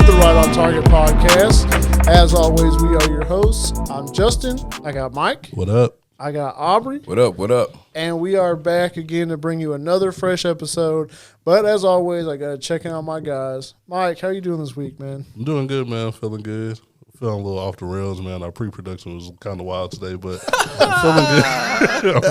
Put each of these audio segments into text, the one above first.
the Right on Target podcast. As always, we are your hosts. I'm Justin. I got Mike. What up? I got Aubrey. What up? What up? And we are back again to bring you another fresh episode. But as always, I got to check in on my guys. Mike, how you doing this week, man? I'm doing good, man. Feeling good. Feeling a little off the rails, man. Our pre-production was kind of wild today, but I'm feeling good.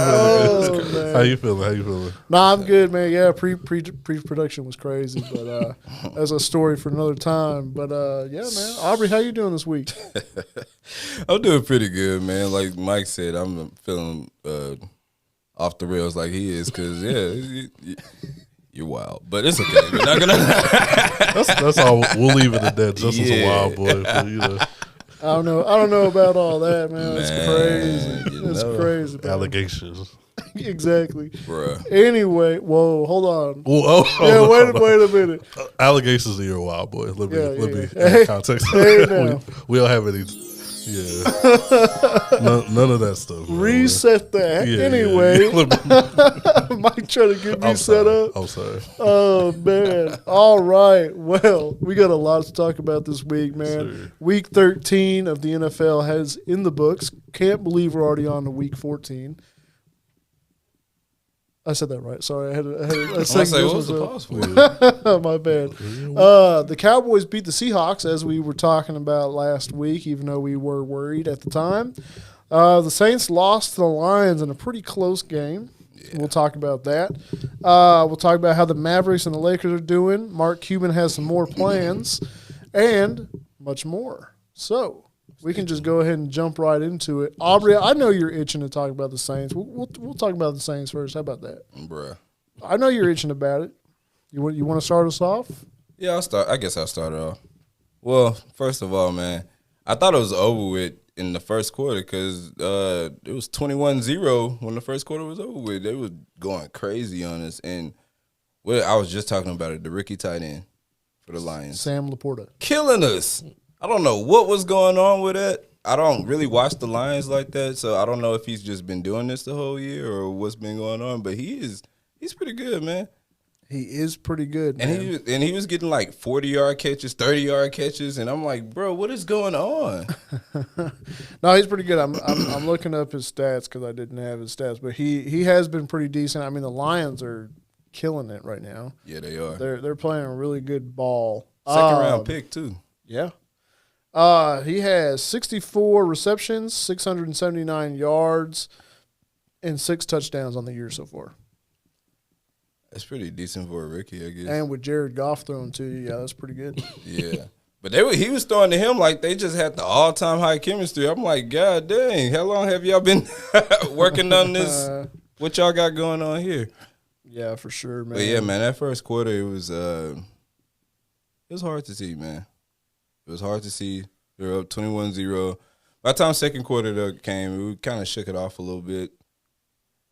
Man. How you feeling? Nah, I'm good, man. Yeah, pre-production was crazy, but that's a story for another time. But yeah, man. Aubrey, how you doing this week? I'm doing pretty good, man. Like Mike said, I'm feeling off the rails like he is, because you're wild, but it's okay. We're not gonna. That's all. We'll leave it at that. Justin's a wild boy, but, you know. I don't know about all that, man. That's crazy. That's crazy. Man. Allegations. Exactly. Bruh. Anyway, whoa, hold on. Oh, Wait a minute. Allegations of you're a wild boy. Let me Hey, context. hey, we don't have any. Yeah. None of that stuff. Reset that. Yeah, anyway. Yeah. Mike trying to get me set up. I'm sorry. Oh, man. All right. Well, we got a lot to talk about this week, man. Sure. Week 13 of the NFL has in the books. Can't believe we're already on to week 14. I said that right. Sorry, I had a second. What was the pause for? My bad. The Cowboys beat the Seahawks, as we were talking about last week, even though we were worried at the time. The Saints lost to the Lions in a pretty close game. Yeah. We'll talk about that. We'll talk about how the Mavericks and the Lakers are doing. Mark Cuban has some more plans and much more. So we can just go ahead and jump right into it. Aubrey, I know you're itching to talk about the Saints. We'll talk about the Saints first. How about that? Bruh. I know you're itching about it. You want to start us off? Yeah, I'll start. I guess I'll start it off. Well, first of all, man, I thought it was over with in the first quarter, because it was 21-0 when the first quarter was over with. They were going crazy on us. And I was just talking about it, the rookie tight end for the Lions. Sam Laporta. Killing us. I don't know what was going on with that. I don't really watch the Lions like that, so I don't know if he's just been doing this the whole year or what's been going on. But he's pretty good, man. He is pretty good, man. And he was getting like 40-yard catches, 30-yard catches, and I'm like, bro, what is going on? No, he's pretty good. I'm looking up his stats because I didn't have his stats, but he has been pretty decent. I mean, the Lions are killing it right now. Yeah, they are. They're playing a really good ball. Second round pick too. Yeah. He has 64 receptions, 679 yards, and 6 touchdowns on the year so far. That's pretty decent for a rookie, I guess. And with Jared Goff throwing to you, yeah, that's pretty good. Yeah. But he was throwing to him like they just had the all-time high chemistry. I'm like, God dang, how long have y'all been working on this? What y'all got going on here? Yeah, for sure, man. But yeah, man, that first quarter, it was hard to see, man. It was hard to see. They were up 21-0. By the time second quarter came, we kind of shook it off a little bit.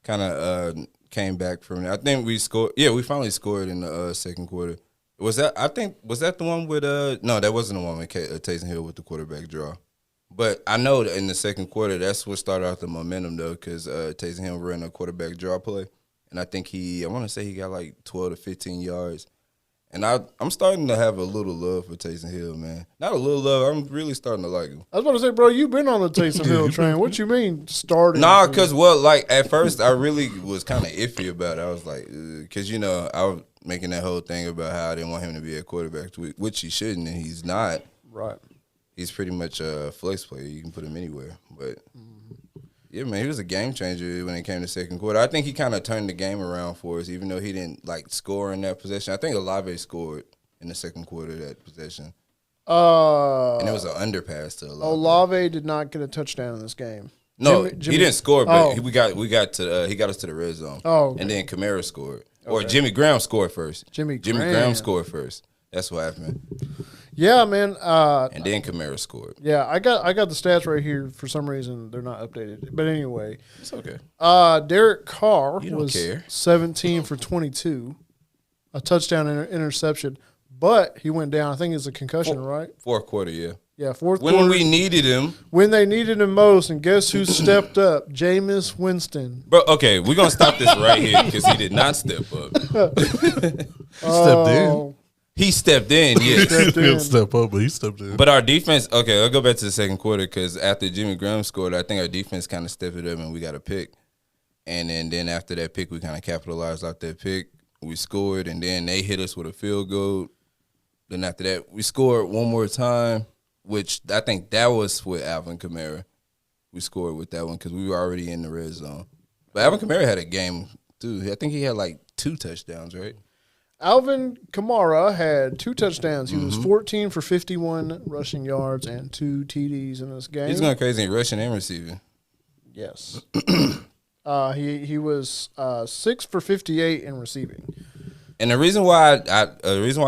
Kind of came back from it. I think we scored. Yeah, we finally scored in the second quarter. Was that the one with no, that wasn't the one with Taysom Hill with the quarterback draw. But I know that in the second quarter, that's what started out the momentum, though, because Taysom Hill ran a quarterback draw play. And I think I want to say he got like 12 to 15 yards. And I'm starting to have a little love for Taysom Hill, man. Not a little love. I'm really starting to like him. I was about to say, bro, you've been on the Taysom Hill train. What you mean starting? Nah, because, at first I really was kind of iffy about it. I was like, because, I was making that whole thing about how I didn't want him to be a quarterback, which he shouldn't, and he's not. Right. He's pretty much a flex player. You can put him anywhere. But, yeah, man, he was a game changer when it came to second quarter. I think he kind of turned the game around for us, even though he didn't, score in that possession. I think Olave scored in the second quarter of that possession. And it was an underpass to Olave. Olave did not get a touchdown in this game. No, he didn't score, but he got us to the red zone. Oh, okay. And then Kamara scored. Or Jimmy Graham scored first. Jimmy Graham scored first. That's what happened. Yeah, man. And then Kamara scored. Yeah, I got the stats right here. For some reason, they're not updated. But anyway. It's okay. Derek Carr was care. 17 for 22, a touchdown and interception. But he went down. I think it's a concussion, right? Fourth quarter, yeah. Yeah, fourth quarter. When we needed him. When they needed him most. And guess who stepped up? Jameis Winston. Bro, okay, we're going to stop this right here because he did not step up. Stepped in. He stepped in, He yes. didn't step up, but he stepped in. But our defense, okay, I'll go back to the second quarter because after Jimmy Graham scored, I think our defense kind of stepped it up and we got a pick. And then after that pick, we kind of capitalized off that pick. We scored, and then they hit us with a field goal. Then after that, we scored one more time, which I think that was with Alvin Kamara. We scored with that one because we were already in the red zone. But Alvin Kamara had a game, too. I think he had like 2 touchdowns, right? Alvin Kamara had 2 touchdowns. He was 14 for 51 rushing yards and 2 TDs in this game. He's going crazy in rushing and receiving. Yes. He was 6 for 58 in receiving. And the reason why I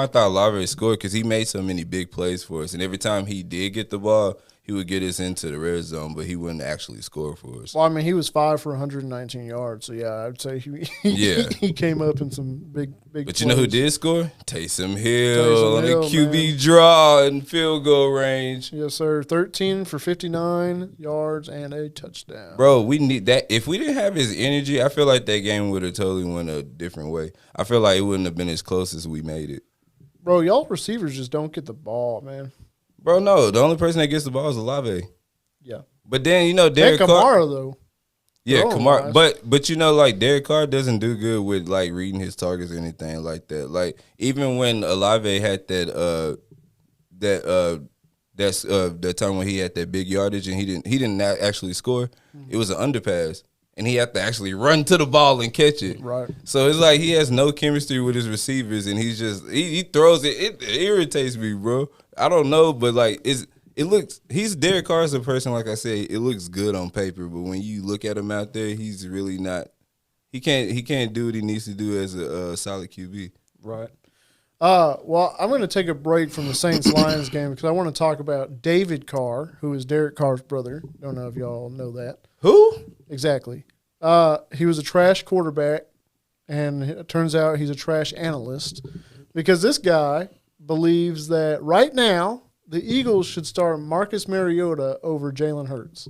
thought Olave scored because he made so many big plays for us, and every time he did get the ball, he would get us into the red zone, but he wouldn't actually score for us. Well, I mean, he was 5 for 119 yards, so yeah, I'd say he came up in some big. But plays. you know who did score? Taysom Hill on the QB draw and field goal range. Yes, sir. 13 for 59 yards and a touchdown. Bro, we need that. If we didn't have his energy, I feel like that game would have totally went a different way. I feel like it wouldn't have been as close as we made it. Bro, y'all receivers just don't get the ball, man. Bro, no. The only person that gets the ball is Olave. Yeah. But then, Derek Kamara, Carr. though. Yeah, Oh, Kamara. nice. But Derek Carr doesn't do good with, like, reading his targets or anything like that. Like, even when Olave had that time when he had that big yardage and he didn't actually score, it was an underpass. And he had to actually run to the ball and catch it. Right. So it's like he has no chemistry with his receivers, and he's just he throws it. It irritates me, bro. I don't know, but like he's Derek Carr's a person, like I said, it looks good on paper, but when you look at him out there, he's really not. He can't do what he needs to do as a solid QB. Right. Well, I'm going to take a break from the Saints-Lions game because I want to talk about David Carr, who is Derek Carr's brother. Don't know if y'all know that. Who? Exactly. He was a trash quarterback, and it turns out he's a trash analyst because this guy believes that right now the Eagles should start Marcus Mariota over Jalen Hurts.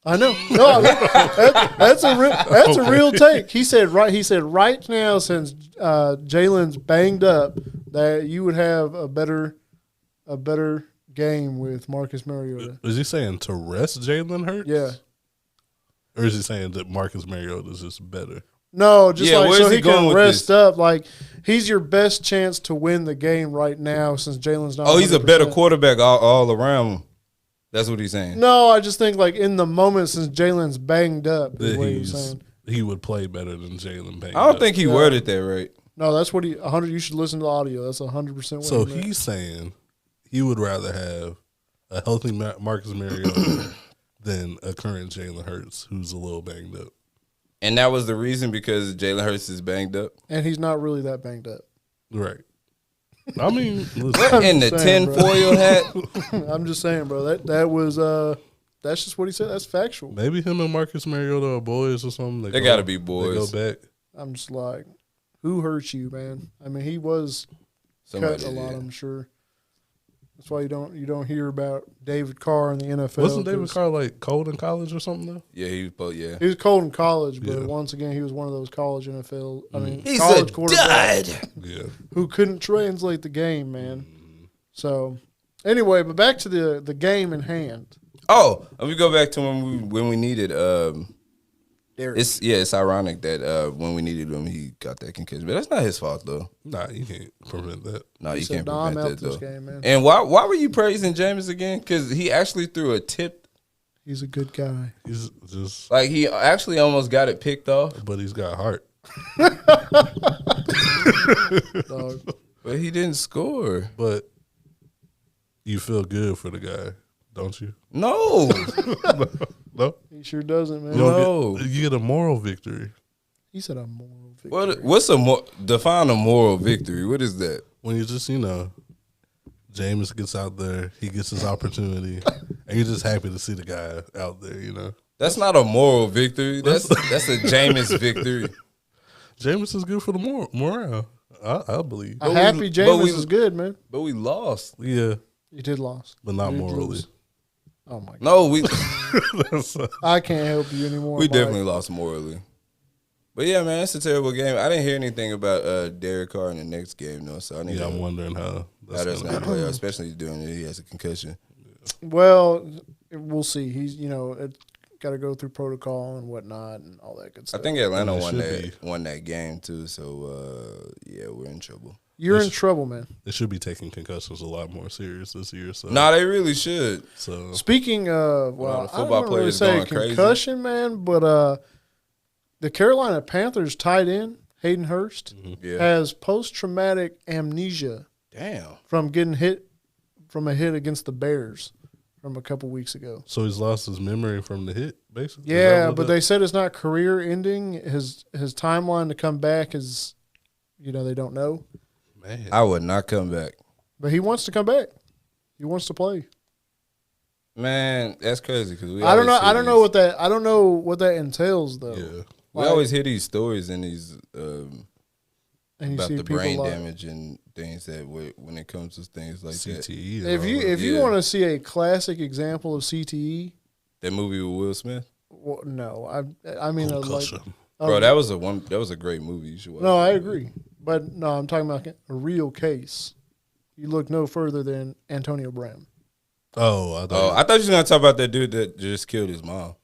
I know. No, that's a real take. He said right now, since Jalen's banged up, that you would have a better game with Marcus Mariota. Is he saying to rest Jalen Hurts? Yeah. Or is he saying that Marcus Mariota is just better? No, just Yeah, like where's so he he going can with rest this? up. Like he's your best chance to win the game right now since Jalen's not. Oh, he's a better 100%. quarterback all around. That's what he's saying. No, I just think like in the moment since Jalen's banged up is That what he's saying. he would play better than Jalen Payne. I don't think he worded that right. No, that's what 100. You should listen to the audio. That's 100%. what So he meant. he's saying he would rather have a healthy Marcus Mariota than a current Jalen Hurts who's a little banged up. And that was the reason because Jalen Hurts is banged up. And he's not really that banged up. Right. I mean, listen, In the just saying, bro. tinfoil hat. I'm just saying, bro. That was that's just what he said. That's factual. maybe him and Marcus Mariota are boys or something. They gotta be boys. They go back. I'm just like, who hurt you, man? I mean, he was Somebody cut a lot. did. I'm sure. That's why you don't hear about David Carr in the NFL. Wasn't David 'cause Carr like cold in college or something though? Yeah, he was both. Yeah, He was cold in college, but Yeah. once again, he was one of those college NFL. I mean, he's college a quarterbacks dud. Yeah. who couldn't translate the game, man. So, anyway, but back to the game in hand. Oh, let me go back to when we needed. Derek. It's ironic that when we needed him, he got that concussion, but that's not his fault though. Nah, you can't prevent that. No, He you said, can't "Nah, I'm prevent out that this though. game, man." And why were you praising James again? Because he actually threw a tip. He's a good guy. He's just, Like he actually almost got it picked off, but he's got heart. Dog. but he didn't score. But you feel good for the guy, don't you? No, No. He sure doesn't, man. You don't No. you get a moral victory He said a moral victory. what's define a moral victory? What is that? when you just James gets out there, he gets his opportunity, and you're just happy to see the guy out there. That's not a moral victory. That's a Jameis victory. James is good for the morale. I believe. A happy Jameis is good, man. But we lost. Yeah, He did lost. but not He did morally. lose. Oh my god. No, we That's, I can't help you anymore. we Mike. definitely lost morally. But yeah, man, it's a terrible game. I didn't hear anything about Derek Carr in the next game though, so I need I'm wondering how that's going to play, especially doing it. He has a concussion. Well, we'll see. He's got to go through protocol and whatnot and all that good stuff. I think Atlanta won that game too. So yeah, we're in trouble. You're in trouble, man. They should be taking concussions a lot more serious this year. So they really should. So speaking of, the football I don't really players say going concussion, man, but the Carolina Panthers tight end Hayden Hurst has post-traumatic amnesia. Damn. From getting hit from a hit against the Bears from a couple weeks ago. So he's lost his memory from the hit, basically? Yeah, but they said it's not career-ending. His timeline to come back is, they don't know. Man. I would not come back. But he wants to come back. He wants to play. Man, that's crazy because I don't know what that entails though. Yeah. We always hear these stories and these and about the brain damage and things that when it comes to things like CTE. If you want to see a classic example of CTE, that movie with Will Smith. Well, no, I mean bro, that was a great movie. You should watch. No, I agree, but no, I'm talking about a real case. You look no further than Antonio Brown. I thought you were gonna talk about that dude that just killed his mom.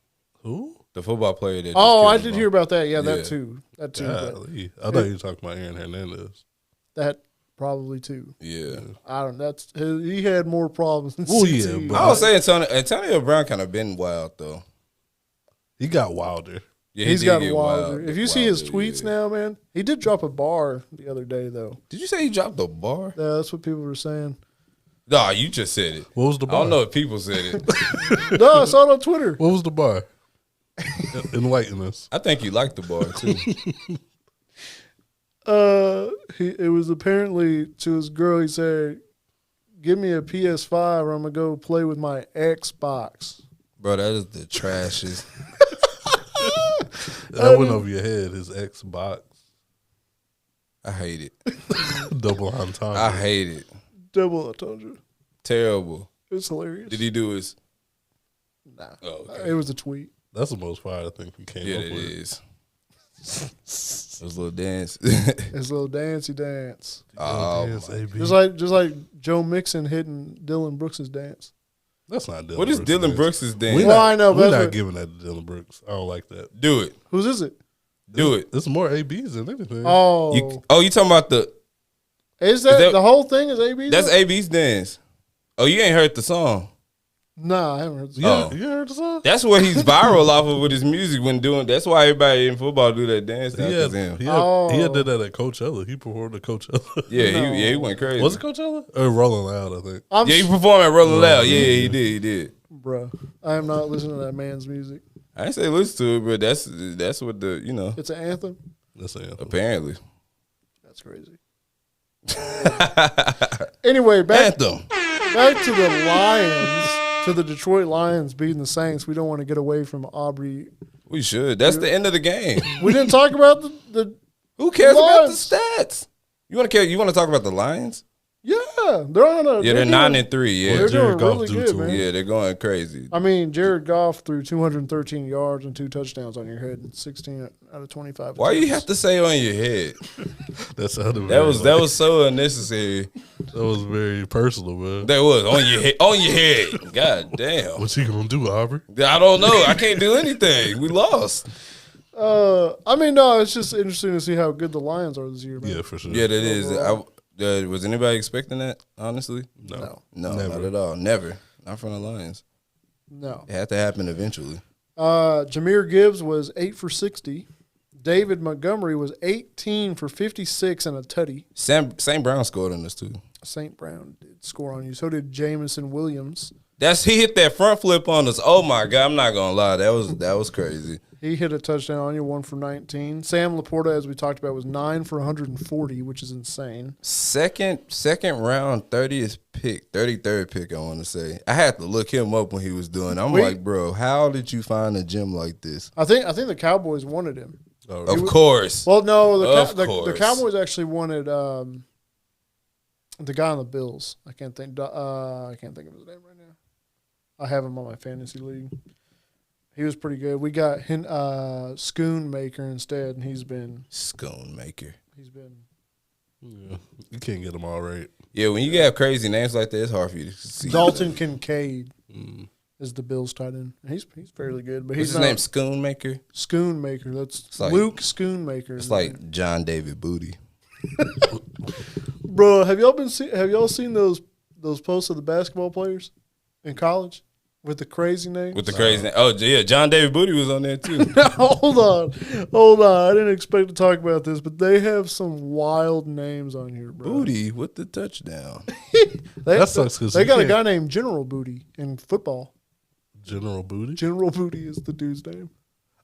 Who? The football player that. I did hear about that. Yeah, that too. That too. I thought you were talking about Aaron Hernandez. That probably too. Yeah, I don't. He had more problems than yeah, CTE. but I would say Antonio Brown kind of been wild though. He got wilder. Yeah, he's gotten wilder. If you see his tweets now, man, he did drop a bar the other day though. Did you say he dropped a bar? Yeah, that's what people were saying. No, you just said it. What was the bar? I don't know if people said it. No, I saw it on Twitter. What was the bar? Enlighten us. I think he liked the bar too. It was apparently to his girl. He said, "Give me a PS5, or I'm gonna go play with my Xbox." Bro, that is the trashes. That went over your head. His Xbox. I hate it. Double entendre. I hate it. Double entendre. Terrible. It's hilarious. Did he do his? Nah. Oh, okay. It was a tweet. That's the most fire I think he came up with. Yeah, it is. Those little dance. His little dancey dance. Oh, dance, AB. Just like Joe Mixon hitting Dylan Brooks' dance. That's not Dylan. What is Dylan dance. Brooks' dance? I know. We're not giving that to Dylan Brooks. I don't like that. Do it. Whose is it? Do it. It's more ABs than anything. Oh, you talking about the? Is that the whole thing? Is AB? That's AB's dance. Oh, you ain't heard the song. Nah, I haven't heard the Yeah, song. you heard the song? That's what he's viral off of with his music when doing. That's why everybody in football do that dance. Now, He did that at Coachella. He performed at Coachella. Yeah, he went crazy. Was it Coachella? Or Rolling Loud, I think. He performed at Rolling Loud. Yeah, he did. Bruh, I am not listening to that man's music. I ain't say listen to it, but that's what the It's an anthem. That's an anthem. apparently. That's crazy. Anyway, back Anthem. to the Lions, to the Detroit Lions beating the Saints. We don't want to get away from Aubrey. We should. That's the end of the game. We didn't talk about the Who cares about the Lions. stats? You want to talk about the Lions? Yeah, they're on a. Yeah, they're 9-3. Yeah, They're Jared doing Goff really do good, to man. him. yeah, they're going crazy. I mean, Jared Goff threw 213 yards and 2 touchdowns on your head, and 16 out of 25. Why you have to say on your head? That's how That was so unnecessary. That was very personal, man. That was on your head. On your head. God damn. What's he gonna do, Aubrey? I don't know. I can't do anything. We lost. I mean, no, it's just interesting to see how good the Lions are this year, man. Yeah, for sure. Yeah, that is. Was anybody expecting that? Honestly, No. no, Never. not at all. Never. Not from the Lions. No. It had to happen eventually. Jahmyr Gibbs was 8 for 60. David Montgomery was 18 for 56 and a tutty. St. Brown scored on us too. St. Brown did score on you. So did Jamison Williams. He hit that front flip on us. Oh my God, I'm not gonna lie. That was crazy. He hit a touchdown on you, 1 for 19. Sam Laporta, as we talked about, was 9 for 140, which is insane. Second round, 30th pick, 33rd pick, I want to say. I had to look him up when he was doing. I'm like, bro, how did you find a gym like this? I think the Cowboys wanted him. Oh, Of course. Well, no, Of the course. Cowboys actually wanted the guy on the Bills. I can't think of his name right now. I have him on my fantasy league. He was pretty good. We got Schoonmaker instead, and he's been. Yeah, you can't get them all right. Yeah, when you have crazy names like that, it's hard for you to see. Dalton Kincaid is the Bills tight end. He's fairly good, but What's he's his name? Schoonmaker. Schoonmaker. That's like- Luke Schoonmaker. It's like John David Booty. Bro, have y'all seen those posts of the basketball players in college with the crazy names? With the crazy name. Oh, yeah, John David Booty was on there too. Hold on. I didn't expect to talk about this, but they have some wild names on here, bro. Booty with the touchdown. That sucks because they got a guy named General Booty in football. General Booty. General Booty is the dude's name.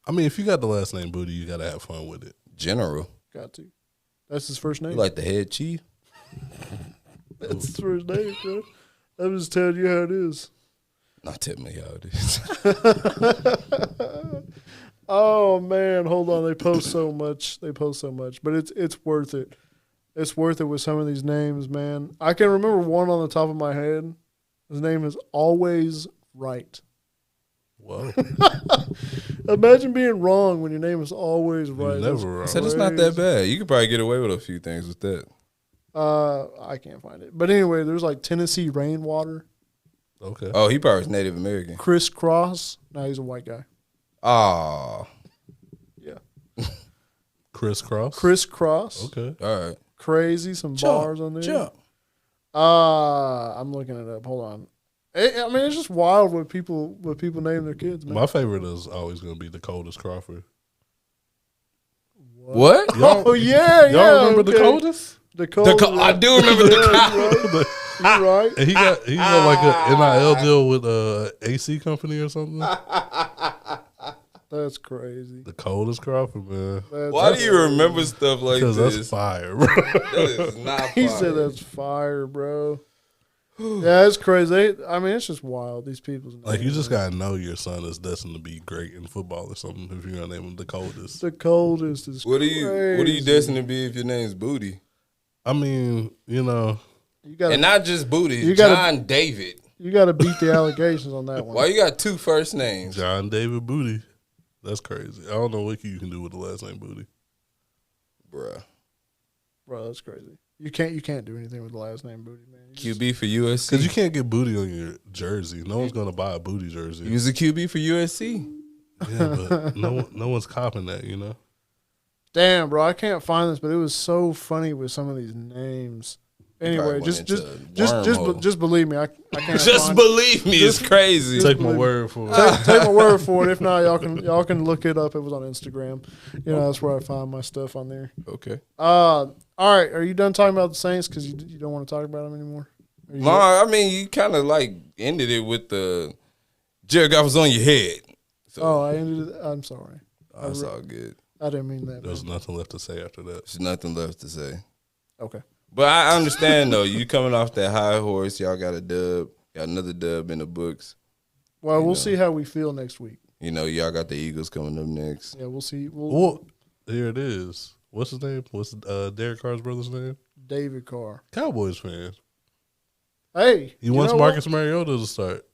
I mean, if you got the last name Booty, you gotta have fun with it. General. Got to. That's his first name. You like the head chief? That's his first name, bro. I'm just telling you how it is. Not tell me how it is. Oh man, hold on. They post so much, but it's worth it. It's worth it with some of these names, man. I can remember one on the top of my head. His name is Always Right. Whoa. Imagine being wrong when your name is always right. You're never wrong. I said it's not that bad. You could probably get away with a few things with that. I can't find it. But anyway, there's like Tennessee Rainwater, Okay. Oh, he probably was Native American. Chris Cross. No, he's a white guy. Oh, Yeah. Crisscross. Chris Cross. Okay. all right. Crazy. Some bars on there. Jump. I'm looking it up. Hold on. I mean, it's just wild what people name their kids, man. My favorite is always going to be the coldest Crawford. What? Oh yeah, yeah. Y'all remember the okay. coldest? The coldest. I do remember the You're right. And he got like a NIL deal with AC company or something. That's crazy. The coldest Crawford, man. Why do you remember stuff like Because this? that's fire, bro. That is not fire. He said that's fire, bro. Yeah, it's crazy. I mean, it's just wild. These people's names. Like, you just got to know your son is destined to be great in football or something if you're going to name him the coldest. The coldest is What are crazy. you destined to be if your name's Booty? I mean, you know. You gotta, And not just Booty, You gotta- John David. you got to beat the allegations on that one. Why you got two first names? John David Booty. That's crazy. I don't know what you can do with the last name Booty. Bruh. Bro, that's crazy. You can't do anything with the last name Booty, man. QB for USC. Because you can't get Booty on your jersey. No one's going to buy a Booty jersey. He was a QB for USC. Yeah, but no one's copping that, you know? Damn, bro, I can't find this, but it was so funny with some of these names. Anyway, Probably went into a wormhole. just believe me, I can't. Just find believe me, it's crazy. Take my believe- word for it. Take my word for it. If not, y'all can look it up. It was on Instagram. You know, that's where I find my stuff on there. Okay. All right. Are you done talking about the Saints because you don't want to talk about them anymore? Are you No, I mean, you kind of like ended it with the Jared Goff was on your head. So Oh, I ended it. I'm sorry. that's all good. I didn't mean that. There's nothing left to say after that. There's nothing left to say. Okay. But I understand, though. You coming off that high horse. Y'all got a dub. Got another dub in the books. Well, we'll see how we feel next week. You know, y'all got the Eagles coming up next. Yeah, we'll see. Well, here it is. What's his name? What's Derek Carr's brother's name? David Carr. Cowboys fan. Hey, He wants Marcus Mariota to start.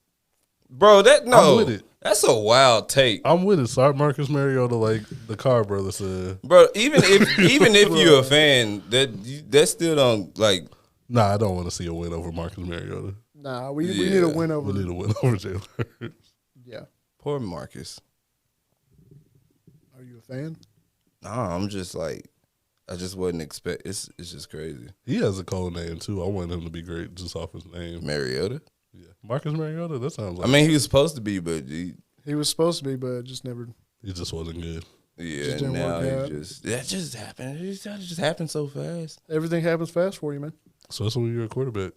Bro, I'm with it. That's a wild take. I'm with it. Start Marcus Mariota like the Carr brother said. Bro, even if you're a fan, that still don't like. Nah, I don't want to see a win over Marcus Mariota. Nah, we need a win over. We need a win over Jalen Hurts. Yeah. Poor Marcus. Are you a fan? Nah, I'm just like, I just wasn't expect. It's just crazy. He has a cold name too. I want him to be great just off his name. Mariota. Yeah, Marcus Mariota. That sounds like. I mean, he was supposed to be, but He was supposed to be, but just never. he just wasn't good. yeah, Just didn't now work out. that just happened. It just happened so fast. Everything happens fast for you, man. Especially when you're a quarterback.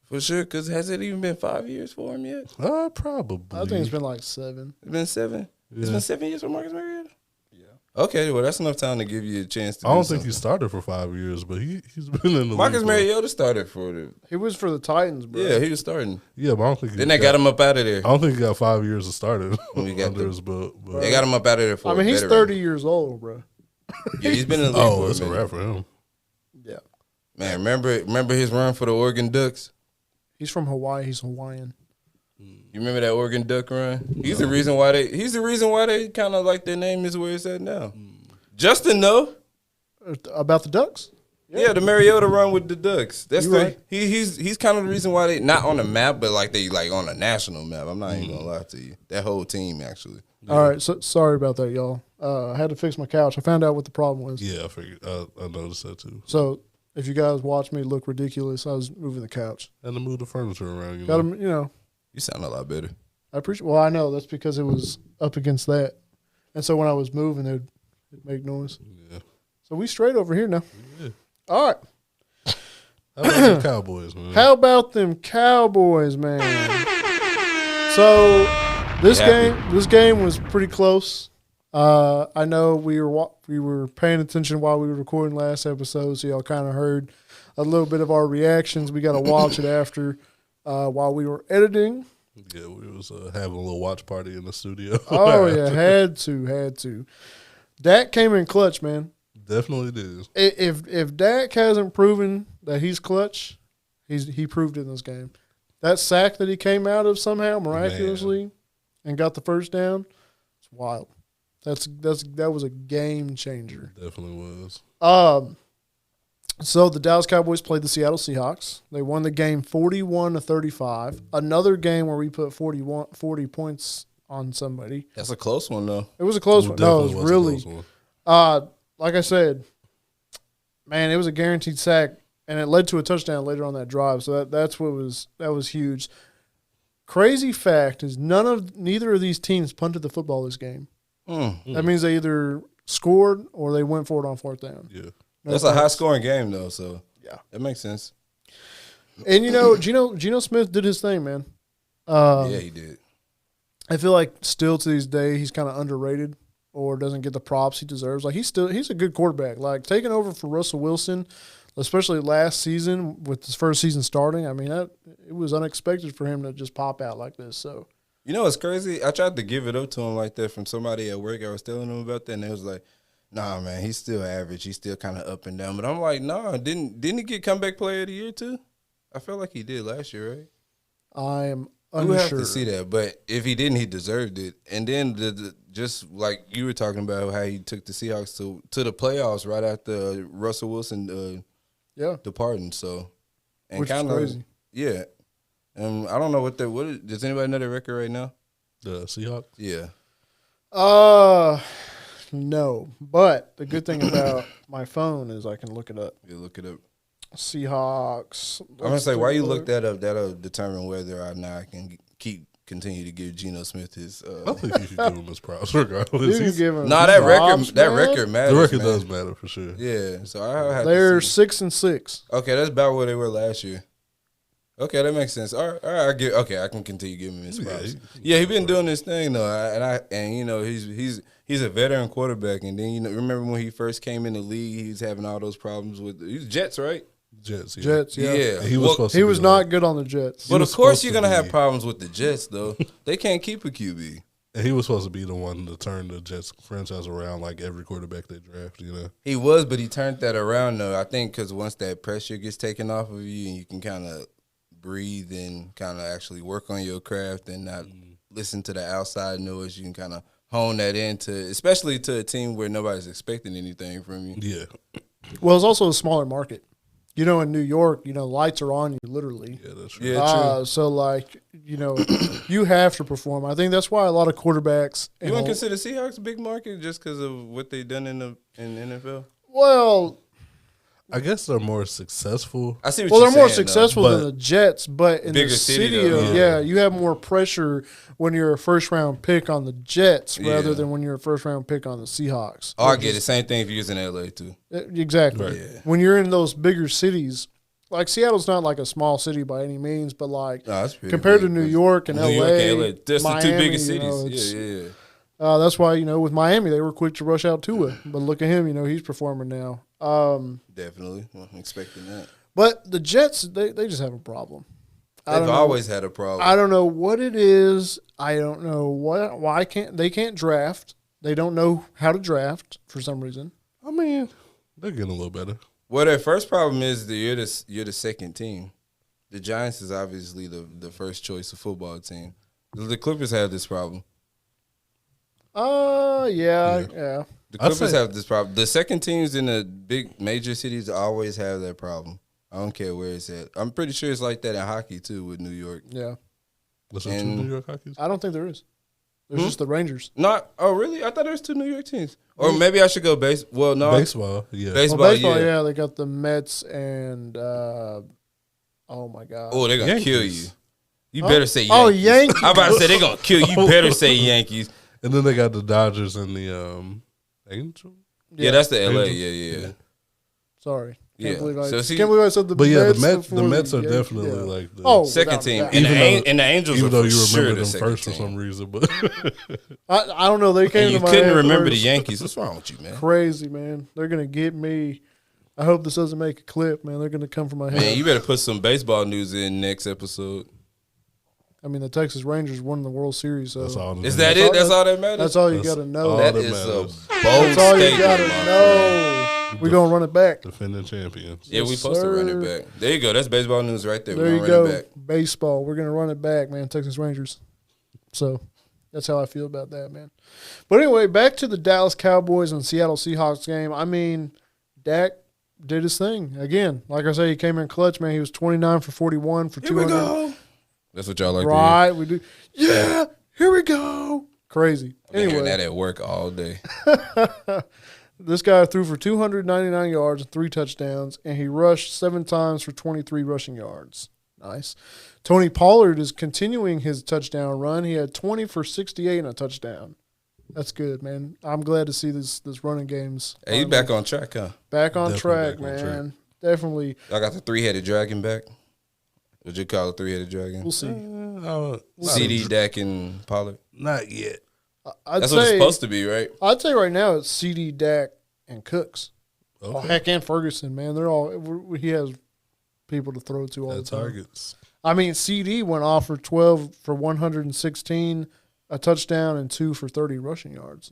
For sure, because has it even been 5 years for him yet? Probably. I think it's been like 7. It's been 7. It's Yeah. been 7 years for Marcus Mariota. Yeah. Okay, well that's enough time to give you a chance to. I don't do think he something. started for 5 years, but he's been in the Marcus league. Mariota started for the. He was for the Titans, bro. Yeah, he was starting. Yeah, but I don't think. Then they got him up out of there. I don't think he got 5 years of starting We got under the- his belt. But They got him up out of there for. I mean, a he's veteran. 30 years old, bro. Yeah, he's been in the league oh, for it's a minute. wrap for him. Yeah. Man, remember his run for the Oregon Ducks? He's from Hawaii. He's Hawaiian. You remember that Oregon Duck run? He's the reason why they kind of like their name is where it's at now. Justin, no. About the Ducks? Yeah, the Mariota run with the Ducks. That's right. He's kind of the reason why they not on the map, but like they like on a national map. I'm not even gonna lie to you. That whole team actually. Yeah. All right, so sorry about that, y'all. I had to fix my couch. I found out what the problem was. Yeah, I figured. I noticed that too. So if you guys watch me look ridiculous, I was moving the couch. And to move the furniture around. You Got know? them, you know. You sound a lot better. I appreciate. Well, I know that's because it was up against that, and so when I was moving, it'd make noise. Yeah. So we straight over here now. Yeah. All right. How about the Cowboys, man? How about them Cowboys, man? So this game was pretty close. I know we were paying attention while we were recording last episode, so y'all kind of heard a little bit of our reactions. We got to watch it after while we were editing. Yeah, we was having a little watch party in the studio. Oh yeah, had to. Dak came in clutch, man. Definitely did. If Dak hasn't proven that he's clutch, he proved it in this game. That sack that he came out of somehow miraculously and got the first down, it's wild. That was a game changer. Definitely was. So the Dallas Cowboys played the Seattle Seahawks. They won the game 41-35. Another game where we put 40 points on somebody. That's a close one though. It was a close one. No, it was really. A close one. Like I said, man, it was a guaranteed sack, and it led to a touchdown later on that drive. So that was huge. Crazy fact is neither of these teams punted the football this game. That means they either scored or they went for it on fourth down. Yeah, that's a high scoring game though. So yeah, that makes sense. And Geno Smith did his thing, man. Yeah, he did. I feel like still to this day he's kind of underrated or doesn't get the props he deserves. Like he's a good quarterback. Like taking over for Russell Wilson, especially last season with his first season starting. I mean, it was unexpected for him to just pop out like this. So you know what's crazy? I tried to give it up to him like that from somebody at work. I was telling him about that, and they was like, "Nah, man, he's still average. He's still kind of up and down." But I'm like, "Nah, didn't he get comeback player of the year too? I felt like he did last year, right?" I am unsure. We have to see that, but if he didn't, he deserved it. And then just like you were talking about how he took the Seahawks to the playoffs right after Russell Wilson departing. So, and which is crazy. Yeah. I don't know does anybody know their record right now? The Seahawks? Yeah. No. But the good thing about my phone is I can look it up. Yeah, look it up. Seahawks. I'm gonna say why you look that up. That'll determine whether or not I can continue to give Geno Smith his. I think you should give him his props regardless. You can give him that props, record matters. The record man. does matter for sure. Yeah, so I have They're to see. 6-6. Okay, that's about where they were last year. Okay, that makes sense. All right, I can continue giving him his props. Yeah, he's been doing this thing though, and you know he's a veteran quarterback, and then you know remember when he first came in the league, he was having all those problems with he's Jets, right? Jets, yeah. He was not good on the Jets. But of course, you're gonna have problems with the Jets, though. They can't keep a QB. And he was supposed to be the one to turn the Jets franchise around, like every quarterback they draft. You know, he was, but he turned that around though. I think because once that pressure gets taken off of you, and you can kind of breathe and kind of actually work on your craft and not listen to the outside noise, you can kind of hone that into, especially to a team where nobody's expecting anything from you. Yeah. Well, it's also a smaller market. You know, in New York, you know, lights are on you literally. Yeah, that's true. Yeah, true. So, like, you know, you have to perform. I think that's why a lot of quarterbacks. You wouldn't consider Seahawks a big market just because of what they've done in the NFL? Well, I guess they're more successful. I see what well, you're they're more saying, successful though. than the Jets, but in Bigger the city, city, though. you have more pressure when you're a first-round pick on the Jets rather than when you're a first-round pick on the Seahawks. Oh, I get it. Same thing if you're in LA, too. Exactly. Right. Yeah. When you're in those bigger cities, like Seattle's not like a small city by any means, but like compared to New York and LA, just Miami, the two biggest you know, cities. Yeah. that's why, you know, with Miami, they were quick to rush out Tua. But look at him, you know, he's performing now. Definitely. I'm expecting that. But the Jets, they just have a problem. They've always had a problem. I don't know what it is. I don't know why they can't draft. They don't know how to draft for some reason. I mean, they're getting a little better. Well, their first problem is that you're the second team. the Giants is obviously the first choice of football team. The Clippers have this problem. Yeah. The Clippers have this problem. The second teams in the big major cities always have that problem. I don't care where it's at. I'm pretty sure it's like that in hockey too with New York. Yeah. Was there 2 New York Hockey? I don't think there is. There's just the Rangers. Oh, really? I thought there was 2 New York teams. Or maybe I should go Well, no. Baseball, yeah. Baseball, yeah. They got the Mets and, oh, my God. Oh, they're going to kill you. You better say Yankees. Oh, Yankees. I'm about to say they're going to kill you. You better say Yankees. And then they got the Dodgers and the Angels. Yeah, that's the LA. Yeah. Sorry. Yeah. Can't believe I said the But yeah, Mets. the Mets are definitely like the second team. And And the Angels even are though for you sure remember the them second first team. for some reason. But I don't know. They came And to you my couldn't head remember the first. Yankees. What's wrong with you, man? Crazy, man. They're going to get me. I hope this doesn't make a clip, man. They're going to come for my head. Man, you better put some baseball news in next episode. I mean, the Texas Rangers won the World Series. So that's all. Is that it? That's all that matters? That's all you got to know. That that is a matters. bold That's all you statement. got to know. We're going to run it back. Defending champions. Yeah, we Yes, supposed to run sir. it back. There you go. That's baseball news right there. There We're you going to run go. it back. Baseball. We're going to run it back, man. Texas Rangers. So that's how I feel about that, man. But anyway, back to the Dallas Cowboys and Seattle Seahawks game. I mean, Dak did his thing. Again, like I say, he came in clutch, man. He was 29 for 41 for 200. Here we go. That's what y'all like Right, we do. Yeah, here we go. Crazy. to hear. Hearing that Anyway, at work all day. this guy threw for 299 yards and 3 touchdowns, and he rushed 7 times for 23 rushing yards. Nice. Tony Pollard is continuing his touchdown run. He had 20 for 68 and a touchdown. That's good, man. I'm glad to see this running game's Hey, he's back on track, huh? back on Definitely track, back on man. track. Definitely. Y'all got the 3-headed dragon back? Would you call it 3-headed dragon? We'll see. CD, Dak, and Pollard. Not yet. I'd That's say, what it's supposed to be, right? I'd say right now it's CD, Dak, and Cooks. Oh, Okay. heck, and Ferguson, man. They're all. He has people to throw to all the That time. targets. I mean, CD went off for 12 for 116, a touchdown, and 2 for 30 rushing yards.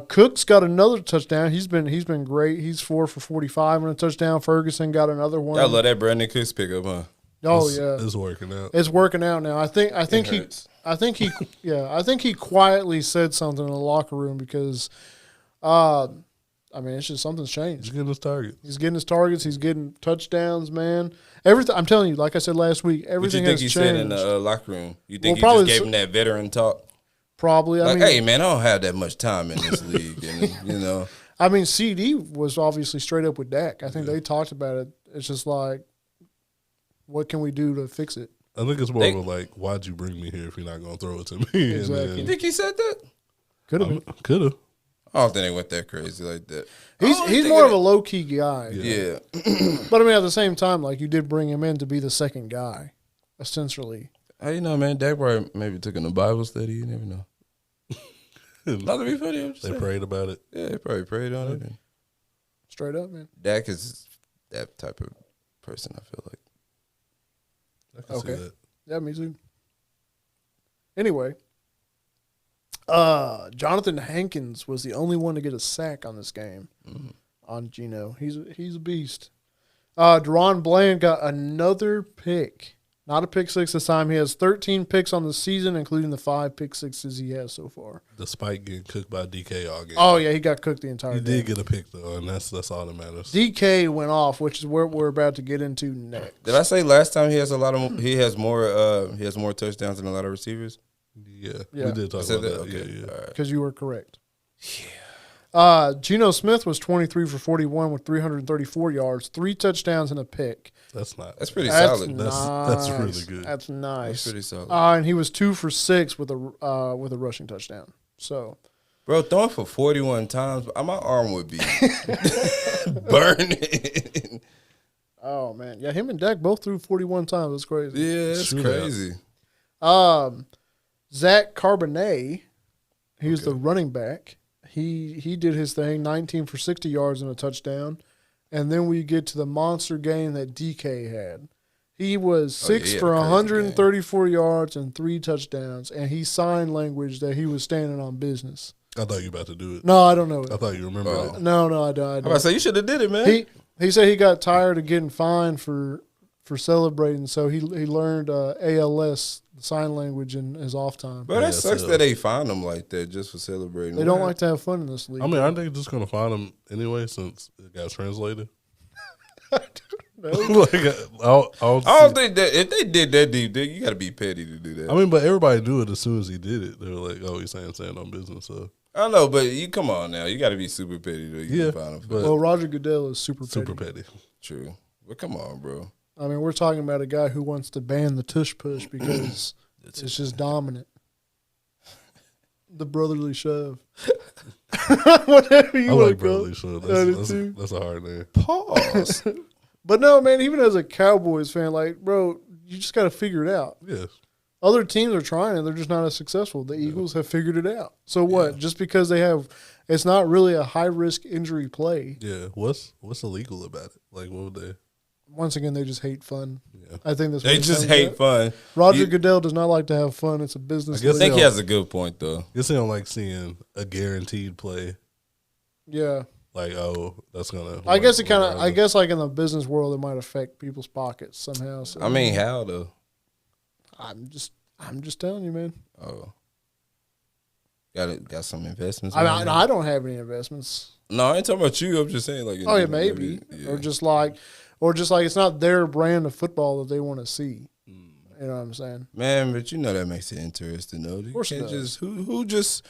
Cook's got another touchdown. He's been great. He's 4 for 45 and a touchdown. Ferguson got another one. Y'all love that Brandon Cooks pickup, huh? Oh It's- yeah, It's working out. it's working out now. I think he hurts. I think he quietly said something in the locker room because, I mean, it's just something's changed. He's getting his target. He's getting his targets. He's getting touchdowns, man. Everything. I'm telling you, like I said last week, What everything you think has he changed. said in the locker room? You think Well, he probably just gave him that veteran talk? Probably. I Like, mean, hey, man, I don't have that much time in this league. And, you know, I mean, CD was obviously straight up with Dak. I think they talked about it. It's just like, what can we do to fix it? I think it's more of a like, why'd you bring me here if you're not going to throw it to me? Exactly. you think he said that? Could have been. Could have. I don't think they went that crazy like that. He's more of a low key guy. Yeah. But I mean, at the same time, like you did bring him in to be the second guy, essentially. How you know, man? Dak probably maybe took in a Bible study. You never know. Not to be funny. I'm just They saying. prayed about it. Yeah, they probably prayed on it. And Straight up, man. Dak is that type of person, I feel like. I can Okay. see that. Yeah, me too. Anyway, Jonathan Hankins was the only one to get a sack on this game. On Geno, he's a beast. Deron Bland got another pick. Not a pick six this time. He has 13 picks on the season, including the 5 pick sixes he has so far. Despite getting cooked by DK all game. Oh yeah, he got cooked the entire He game. did get a pick though, and that's all that matters. DK went off, which is what we're about to get into next. Did I say last time he has he has more touchdowns than a lot of receivers? Yeah, Yeah. we did I talk said about that. that. Okay. Yeah, yeah. All right. Because you were correct. Geno Smith was 23 for 41 with 334 yards, 3 touchdowns and a pick. That's not. That's pretty That's solid. That's really nice. good. That's nice. That's pretty solid. And he was 2 for 6 with a rushing touchdown. So Bro, throwing for 41 times, my arm would be burning. oh man, yeah, him and Dak both threw 41 times. That's crazy. Yeah, that's Shootout. crazy. Zach Carbonet, he was the running back. He did his thing, 19 for 60 yards and a touchdown. And then we get to the monster game that DK had. He was 6 he had for a crazy 134 yards and 3 touchdowns, and he signed language that he was standing on business. I thought you were about to do it. No, I don't know it. I thought you remembered it. No, I don't. I'm about to say, you should have did it, man. He said he got tired of getting fined for celebrating, so he learned ALS, the sign language, in his off time. But that sucks that they find him like that just for celebrating. They don't like to have fun in this league. I mean, aren't they just gonna find him anyway since it got translated? No. Like, I don't think that if they did that deep, you got to be petty to do that. I mean, but everybody knew it as soon as he did it. They were like, "Oh, he's saying on business." So I know, but you come on now, you got to be super petty to find him. Well, Roger Goodell is super petty. True, but come on, bro. I mean, we're talking about a guy who wants to ban the tush push because it's just dominant. The brotherly shove. Whatever you I want like to call brotherly it. shove. That's a hard name. Pause. But no, man, even as a Cowboys fan, like, bro, you just got to figure it out. Yes. Other teams are trying and they're just not as successful. The Eagles have figured it out. So what? Yeah. Just because they have, it's not really a high risk injury play. Yeah. What's illegal about it? Like, what would they? Once again, they just hate fun. Yeah. I think that's they just hate fun. Roger Goodell does not like to have fun. It's a business. I think he has a good point though. I guess they don't like seeing a guaranteed play. Yeah. Like, oh, that's gonna. I guess it kind of. I guess like in the business world, it might affect people's pockets somehow. So. I mean, how though? I'm just telling you, man. Oh, got some investments. I don't have any investments. No, I ain't talking about you. I'm just saying, like, oh yeah, maybe, or just like it's not their brand of football that they want to see. You know what I'm saying, man? But you know that makes it interesting, though. Of course, it does. Who just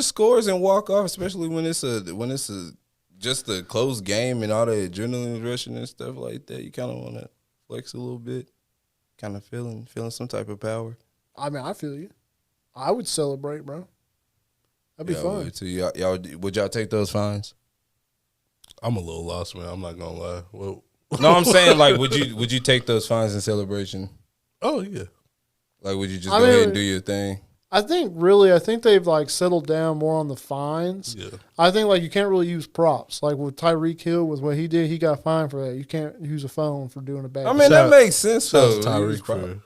scores and walk off, especially when it's just a close game and all the adrenaline rushing and stuff like that. You kind of want to flex a little bit, kind of feeling some type of power. I mean, I feel you. I would celebrate, bro. That'd be fun. Would y'all take those fines? I'm a little lost, man. I'm not gonna lie. Well, no, I'm saying like, would you take those fines in celebration? Oh yeah. Like, would you just go ahead and do your thing? I think they've like settled down more on the fines. Yeah. I think like you can't really use props. Like with Tyreek Hill, with what he did, he got fined for that. You can't use a phone for doing a bad. I mean, that makes sense though. Tyreek for.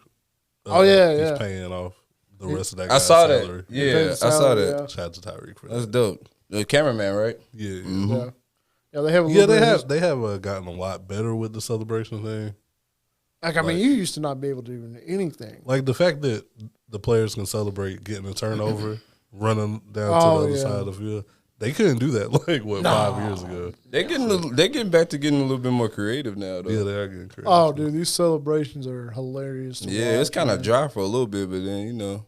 He's paying off the rest of that. I saw salary. that. Yeah, I saw that. Yeah. Shout out to Tyreek for that. That's dope. The cameraman, right? Yeah. Mm-hmm. Yeah, they have. They have gotten a lot better with the celebration thing. Like, I mean, you used to not be able to do anything. Like the fact that the players can celebrate getting a turnover, running down to the other side of the field. They couldn't do that 5 years ago. They're getting back to getting a little bit more creative now, though. Yeah, they are getting creative. Oh, dude, these celebrations are hilarious. Yeah, it's kind of dry for a little bit, but then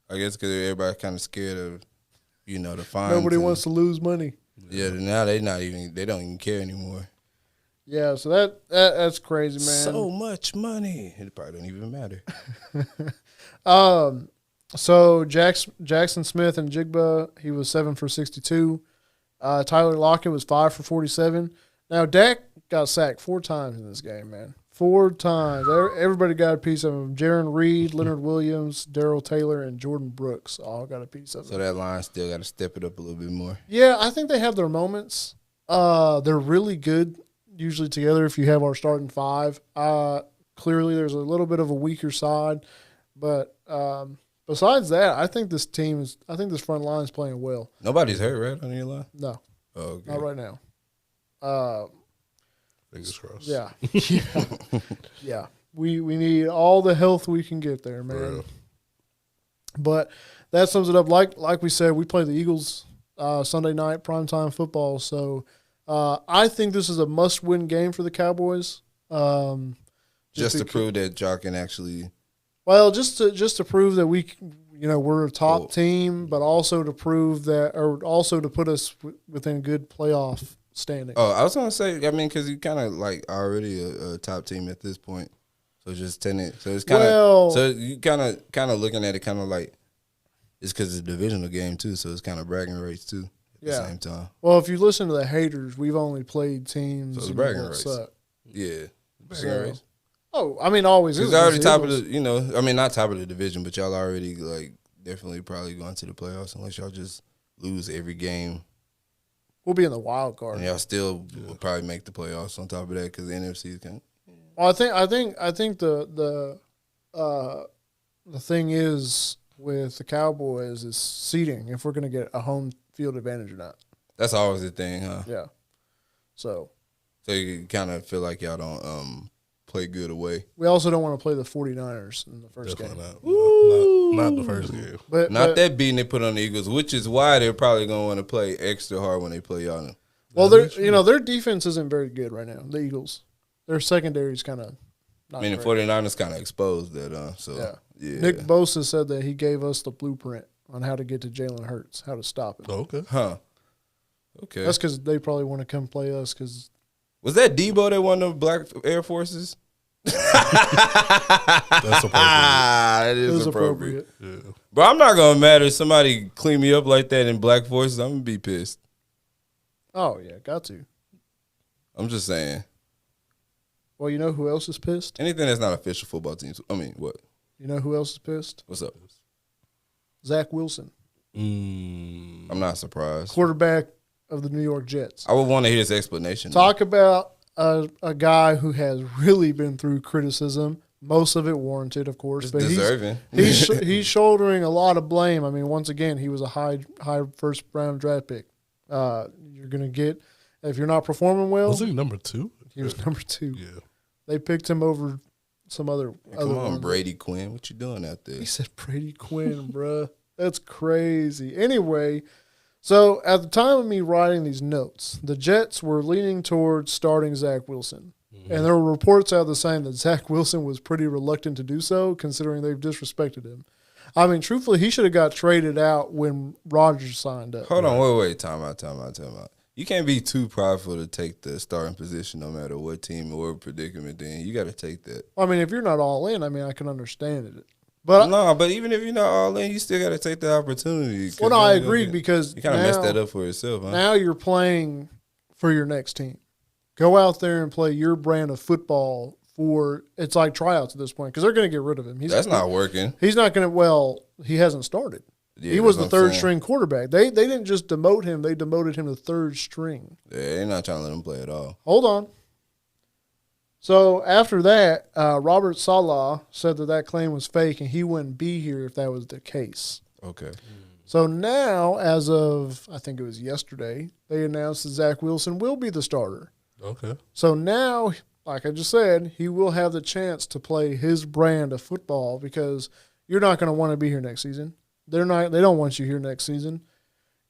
I guess because everybody's kind of scared of the fines. Nobody wants to lose money. Yeah, now they don't even care anymore. Yeah, so that's crazy, man. So much money. It probably don't even matter. So Jackson Smith and Jigba, he was 7 for 62. Tyler Lockett was 5 for 47. Now Dak got sacked 4 times in this game, man. 4 times. Everybody got a piece of him. Jaron Reed, Leonard Williams, Darrell Taylor, and Jordan Brooks all got a piece of him. So that line still got to step it up a little bit more. Yeah, I think they have their moments. They're really good usually together if you have our starting 5. Clearly there's a little bit of a weaker side, but besides that, I think this front line is playing well. Nobody's hurt, right, on your line? No. Oh, okay. Not right now. Fingers crossed. Yeah. Yeah. We need all the health we can get there, man. But that sums it up. Like we said, we play the Eagles Sunday night, primetime football. So I think this is a must-win game for the Cowboys. Just to prove that y'all can actually. Well, just to prove that we're a top team, but also to prove that, or also to put us within good playoff standing. Oh, I was gonna say, I mean, because you kind of like already a top team at this point, so just 10. So it's kind of so you kind of looking at it kind of like it's because it's a divisional game too, so it's kind of bragging rights too at the same time. Well, if you listen to the haters, we've only played teams. So it's bragging rights. Suck. Yeah, bragging rights. Oh, I mean, always. It's already top of the, I mean, not top of the division, but y'all already like definitely probably going to the playoffs unless y'all just lose every game. We'll be in the wild card, and y'all still will probably make the playoffs on top of that because the NFC is kind. Well, I think the thing is with the Cowboys is seeding. If we're going to get a home field advantage or not. That's always the thing, huh? Yeah. So they kind of feel like y'all don't play good away. We also don't want to play the 49ers in the first game. Not the first game. But That beating they put on the Eagles, which is why they're probably going to want to play extra hard when they play y'all. Well, their defense isn't very good right now. The Eagles, their secondary is kind of. I mean, the 49ers kind of exposed that. So yeah. Nick Bosa said that he gave us the blueprint on how to get to Jalen Hurts, how to stop him. Okay. Huh. Okay. That's because they probably want to come play us. Because was that Debo that won the Black Air Forces? That's appropriate. That is it was appropriate. Yeah. But I'm not gonna matter if somebody clean me up like that in Black Forces. I'm gonna be pissed. Oh yeah, got to. I'm just saying. Well, you know who else is pissed? Anything that's not official football teams. I mean, what? You know who else is pissed? What's up? Zach Wilson, I'm not surprised. quarterback of the New York Jets. I would want to hear his explanation. Talk about a guy who has really been through criticism, most of it warranted, of course. Just but deserving. He's shouldering a lot of blame. I mean, once again, he was a high first round draft pick. You're gonna get if you're not performing well. Was he number 2? He was number 2. Yeah. They picked him over some other. Come on, ones. Brady Quinn. What you doing out there? He said Brady Quinn, bruh. That's crazy. Anyway, so at the time of me writing these notes, the Jets were leaning towards starting Zach Wilson. Mm-hmm. And there were reports out there saying that Zach Wilson was pretty reluctant to do so, considering they've disrespected him. I mean, truthfully, he should have got traded out when Rodgers signed up. Hold on, wait. Time out. You can't be too prideful to take the starting position no matter what team or predicament then. You got to take that. I mean, if you're not all in, I mean, I can understand it. But but even if you're not all in, you still got to take the opportunity. Well, no, I agree because you kind of messed that up for yourself, huh? Now you're playing for your next team. Go out there and play your brand of football it's like tryouts at this point because they're going to get rid of him. That's not working. He's not going to, he hasn't started. Yeah, he was the third string quarterback. They didn't just demote him. They demoted him to third string. Yeah, they're not trying to let him play at all. Hold on. So after that, Robert Saleh said that claim was fake and he wouldn't be here if that was the case. Okay. So now, as of, I think it was yesterday, they announced that Zach Wilson will be the starter. Okay. So now, like I just said, he will have the chance to play his brand of football because you're not going to want to be here next season. They don't want you here next season.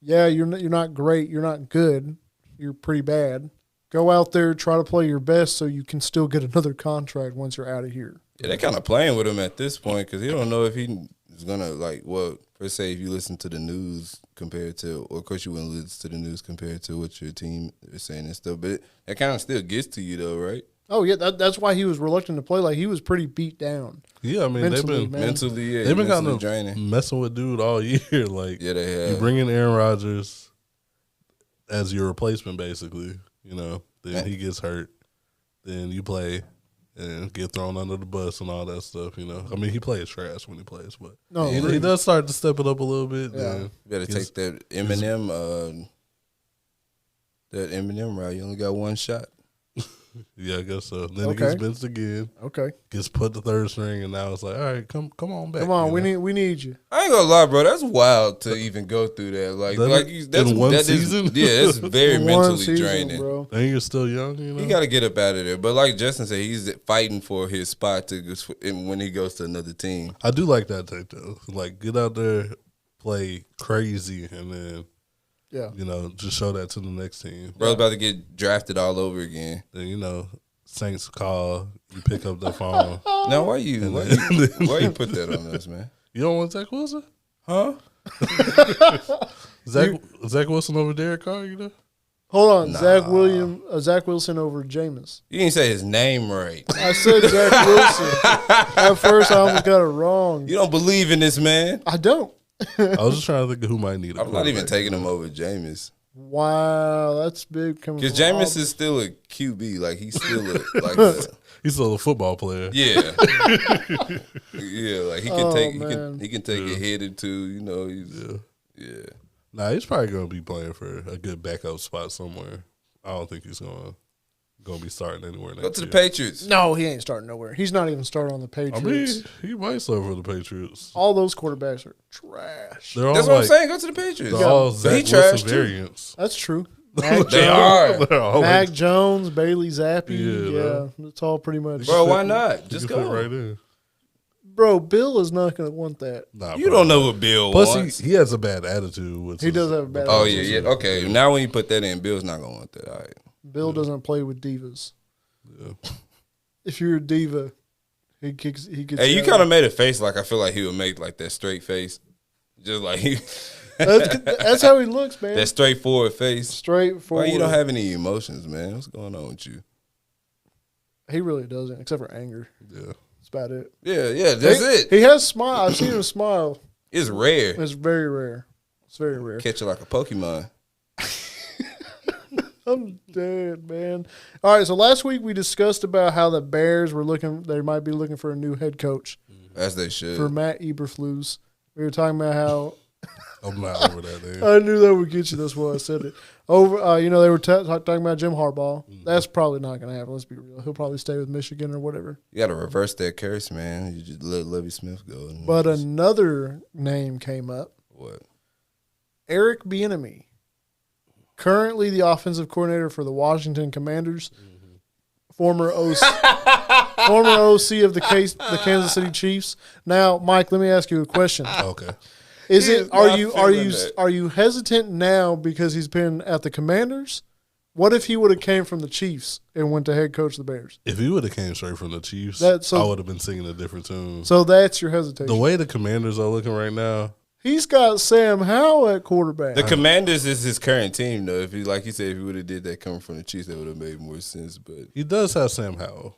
Yeah, you're not great. You're not good. You're pretty bad. Go out there, try to play your best so you can still get another contract once you're out of here. Yeah, they're kind of playing with him at this point because he don't know if he is going to, per se, if you listen to the news compared to, or of course you wouldn't listen to the news compared to what your team is saying and stuff, but that kind of still gets to you though, right? Oh, yeah, that's why he was reluctant to play. Like, he was pretty beat down. Yeah, I mean, they've been kind of draining. Messing with dude all year. Like, yeah, they have. You bring in Aaron Rodgers as your replacement, basically. You know, then he gets hurt. Then you play and get thrown under the bus and all that stuff, you know. I mean, he plays trash when he plays, but he does start to step it up a little bit. Yeah. You better take that Eminem route. You only got one shot. Yeah, I guess so. Then it gets benched again. Okay. Gets put the third string, and now it's like, all right, come on back. Come on, we need you. I ain't gonna lie, bro. That's wild to even go through that. That's in one season. That's very mentally draining, bro. And you're still young, you know. He got to get up out of there. But like Justin said, he's fighting for his spot when he goes to another team. I do like that take though. Like, get out there, play crazy, and then. Yeah. You know, just show that to the next team. Bro's about to get drafted all over again. Then, you know, Saints call, you pick up the phone. Now, why you put that on us, man? You don't want Zach Wilson? Huh? Zach Wilson over Derek Carr, you know? Hold on. Nah. Zach Wilson over Jameis. You didn't say his name right. I said Zach Wilson. At first, I almost got it wrong. You don't believe in this man? I don't. I was just trying to think of who might need it. I'm not even taking him over Jameis. Wow, that's big. Because Jameis is still a QB. Like, he's still he's still a football player. Yeah. Yeah, like he can take a hit or two, you know. Yeah. Nah, he's probably gonna be playing for a good backup spot somewhere. I don't think he's gonna be starting anywhere next Go to the year. Patriots. No, he ain't starting nowhere. He's not even starting on the Patriots. I mean, he might start for the Patriots. All those quarterbacks are trash. That's what I'm saying. Go to the Patriots. They're all Zach Wilson variants. That's true. Mac They Jones, are. They're always- Mac Jones, Bailey Zappi. Yeah, Yeah, it's all pretty much. Bro, why not? You Just can fit go. right in. Bro, Bill is not going to want that. Nah, You bro. don't know what Bill Plus, wants. he has a bad attitude. Which He is- does have a bad Oh, attitude. yeah. Okay. Now when you put that in, Bill's not going to want that. All right. Bill doesn't play with divas. Yeah. If you're a diva, he gets. Hey, you kind of made a face like I feel like he would make like that straight face. Just like That's how he looks, man. that straightforward face. Straightforward. Why you don't have any emotions, man? What's going on with you? He really doesn't, except for anger. Yeah. That's about it. Yeah, that's it. He has smile. I've seen him smile. It's rare. It's very rare. It's very rare. Catch it like a Pokemon. I'm dead, man. All right, so last week we discussed about how the Bears were looking. They might be looking for a new head coach As they should. for Matt Eberflus. We were talking about how I'm not over that name. I knew that would get you. That's why I said it. They were talking about Jim Harbaugh. That's probably not going to happen. Let's be real. He'll probably stay with Michigan or whatever. You got to reverse that curse, man. You just let Lovie Smith go. But another name came up. What? Eric Bieniemy, currently the offensive coordinator for the Washington Commanders, former OC, former OC of the Kansas City Chiefs. Now, Mike, let me ask you a question. Okay. Is He it is are not you feeling that. are you hesitant now because he's been at the Commanders? What if he would have came from the Chiefs and went to head coach of the Bears? If he would have came straight from the Chiefs, So- I would have been singing a different tune. So that's your hesitation. The way the Commanders are looking right now, He's got Sam Howell at quarterback. The Commanders is his current team, though. If he, like you said, if he would have did that coming from the Chiefs, that would have made more sense. But he does have Sam Howell.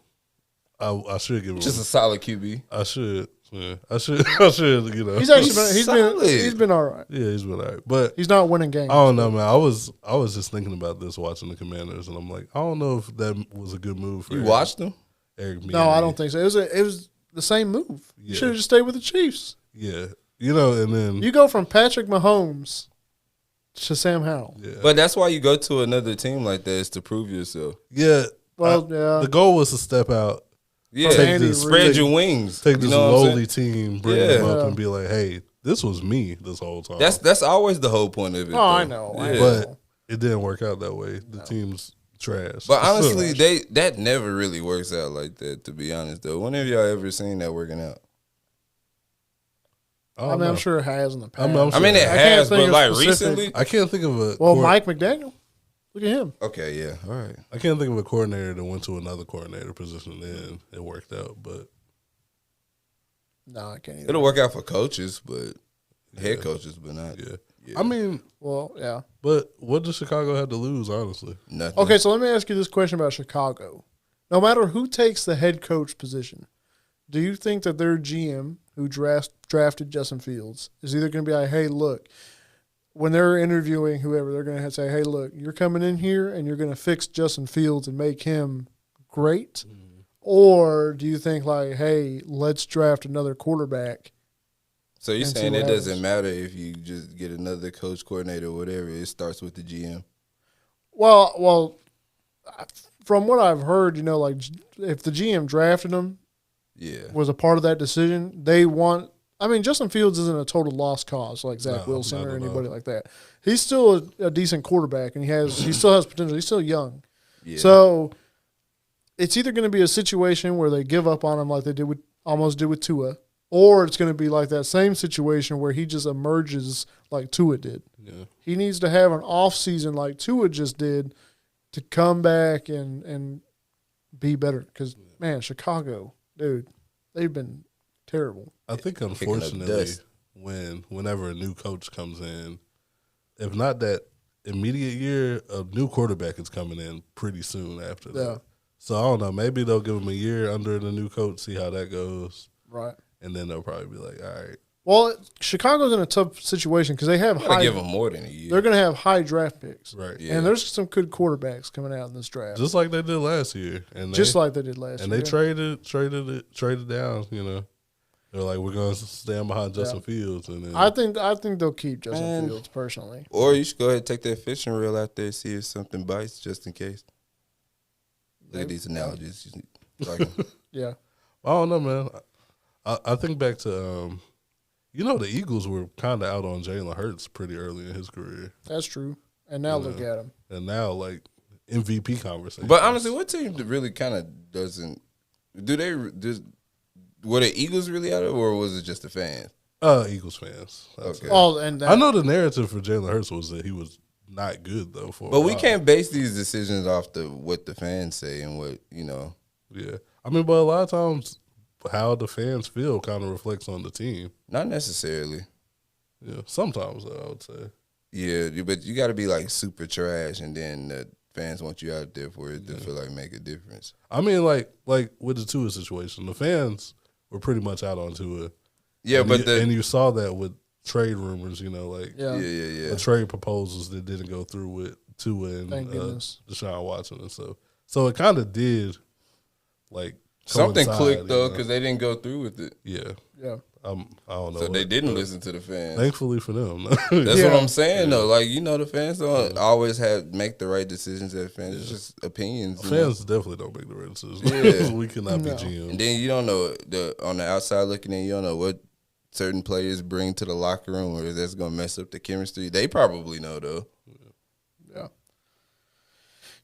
I should give him. just a solid QB. I should. Yeah, I should. I should. You know. he's actually He's been solid. he's been all right. Yeah, he's been all right. But He's not winning games. I don't know, man. I was just thinking about this watching the Commanders, and I'm like, I don't know if that was a good move for You watched them? Eric. No, I don't think so. It was the same move. You Yeah. should have just stayed with the Chiefs. Yeah, you know, and then You go from Patrick Mahomes to Sam Howell. yeah, But that's why you go to another team like that is to prove yourself. yeah. Well, yeah. The goal was to step out, Yeah, Take Andy this- spread take- your wings. take this You know what I'm lowly saying? team, bring Yeah. them up, Yeah. and be like, hey, this was me this whole time. That's always the whole point of it. Oh, I though. know. Yeah. I know. But it didn't work out that way. The team's trash. But honestly, that never really works out like that. To be honest, though, when have y'all ever seen that working out? I I mean, I'm sure it has in the past. I'm I mean, it I can't has, think but of like specific- recently. I can't think of a Well, Mike McDaniel. Look at him. Okay, yeah, all right. I can't think of a coordinator that went to another coordinator position and it worked out. But No, I can't either. It'll work out for coaches, but head coaches, but not. yeah. Yeah. I mean, Well, yeah. but what does Chicago have to lose? Honestly, Nothing. Okay, so let me ask you this question about Chicago. No matter who takes the head coach position, do you think that their GM, who drafted Justin Fields, is either going to be like, hey, look, when they're interviewing whoever, they're going to say, hey, look, you're coming in here and you're going to fix Justin Fields and make him great? Or do you think like, hey, let's draft another quarterback? So you're and see saying what it doesn't happens. matter if you just get another coach, coordinator, or whatever. It starts with the GM. Well, from what I've heard, like if the GM drafted him, Yeah. was a part of that decision, they want. I mean, Justin Fields isn't a total lost cause like Zach No, Wilson not or at anybody all. like that. He's still a decent quarterback, and he still has potential. He's still young, Yeah. so it's either going to be a situation where they give up on him like they almost did with Tua, or it's going to be like that same situation where he just emerges like Tua did. yeah. He needs to have an off season like Tua just did to come back and be better. Because man, Chicago, dude, they've been terrible. I think up unfortunately, dust. whenever a new coach comes in, if not that immediate year, a new quarterback is coming in pretty soon after that. Yeah. So I don't know. Maybe they'll give him a year under the new coach, see how that goes, Right. and then they'll probably be like, all right. Well, Chicago's in a tough situation because they have Gotta high. give them more than a year. They're going to have high draft picks, Right. Yeah. and there's some good quarterbacks coming out in this draft, Just like they did last year, and just like they did last and year. they traded down. You know, they're like, we're going to stand behind Justin Fields, and then I think they'll keep Justin Man. Fields personally. Or you should go ahead and take that fishing reel out there, see if something bites, just in case. Look at these analogies. Like, Yeah. I don't know, man. I think back to the Eagles were kind of out on Jalen Hurts pretty early in his career. That's true. And now look at him. And now, like, MVP conversation. But honestly, what team really kind of doesn't were the Eagles really out of it, or was it just the fans? Eagles fans. Okay. Oh, and I know the narrative for Jalen Hurts was that he was not good though. But we can't base these decisions off what the fans say and what Yeah, I mean, but a lot of times, how the fans feel kind of reflects on the team. Not necessarily. Yeah, sometimes though, I would say. Yeah, but you got to be like super trash, and then the fans want you out there for it to feel like make a difference. I mean, like with the Tua situation, the fans were pretty much out on Tua. Yeah, and you saw that with trade rumors, like yeah. The trade proposals that didn't go through with Tua and Thank goodness. Deshaun Watson and stuff. So it kind of did, like, something coincide, clicked though because they didn't go through with it. Yeah. Yeah. I don't know. So they didn't listen to the fans. Thankfully for them. That's what I'm saying though. Like the fans don't always make the right decisions. As fans, it's just opinions. Fans definitely don't make the right decisions. Yeah. We cannot be GMs. And then you don't know on the outside looking in, you don't know what certain players bring to the locker room, or that's gonna mess up the chemistry. They probably know though. Yeah.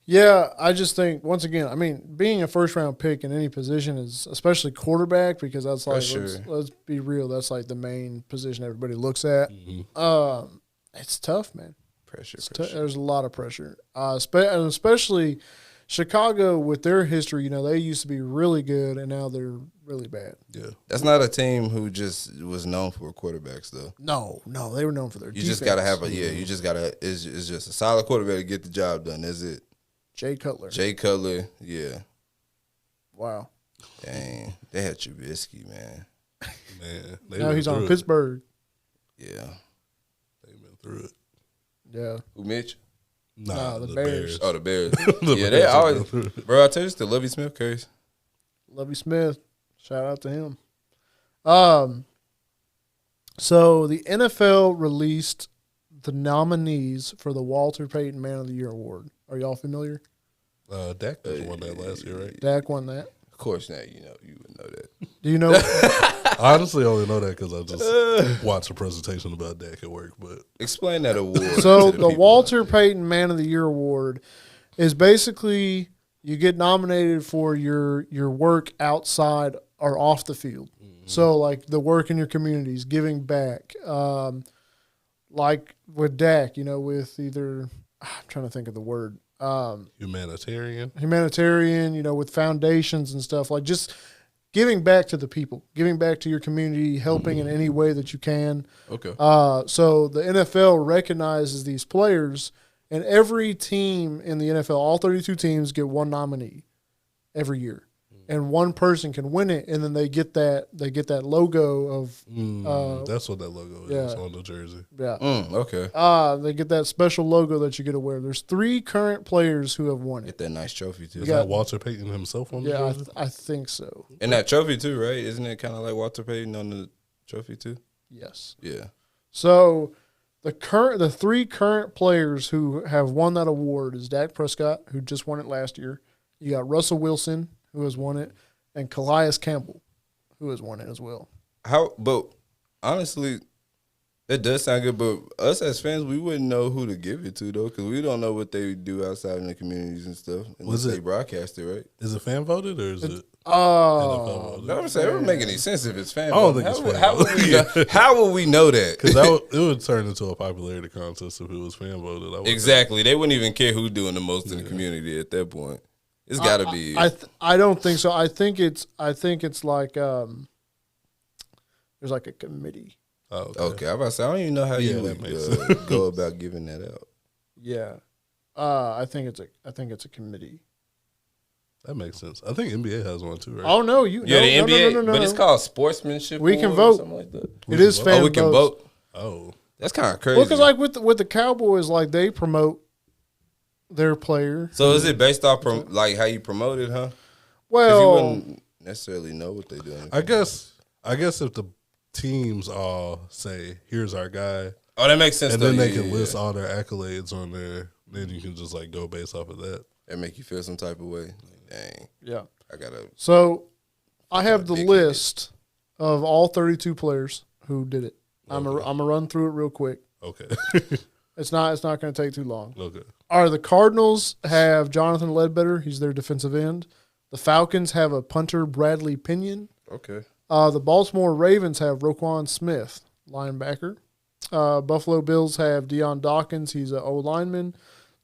Yeah, I just think once again, I mean, being a first round pick in any position is especially quarterback because that's like let's be real, that's like the main position everybody looks at. Mm-hmm. It's tough, man. Pressure. There's a lot of pressure, and especially Chicago with their history. They used to be really good, and now they're really bad. Yeah, that's not a team who just was known for quarterbacks though. No, they were known for their. You defense. just gotta have You just gotta. It's just a solid quarterback to get the job done. That's it. Jay Cutler. Yeah. Wow. Dang, they had Trubisky, man. Now he's on Pittsburgh. Yeah. They've been through it. Yeah. Who, Mitch? Nah, the Bears. Oh, the Bears. They always. Bro, I tell you, the Lovie Smith case. Lovie Smith. Shout out to him. So the NFL released the nominees for the Walter Payton Man of the Year Award. Are y'all familiar? Dak just won that last year, right? Dak won that. Of course not. You would know that. Do you know? I honestly only know that because I just watched a presentation about Dak at work. But explain that award. So the Walter Payton Man of the Year Award is basically you get nominated for your work outside or off the field. Mm-hmm. So like the work in your communities, giving back. Like with Dak, with either I'm trying to think of the word. Humanitarian, with foundations and stuff, like just giving back to the people, giving back to your community, helping in any way that you can. Okay. So the NFL recognizes these players, and every team in the NFL, all 32 teams, get one nominee every year. And one person can win it, and then they get that logo of. That's what that logo is on the jersey. Yeah. Okay. They get that special logo that you get to wear. There's 3 current players who have won it. Get that nice trophy too. Is that Walter Payton himself on the jersey? I think so. And that trophy too, right? Isn't it kind of like Walter Payton on the trophy too? Yes. Yeah. So the 3 current players who have won that award is Dak Prescott, who just won it last year. You got Russell Wilson, who has won it, and Calais Campbell, who has won it as well. But honestly, that does sound good. But us as fans, we wouldn't know who to give it to though, because we don't know what they do outside in the communities and stuff. Unless they broadcast it, right? Is it fan voted or is it? Oh, no, I'm saying it would make any sense if it's fan. I don't think it's fan voted. How would we know that? Because it would turn into a popularity contest if it was fan voted. Exactly, they wouldn't even care who's doing the most in the community at that point. It's got to be. I don't think so. I think it's like there's like a committee. Oh, okay. I'm about to say, I don't even know how you would go about giving that out. Yeah, I think it's a committee. That makes sense. I think NBA has one too, right? Oh no, the NBA, no. but it's called sportsmanship. We can vote. Or something like that. It is fan. Oh, we can vote. Oh, that's kind of crazy. Well, because like with the Cowboys, like they promote their player. So is it based off like how you promote it, huh? Well, you wouldn't necessarily know what they're doing. I guess if the teams all say, "Here's our guy," oh, that makes sense. And then they can list all their accolades on there. Then you can just like go based off of that. That make you feel some type of way. Like, dang. Yeah. So I have the list of all 32 players who did it. I'm gonna run through it real quick. Okay. It's not going to take too long. Okay. All right, the Cardinals have Jonathan Ledbetter. He's their defensive end. The Falcons have a punter, Bradley Pinion. Okay. The Baltimore Ravens have Roquan Smith, linebacker. Buffalo Bills have Deion Dawkins. He's an O-lineman.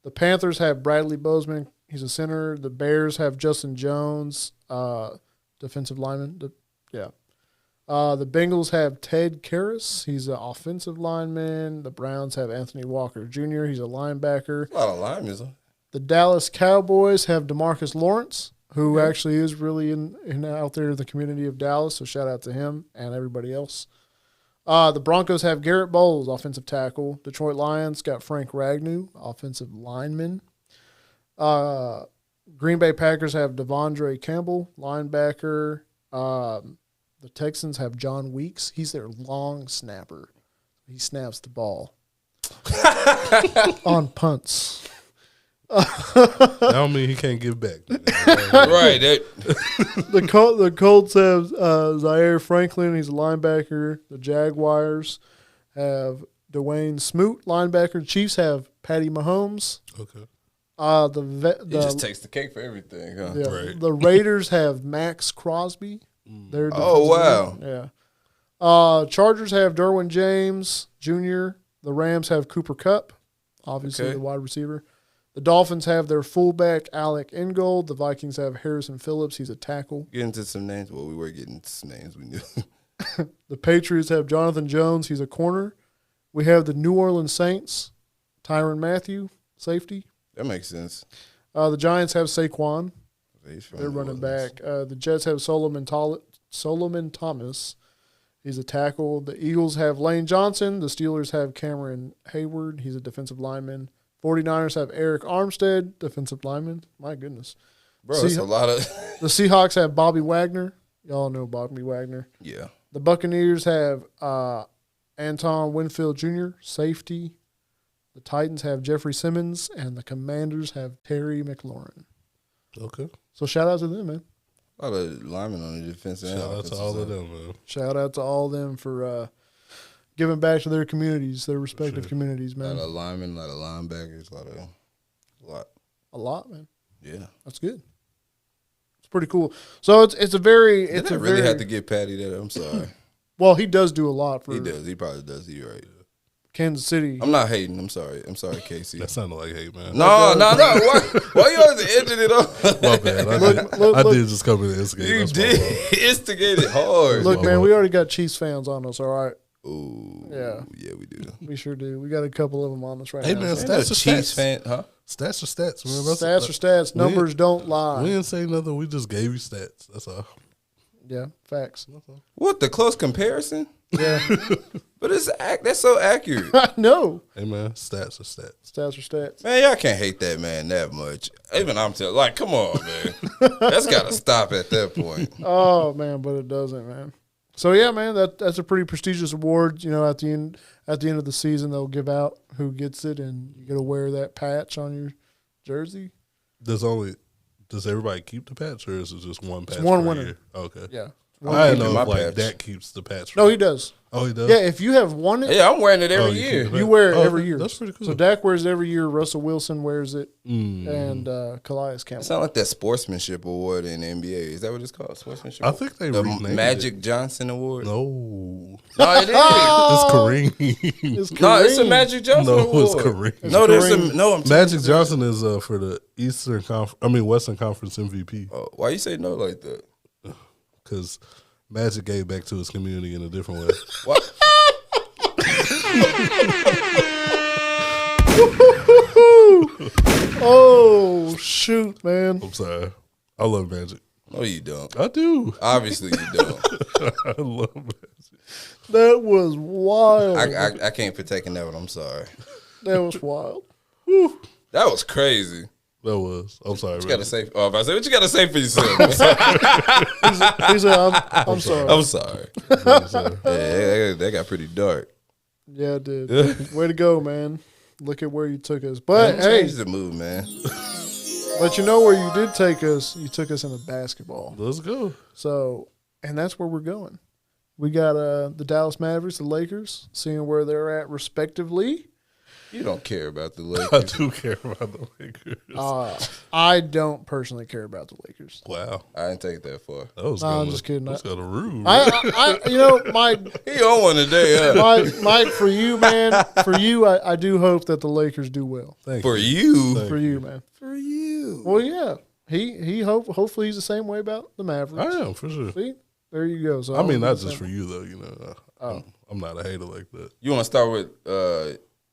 The Panthers have Bradley Bozeman. He's a center. The Bears have Justin Jones, defensive lineman. The Bengals have Ted Karras. He's an offensive lineman. The Browns have Anthony Walker Jr. He's a linebacker. A lot of linemen. Huh? The Dallas Cowboys have DeMarcus Lawrence, who actually is really in out there in the community of Dallas. So shout out to him and everybody else. The Broncos have Garrett Bowles, offensive tackle. Detroit Lions got Frank Ragnow, offensive lineman. Green Bay Packers have Devondre Campbell, linebacker. The Texans have John Weeks. He's their long snapper. He snaps the ball on punts. That don't mean he can't give back. Right. The Colts have Zaire Franklin. He's a linebacker. The Jaguars have Dwayne Smoot, linebacker. Chiefs have Patty Mahomes. Okay. He just takes the cake for everything, huh? Yeah, Right. the Raiders have Max Crosby. Oh, wow. Yeah. Chargers have Derwin James Jr. The Rams have Cooper Kupp, obviously the wide receiver. The Dolphins have their fullback, Alec Ingold. The Vikings have Harrison Phillips. He's a tackle. Get into some names. Well, we were getting some names we knew. The Patriots have Jonathan Jones. He's a corner. We have the New Orleans Saints, Tyrann Mathieu, safety. That makes sense. The Giants have Saquon. They're New running Orleans. back. The Jets have Solomon Thomas. He's a tackle. The Eagles have Lane Johnson. The Steelers have Cameron Hayward. He's a defensive lineman. 49ers have Eric Armstead, defensive lineman. My goodness. Bro, that's a lot of. The Seahawks have Bobby Wagner. Y'all know Bobby Wagner. Yeah. The Buccaneers have Anton Winfield Jr., safety. The Titans have Jeffrey Simmons. And the Commanders have Terry McLaurin. Okay. So shout out to them, man. A lot of linemen on the defense end. Shout out to all of them, man. Shout out to all of them for giving back to their communities, their respective communities, A man. lot of linemen, a lot of linebackers, A lot, man. Yeah. That's good. It's pretty cool. So it's a very Did I really have to give Patty that? I'm sorry. Well, he does do a lot for He does. He probably does. You're right. Kansas City. I'm not hating. I'm sorry. Casey. That sounded like hate, man. No. Why you always edging it up? My bad. I did just come in and instigate. You That's my did fault. instigate it hard. Look, man, we already got Chiefs fans on us, all right? Ooh. Yeah. Yeah, we do. We sure do. We got a couple of them on us right Hey, now. man, So. stats are Chiefs stats. fan, huh? Stats are stats, man. Stats are stats. Numbers don't lie. We didn't say nothing. We just gave you stats. That's all. Yeah, facts. What, the close comparison? Yeah. But that's so accurate. I know. Hey, man, stats are stats. Stats are stats. Man, y'all can't hate that man that much. Even I'm telling, like, come on, man. That's got to stop at that point. Oh, man, but it doesn't, man. So, yeah, man, that's a pretty prestigious award. You know, at the end of the season, they'll give out who gets it, and you got to wear that patch on your jersey. Does everybody keep the patch, or is it just one patch? one per winner. year? Okay. Yeah. I didn't know my if like patch. that keeps the patch. No, he does. Oh, he does. Yeah, if you have won it, Yeah, I'm wearing it every you year. keep it. you wear it Oh, every year. That's pretty cool. So Dak wears it every year. Russell Wilson wears it, and Calais Campbell. It sounds like that sportsmanship award in the NBA. Is that what it's called? Sportsmanship? I think they the renamed Magic it. Johnson Award. No, No, it is. it's Kareem. It's No, it's a Kareem. Magic Johnson No, Award. it's Kareem. No, there's Kareem. some. No, I'm Magic Johnson is for the Western Conference MVP Oh, why you say no like that? because Magic gave back to his community in a different way. What? Oh shoot, man! I'm sorry. I love Magic. No, you don't. I do. Obviously, you don't. I love Magic. That was wild. I can't partake in that one. I'm sorry. That was wild. That was crazy. That was. I'm sorry. What you got to say? Oh, if I say what you got to say for yourself? He said, "I'm sorry." I'm sorry. Yeah, that got pretty dark. Yeah, it did. Way to go, man! Look at where you took us. But hey, Change the move, man. but you know where you did take us? You took us into basketball. Let's go. So, and that's where we're going. We got the Dallas Mavericks, the Lakers, seeing where they're at respectively. You don't care about the I Lakers. do care about the Lakers. I don't personally care about the Lakers. Wow. I didn't take it that far. That was I'm just kidding. That's kind of rude. Mike, He on one today, huh? Mike, for you, man, I do hope that the Lakers do well. Thank For you. you. Thank For you, man. For you. Well, yeah, hopefully he's the same way about the Mavericks. I am, for sure. See, there you go. So I mean, not the just same for way. you, though. You know, I'm not a hater like that. You want to start with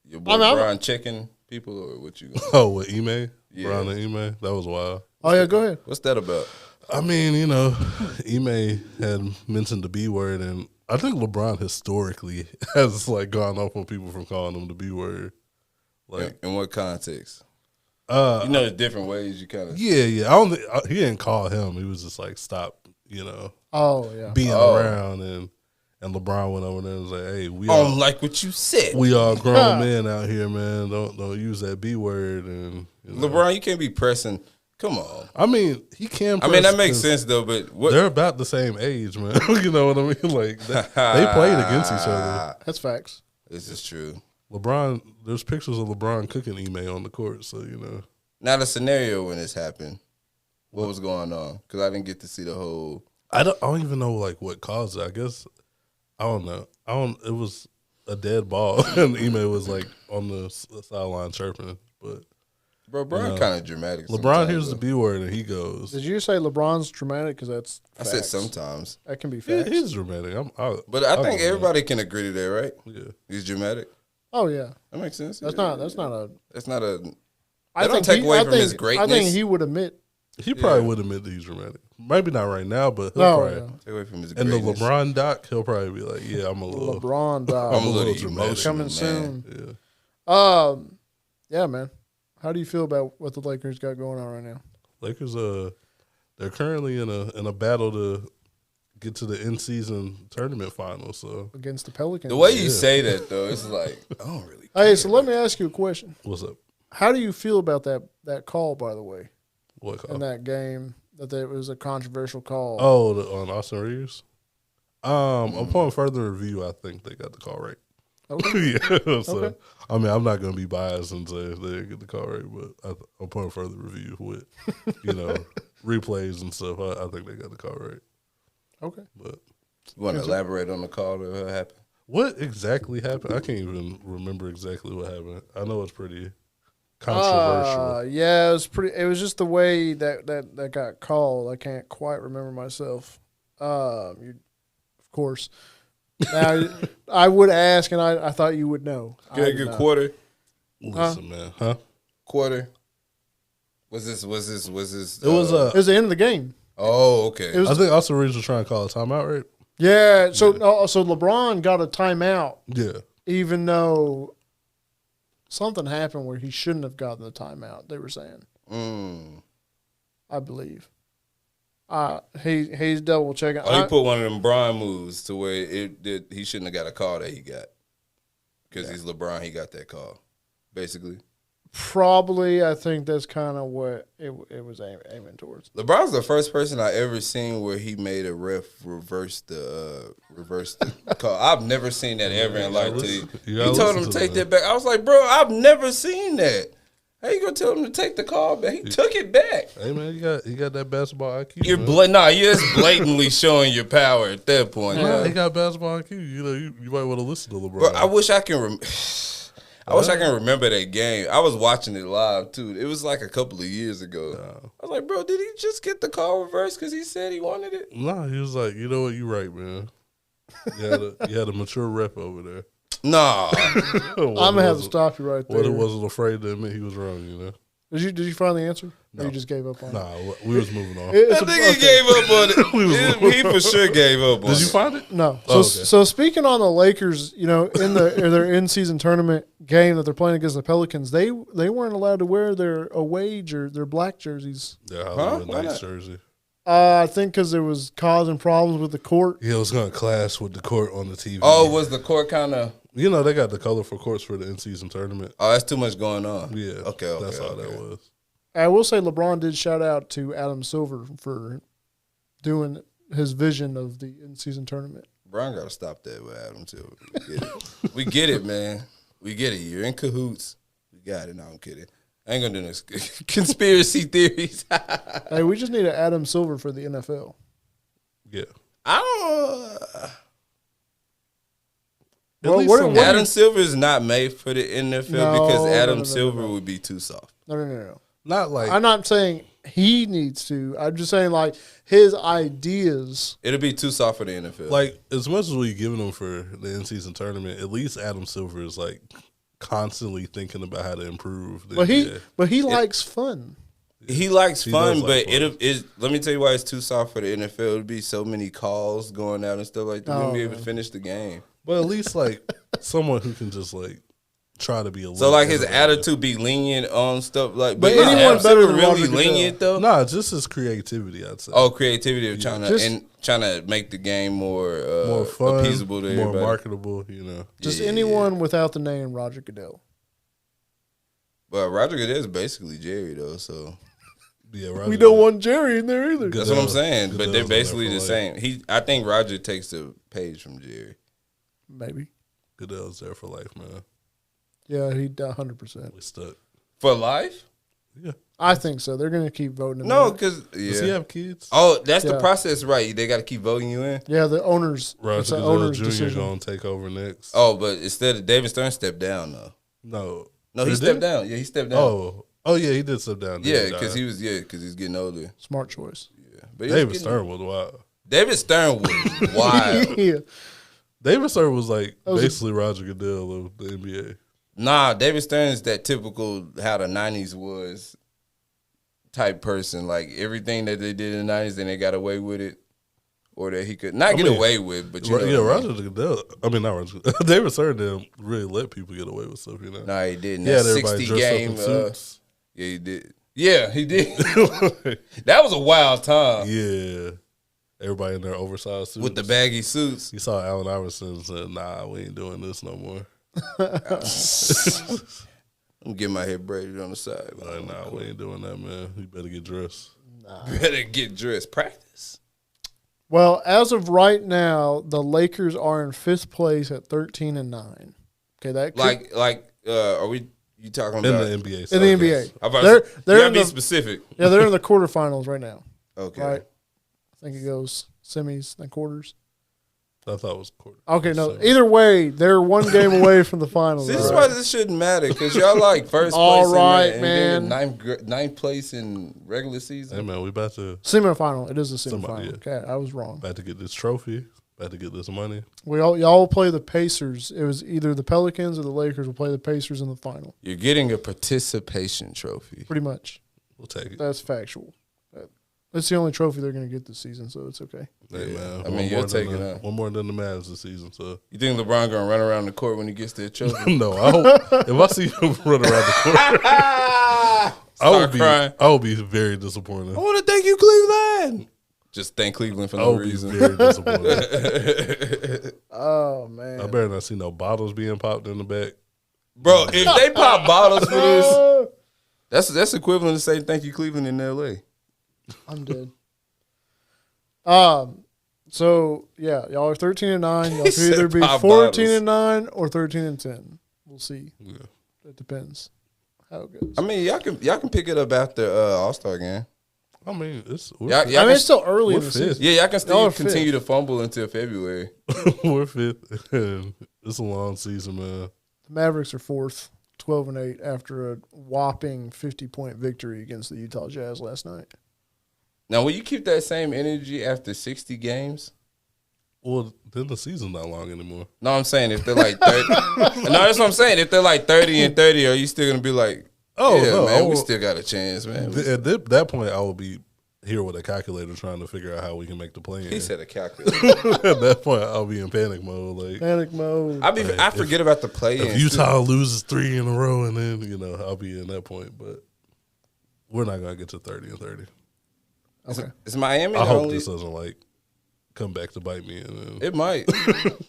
your boy Brian checking people, or what you going? Oh, with Ime? Yeah. Brian and Ime? That was wild. Oh yeah, go ahead. What's that about? I mean, you know, Ime had mentioned the B word, and I think LeBron historically has, like, gone off on people from calling him the B word. Like, In what context? You know, there's different ways you kind of. yeah. I don't think he didn't call him. He was just like, stop, you know, Oh yeah. being around, and LeBron went over there and was like, hey, I don't like what you said. we all grown men out here, man. Don't use that B word. And you know. LeBron, you can't be pressing. Come on. I mean, he can. I mean, that press makes 'cause sense though. But what? They're about the same age, man. You know what I mean? Like they played against each other. That's facts. This is true. LeBron, there's pictures of LeBron cooking Ime on the court, so you know. Now the scenario when this happened, what was going on? Because I didn't get to see the whole. I don't even know like what caused it. I guess I don't know. It was a dead ball, and Ime was like on the sideline chirping. But Bro, Brian kind of dramatic. LeBron hears the B word and he goes. Did you say LeBron's dramatic? Because that's I facts. said sometimes, That can be Yeah, facts. he's dramatic. but I think everybody can agree to that, right? Yeah. He's dramatic. Oh yeah. That makes sense. That's Yeah. not a. That's not a. I don't think take he- away I from think- his I greatness. think he would admit. He probably would admit that he's dramatic. Maybe not right now, but he'll No, probably. no. Take away from his And the greatness. LeBron doc, he'll probably be like, "Yeah, I'm a little." LeBron dog. I'm a little dramatic. emotional, Coming man. soon. Yeah. Yeah, man. How do you feel about what the Lakers got going on right now? Lakers, they're currently in a battle to get to the in-season tournament final. So Against the Pelicans. The way you say that though, it's like I don't really. Hey, so let me ask you a question. what's up? How do you feel about that call, by the way, What call? in that game, that there was a controversial call? Oh, on Austin Reeves. Upon further review, I think they got the call right. Okay. Yeah. So Okay. I mean, I'm not gonna be biased and say they didn't get the call right, but upon further review with replays and stuff, I think they got the call right. Okay. But You want to elaborate on the call that happened? what exactly happened? I can't even remember exactly what happened. I know it's pretty controversial. Yeah, it was pretty. It was just the way that got called. I can't quite remember myself. Of course. Now I would ask, and I thought you would know. Get a good quarter. Listen, man, huh? Quarter. Was this? It was It was the end of the game. Oh, okay. It was- I think Austin Reeves was trying to call a timeout, right? Yeah. So LeBron got a timeout, Yeah. even though something happened where he shouldn't have gotten the timeout. They were saying, I believe. He's double checking. Oh, he put one of them Brian moves to where he shouldn't have got a call that he got because he's LeBron. He got that call, basically. Probably, I think that's kind of what it was aiming towards. LeBron's the first person I ever seen where he made a ref reverse the call. I've never seen that ever in life. He told him to take that back. I was like, bro, I've never seen that. How you gonna tell him to take the call back? He took it back. Hey man, you got that basketball IQ. You're man. you're just blatantly showing your power at that point. He got basketball IQ. You might want to listen to LeBron. Bro, I wish I can. I wish I can remember that game. I was watching it live too. It was like a couple of years ago. I was like, bro, did he just get the call reversed because he said he wanted it? Nah, he was like, you know what, you right, man. You had a mature rep over there. Nah. I'm gonna have to stop you right there. What it wasn't afraid to admit he was wrong, you know. Did you find the answer? No. Or you just gave up on it? Nah, we was moving on. I think he gave up on it. He for sure gave up on it. Did you find it? No. So Oh, okay. so speaking on the Lakers, in their in-season tournament game that they're playing against the Pelicans, they weren't allowed to wear their away their black jerseys. Their Hollywood Why Knights not? jersey. I think because it was causing problems with the court. Yeah, it was going to clash with the court on the TV. Oh, was the court kind of? You know, they got the colorful courts for the in-season tournament. Oh, that's too much going on. Yeah. Okay. That's all that was. I will say LeBron did shout out to Adam Silver for doing his vision of the in-season tournament. Brian got to stop that with Adam too. We get it, man. We get it. You're in cahoots. We got it. No, I'm kidding. I ain't gonna do this conspiracy theories. Hey, we just need an Adam Silver for the NFL. Yeah. I Well, don't. Adam Silver is not made for the NFL because Adam no, Silver would be too soft. No. Not like I'm not saying he needs to. I'm just saying like his ideas. It'll be too soft for the NFL. like as much as we giving him for the in-season tournament, at least Adam Silver is like constantly thinking about how to improve. But he likes fun. He likes fun, does like but let me tell you why it's too soft for the NFL. It'll be so many calls going out and stuff like that. We won't be able to finish the game. But at least like someone who can just like try to be a little. So like his attitude be lenient on stuff like. But anyone anyone better than really Roger lenient though? Nah, just his creativity, I'd say. Oh, creativity of trying Just- to make the game more fun, appeasable to more everybody. marketable. You know, Just Yeah. anyone without the name Roger Goodell. But Roger Goodell is basically Jerry though, so yeah. Roger, We don't want Jerry in there either. that's what I'm saying. But they're Goodell's on there basically for the life. same. I think Roger takes the page from Jerry. Maybe. Goodell's there for life, man. Yeah, he 100%. We stuck. For life? Yeah. I think so. They're going to keep voting him No, in. because Does he have kids? Oh, that's the Yeah. process, right? They got to keep voting you in. Yeah, the owners. It's Roger the Goodell owners' Jr. decision. gonna take over next. Oh, but instead of David Stern stepped down though. No, He did? stepped down. Yeah, he stepped down. Oh yeah, he did step down. yeah, because he's getting older. Smart choice. Yeah, but David Stern was wild. David Stern was wild. Yeah. David Stern was like was basically Roger Goodell of the NBA. Nah, David Stern is that typical how the '90s was type person. Like everything that they did in the '90s, then they got away with it, or that he could not get away with. But you know Yeah, what I mean. Roger Goodell. I mean, not Roger. David Stern didn't really let people get away with stuff, you know. Nah, he didn't. He That had everybody 60 dressed game. up in suits. Yeah, he did. Yeah, he did. That was a wild time Yeah, everybody in their oversized suits with the baggy suits. You saw Allen Iverson and said, "Nah, we ain't doing this no more." I'm getting my head braided on the side. Like, nah, we ain't doing that, man. You better get dressed. Better get dressed. Practice. Well, as of right now, the Lakers are in 5th place at 13-9. Okay, that could, Are we? You talking In about the NBA. in the NBA. They're They're in be the specific. yeah, they're in the quarterfinals right now. Okay. Right. I think it goes semis then quarters. I thought it was quarter. Okay, no. So- Either way, they're one game away from the finals. See, this is right? why this shouldn't matter because y'all like first All place right, in man. ninth place in regular season. Hey man, we about to Semifinal. It is a Somebody, semifinal. Okay, I was wrong. about to get this trophy. About to get this money. Y'all play the Pacers. It was either the Pelicans or the Lakers will play the Pacers in the final. You're getting a participation trophy. Pretty much. We'll take it. That's factual. That's the only trophy they're going to get this season, so it's okay. Hey Yeah. man, I mean, you'll take it out. One more than the Mavs this season. So You think LeBron gonna run around the court when he gets that trophy? no, I hope if I see him run around the court, Start crying. I would be very disappointed. I want to thank you, Cleveland. Just thank Cleveland for I no would be reason. very disappointed. Oh, I man. better not see no bottles being popped in the back. Bro, if they pop bottles for this, Oh, that's equivalent to saying thank you, Cleveland in LA. I'm dead. So, yeah, y'all are 13-9. Y'all could said either be pop 14-9 or 13-10. We'll see. Yeah. It depends how it goes. I mean, y'all can pick it up after All-Star game. I mean, Y'all I mean, it's still early in we're the fifth. season. Yeah, y'all can still Y'all are continue fifth. to fumble until February. we're fifth. And it's a long season, man. The Mavericks are 4th, 12-8 after a whopping 50-point victory against the Utah Jazz last night. Now, will you keep that same energy after 60 games? Well, then the season's not long anymore. No, I'm saying if they're like 30. No, that's what I'm saying. If they're like 30-30, are you still going to be like, Oh, yeah, no, man, I we will- still got a chance, man. At that point, I will be here with a calculator trying to figure out how we can make the play. He said a calculator. At that point, I'll be in panic mode. Like Panic mode. I forget about the play. if Utah loses 3 in a row, and then I'll be in that point. But we're not gonna get to 30-30. Okay. Is Miami I the hope only? this doesn't like come back to bite me. And then, It might.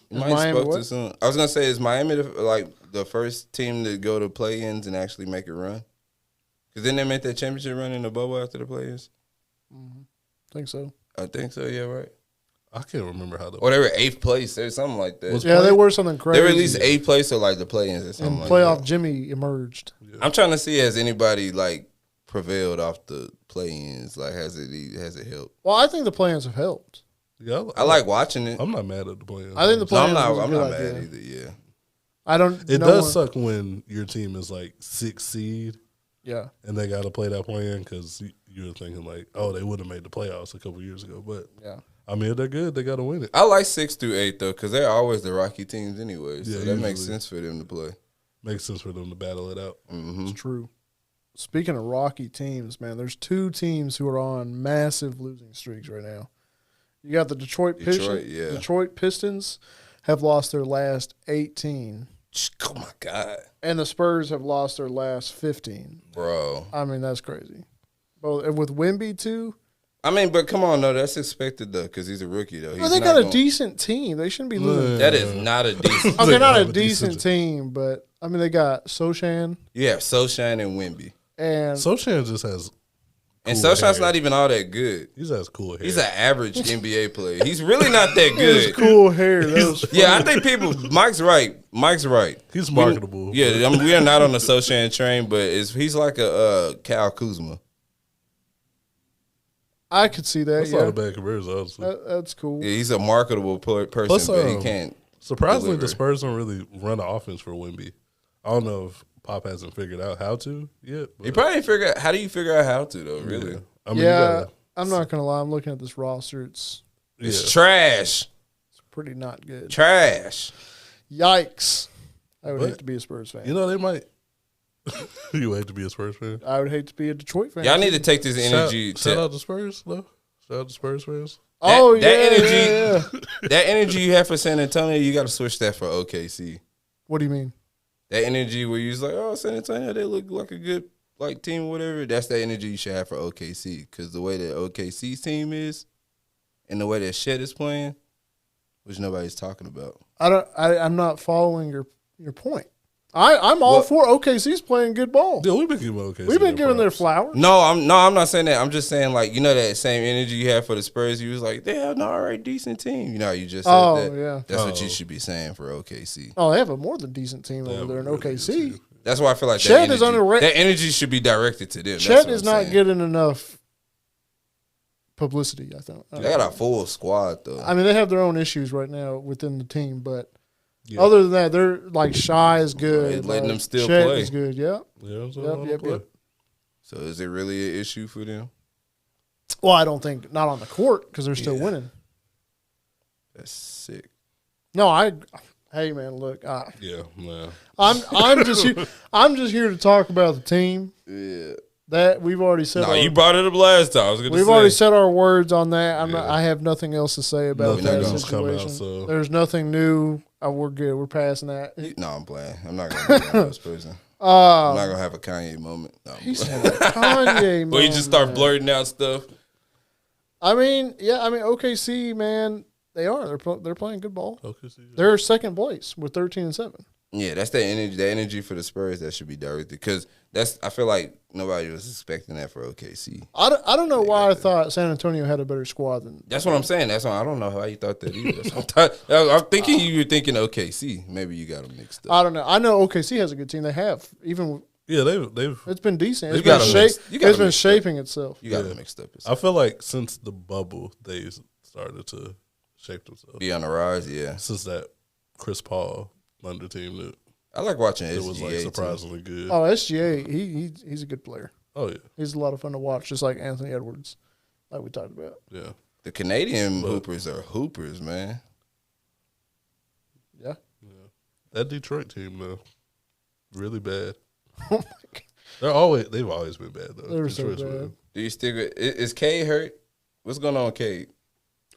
Miami Miami spoke what? too soon. I was gonna say, is Miami the first team to go to play-ins and actually make a run? Because then they made that championship run in the bubble after the play-ins. I think so. I think so. Yeah, right. I can't remember how. Or they were 8th place or something like that. Yeah, they were something crazy. They were at least 8th place or like the play-ins or something and like playoff that. Jimmy emerged. Yeah. I'm trying to see, has anybody like prevailed off the play-ins? Like, has it helped? Well, I think the plans have helped. Yeah, I like watching it. I'm not mad at the plan. I think the No, plans I'm was a not good mad idea. either. Yeah. I don't. It no does one- suck when your team is like 6th seed Yeah. and they got to play that plan because you're thinking like, oh, they would have made the playoffs a couple years ago. But Yeah. I mean, if they're good, they got to win it. I like 6 through 8 though, because they're always the Rocky teams anyway. So Yeah, that makes usually. sense for them to play. Makes sense for them to battle it out. Mm-hmm. It's true. Speaking of Rocky teams, man, there's 2 teams who are on massive losing streaks right now. You got the Detroit Pistons. yeah. Detroit Pistons have lost their last 18, Oh my God, and the Spurs have lost their last 15. bro. I mean, that's crazy. Both and with Wemby too. I mean, but come on, though. That's expected though, because he's a rookie though. Well, He's they not got a gonna- decent team. They shouldn't be losing. That is not a decent. Okay, not a have a decent decent team, but I mean, they got Sochan You have Sochan and Wemby, and Sochan just has and cool Sochan's hair. not even all that good. He just has cool hair. He's an average NBA player. He's really not that his good. cool hair. That was Yeah, I think people. Mike's right. Mike's right. He's marketable. Yeah, I mean, we are not on the Sochan train, but he's like a Kyle Kuzma. I could see that. That's not Yeah, a bad comparison, honestly. that's cool. Yeah, he's a marketable person, Plus, but he can't. Surprisingly, deliver. the Spurs don't really run the offense for Wemby. I don't know if Pop hasn't figured out how to yet. But He probably didn't figure out. How do you figure out how to though? Really, yeah. I mean, you Yeah, gotta, I'm not gonna lie. I'm looking at this roster. It's it's trash. pretty not good. Trash. Yikes! I would But, hate to be a Spurs fan. you know, they might. You hate to be a Spurs fan. I would hate to be a Detroit fan. Y'all need to take this energy. Shout out to Spurs, though. Shout out to Spurs fans. Oh that yeah, energy- yeah, yeah. That energy you have for San Antonio, you got to switch that for OKC. What do you mean? That energy where you're just like, oh, San Antonio, they look like a good team or whatever. That's the energy you should have for OKC, because the way that OKC's team is, and the way that Shed is playing, which nobody's talking about. I'm not following your point. I'm all for OKC's playing good ball. Yeah, we've been giving OKC. We've been giving their props. flowers. No, I'm not saying that. I'm just saying, like, you know, that same energy you had for the Spurs. You was like, they have an all right, decent team. You know, how you just said Oh, that. yeah. That's what you Oh. should be saying for OKC. Oh, they have a more than decent team They over have there in a really good OKC. team. That's why I feel like Chet that energy, is underrated. that energy should be directed to them. That's Chet what is I'm not saying. getting enough publicity. I think They got a full squad though. I mean, they have their own issues right now within the team, but Yeah. other than that, they're like Shy is good. Right, letting like, them still Chet play. is good. Yeah. Yeah, so Yep, I don't yep, play. yep. So is it really an issue for them? Well, I don't think not on the court because they're still Yeah. winning. That's sick. No, Hey man, look, Yeah, man. I'm just here to talk about the team. Yeah. That we've already said. No, you brought it up last time. I was gonna We've say. already said our words on that. Yeah. I have nothing else to say about Nothing that else come out, situation. so- There's nothing new. We're good. We're passing that. No, I'm playing. I'm not gonna be this person. I'm not gonna have a Kanye moment. No, I'm He playing. said Kanye. Where you just start moment. blurting out stuff. I mean, yeah. I mean, OKC, man, they are. They're playing good ball. OKC. They're second place with 13-7. Yeah, that's the energy. The energy for the Spurs that should be directed, because I feel like nobody was expecting that for OKC. I don't know why I thought San Antonio had a better squad than. That's what I'm saying. That's why I don't know how you thought that either. That's what I'm thinking you were thinking OKC. Maybe you got them mixed up. I don't know. I know OKC has a good team. They have even. Yeah, they've. It's been decent. It's You got been, 'em shape, mixed- you got it's 'em been mixed up. shaping itself. You got Yeah. them mixed up. I feel like since the bubble, they started to shape themselves. Be on the rise, yeah. Since that Chris Paul Thunder team that I like watching it SGA was like too. surprisingly good. Oh, SGA, he's a good player. Oh yeah, He's a lot of fun to watch, just like Anthony Edwards, like we talked about. yeah. The Canadian But- hoopers are hoopers, man. Yeah. That Detroit team though, really bad. Oh my God. They've always been bad though. They're so Detroit's bad. been- Do you stick with? Is Cade hurt? What's going on with Cade?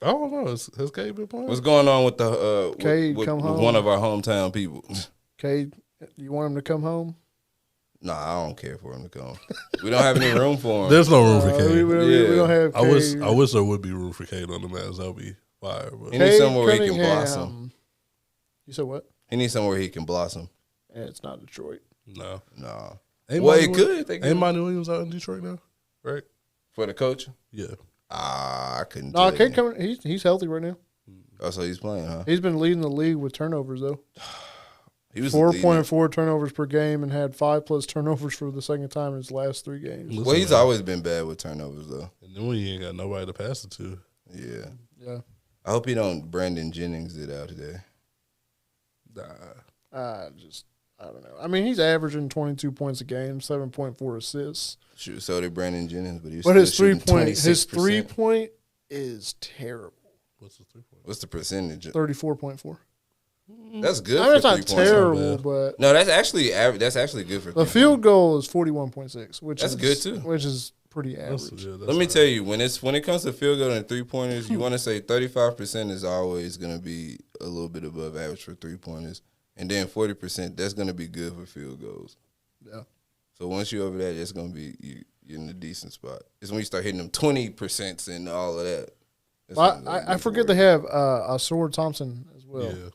I don't know. Has Cade been playing? What's going on with the Cade, with come home. one of our hometown people? Cade, you want him to come home? Nah, I don't care for him to come. We don't have any room for him. There's no room for Cade. We don't have I Cade. wish there would be room for Cade on the Mavs. That would be fire. But He needs Cade somewhere where he can Cunningham. blossom. You said what? He needs somewhere he can blossom. Yeah, it's not Detroit. no. Nah. Ain't Well, Monty it Williams- could. They Ain't could. Monty Williams out in Detroit now? Right? For the coach? Yeah. I couldn't. No, tell Cade you. coming. He's healthy right now. Oh, so he's playing, huh? He's been leading the league with turnovers though. He was 4.4 turnovers per game and had 5+ turnovers for the second time in his last 3 games. Well, he's always been bad with turnovers though. And then when you ain't got nobody to pass it to. Yeah. Yeah. I hope he don't Brandon Jennings it out today. Nah. I don't know. I mean, he's averaging 22 points a game, 7.4 assists. Shoot, so did Brandon Jennings, but his 3-point is terrible. What's the 3-point? What's the percentage? 34.4. That's good. I mean, it's for not 3 points. terrible, but No, that's actually average. That's actually good for the field goal is 41.6, which That's is good too. Which is pretty average. Let me tell you, when it comes to field goal and 3-pointers, you want to say 35% is always going to be a little bit above average for 3-pointers, and then 40% that's going to be good for field goals. Yeah. So once you're over that, it's going to be you're in a decent spot. It's when you start hitting them 20% and all of that. Well, I forget they have Sword Thompson as well. Yeah.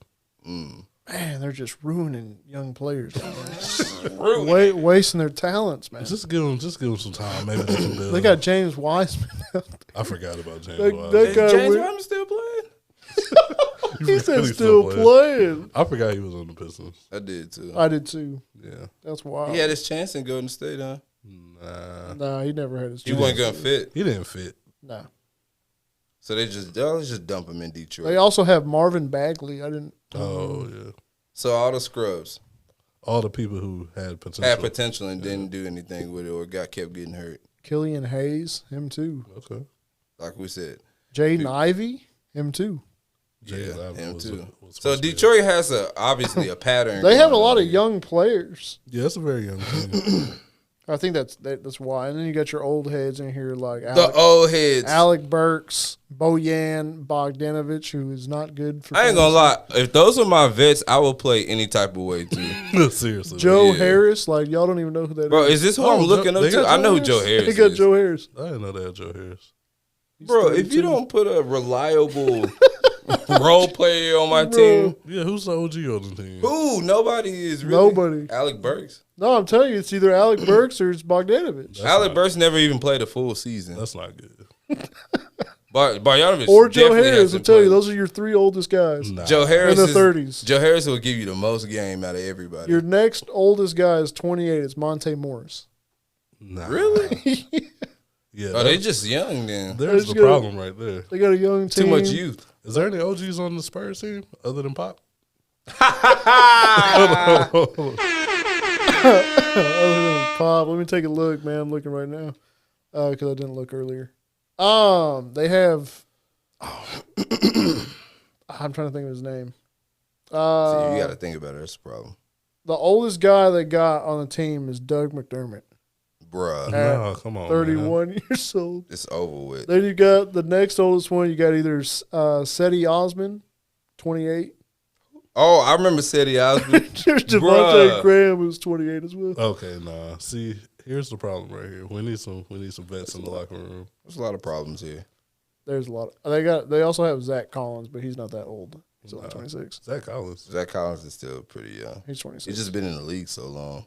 Man, they're just ruining young players. Wasting their talents, man. Just give them some time. Maybe they can build. They got James Wiseman. I forgot about James That Wiseman. guy James Wiseman still playing? He said still playing. I forgot he was on the Pistons. I did too. I did too. Yeah. That's wild. He had his chance in Golden State, huh? Nah. He never had his He chance. wasn't gonna fit. He didn't fit. No. So they'll just dump him in Detroit. They also have Marvin Bagley. I didn't. Oh, yeah. So all the scrubs All the people who had potential. and didn't do anything with it or kept getting hurt. Killian Hayes, him too. Okay. Like we said. Jaden Ivey, him too. Him too. So Detroit has obviously a pattern. They have a lot of young players. Yeah, it's a very young team. I think that's why. And then you got your old heads in here like the old heads. Alec Burks, Bojan Bogdanovic, who is not good for. I ain't gonna lie. If those are my vets, I will play any type of way too. Seriously. Joe Harris, like y'all don't even know who that Bro, is. is this who I'm looking up to? I know who Joe Harris They got is. Joe Harris. I didn't know they had Joe Harris. Bro, if you don't put a reliable role player on my team, Yeah, who's the OG on the team? who? Nobody is really. Nobody. Alec Burks. No, I'm telling you, it's either Alec Burks or it's Bogdanovic. Alec Burks never even played a full season. That's not good. Bogdanovic Or Joe definitely Harris. I'll hasn't tell you, played. those are your 3 oldest guys. Nah. Joe Harris in the 30s. Joe Harris will give you the most game out of everybody. Your next oldest guy is 28. It's Monte Morris. Nah. Really? Yeah. Oh, they just young then. There's the Let's go. problem right there. They got a young team. Too much youth. Is there any OGs on the Spurs team other than Pop? Other than Pop, let me take a look, man. I'm looking right now because I didn't look earlier. They have. I'm trying to think of his name. See, you got to think about it. That's the problem. The oldest guy they got on the team is Doug McDermott, Bruh. No, come on. 31 Man. years old. It's over with. Then you got the next oldest one. You got either Seti Osman, 28. Oh, I remember Seti Osman. There's Devontae Bruh. Graham, who's 28 as well. Okay, nah. See, here's the problem right here. We need some vets in the locker room. There's a lot of problems here. There's a lot. They also have Zach Collins, but he's not that old. He's only 26. Zach Collins. Zach Collins is still pretty young. He's 26. He's just been in the league so long.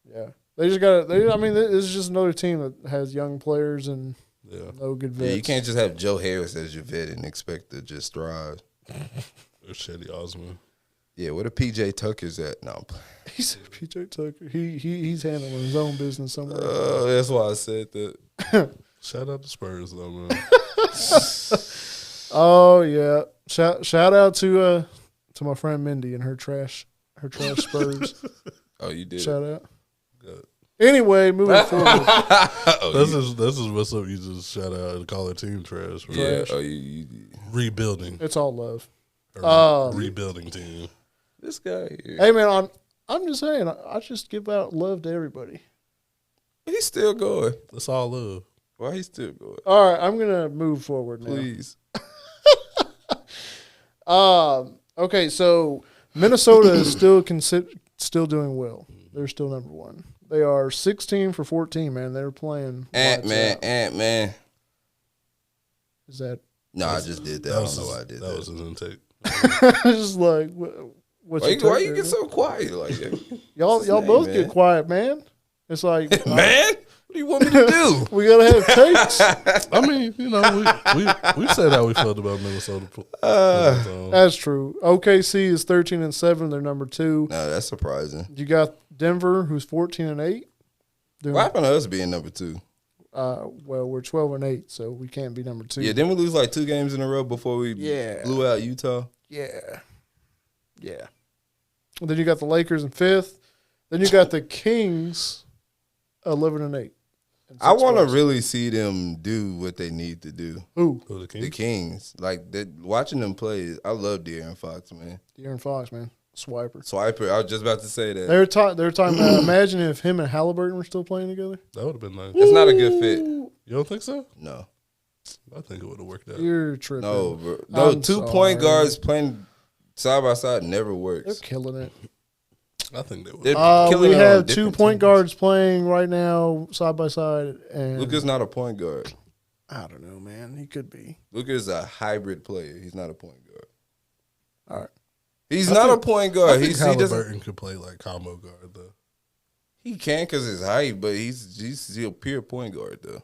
Yeah. They just got to. I mean, this is just another team that has young players and no good vets. Yeah, you can't just have Joe Harris as your vet and expect to just thrive. Or Shetty Osman. Yeah, where the PJ Tucker's at? No, I'm playing. He's PJ Tucker. He's handling his own business somewhere. That's why I said that. Shout out to Spurs though, man. Oh yeah. Shout out to my friend Mindy and her trash Spurs. Oh, you did. Shout out. Good. Anyway, moving forward. This is what's up. You just shout out and call it team trash. Right? Yeah. Oh, you Rebuilding. It's all love. Rebuilding team. This guy here. Hey man, I'm just saying. I just give out love to everybody. He's still going. That's all love. Why he's still going? All right, I'm gonna move forward now. Please. Okay, so Minnesota is still doing well. They're still number 1. They are 16 for 14, man. They're playing Ant-Man. Is that? No, I just did that. I don't know why I did that. That was his intake. Just like what's Why you get so quiet like that? y'all name, both man? get quiet, man. It's like Man? What do you want me to do? We gotta have takes. I mean, you know, we said how we felt about Minnesota. That's true. OKC is 13-7. They're number 2. No, that's surprising. You got Denver, who's 14-8. What happened to us being number 2? Well, we're 12-8, so we can't be number 2. Yeah, didn't we lose like 2 games in a row before we blew out Utah? Yeah. And then you got the Lakers in 5th. Then you got the Kings, 11-8. I want to really see them do what they need to do. Who? The Kings? The Kings. Like, watching them play, I love De'Aaron Fox, man. De'Aaron Fox, man. Swiper. I was just about to say that. They were talking about, imagine if him and Halliburton were still playing together. That would have been nice. It's not a good fit. You don't think so? No. I think it would have worked out. You're tripping. No, bro. No, I'm 2 point sorry. guards playing side by side never They're works. killing it. I think they would. They're killing We it on have 2 different point teams. guards playing right now, side by side. And Luka's not a point guard. I don't know, man. He could be. Luka's a hybrid player. He's not a point guard. All right. He's not a point guard. I think He doesn't. Halliburton could play like combo guard though. He can because his height, but he's a pure point guard though.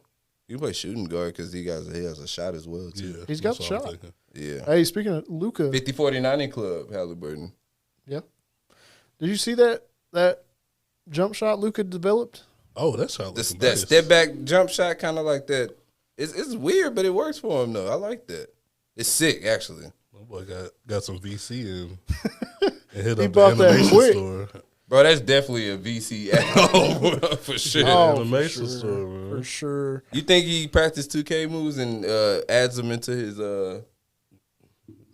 You play shooting guard because he has a shot as well too. Yeah, He's got that's the what I'm shot. thinking. Yeah. Hey, speaking of Luka, 50-40-90 club, Halliburton. yeah. Did you see that jump shot Luka developed? Oh, that's how That step back jump shot, kind of like that. It's weird, but it works for him though. I like that. It's sick actually. My boy got some VC and hit He up bought the that animation quick. store. Bro, that's definitely a VC at home for sure. Oh, animation for sure, store, man. for sure. You think he practiced 2K moves and adds them into his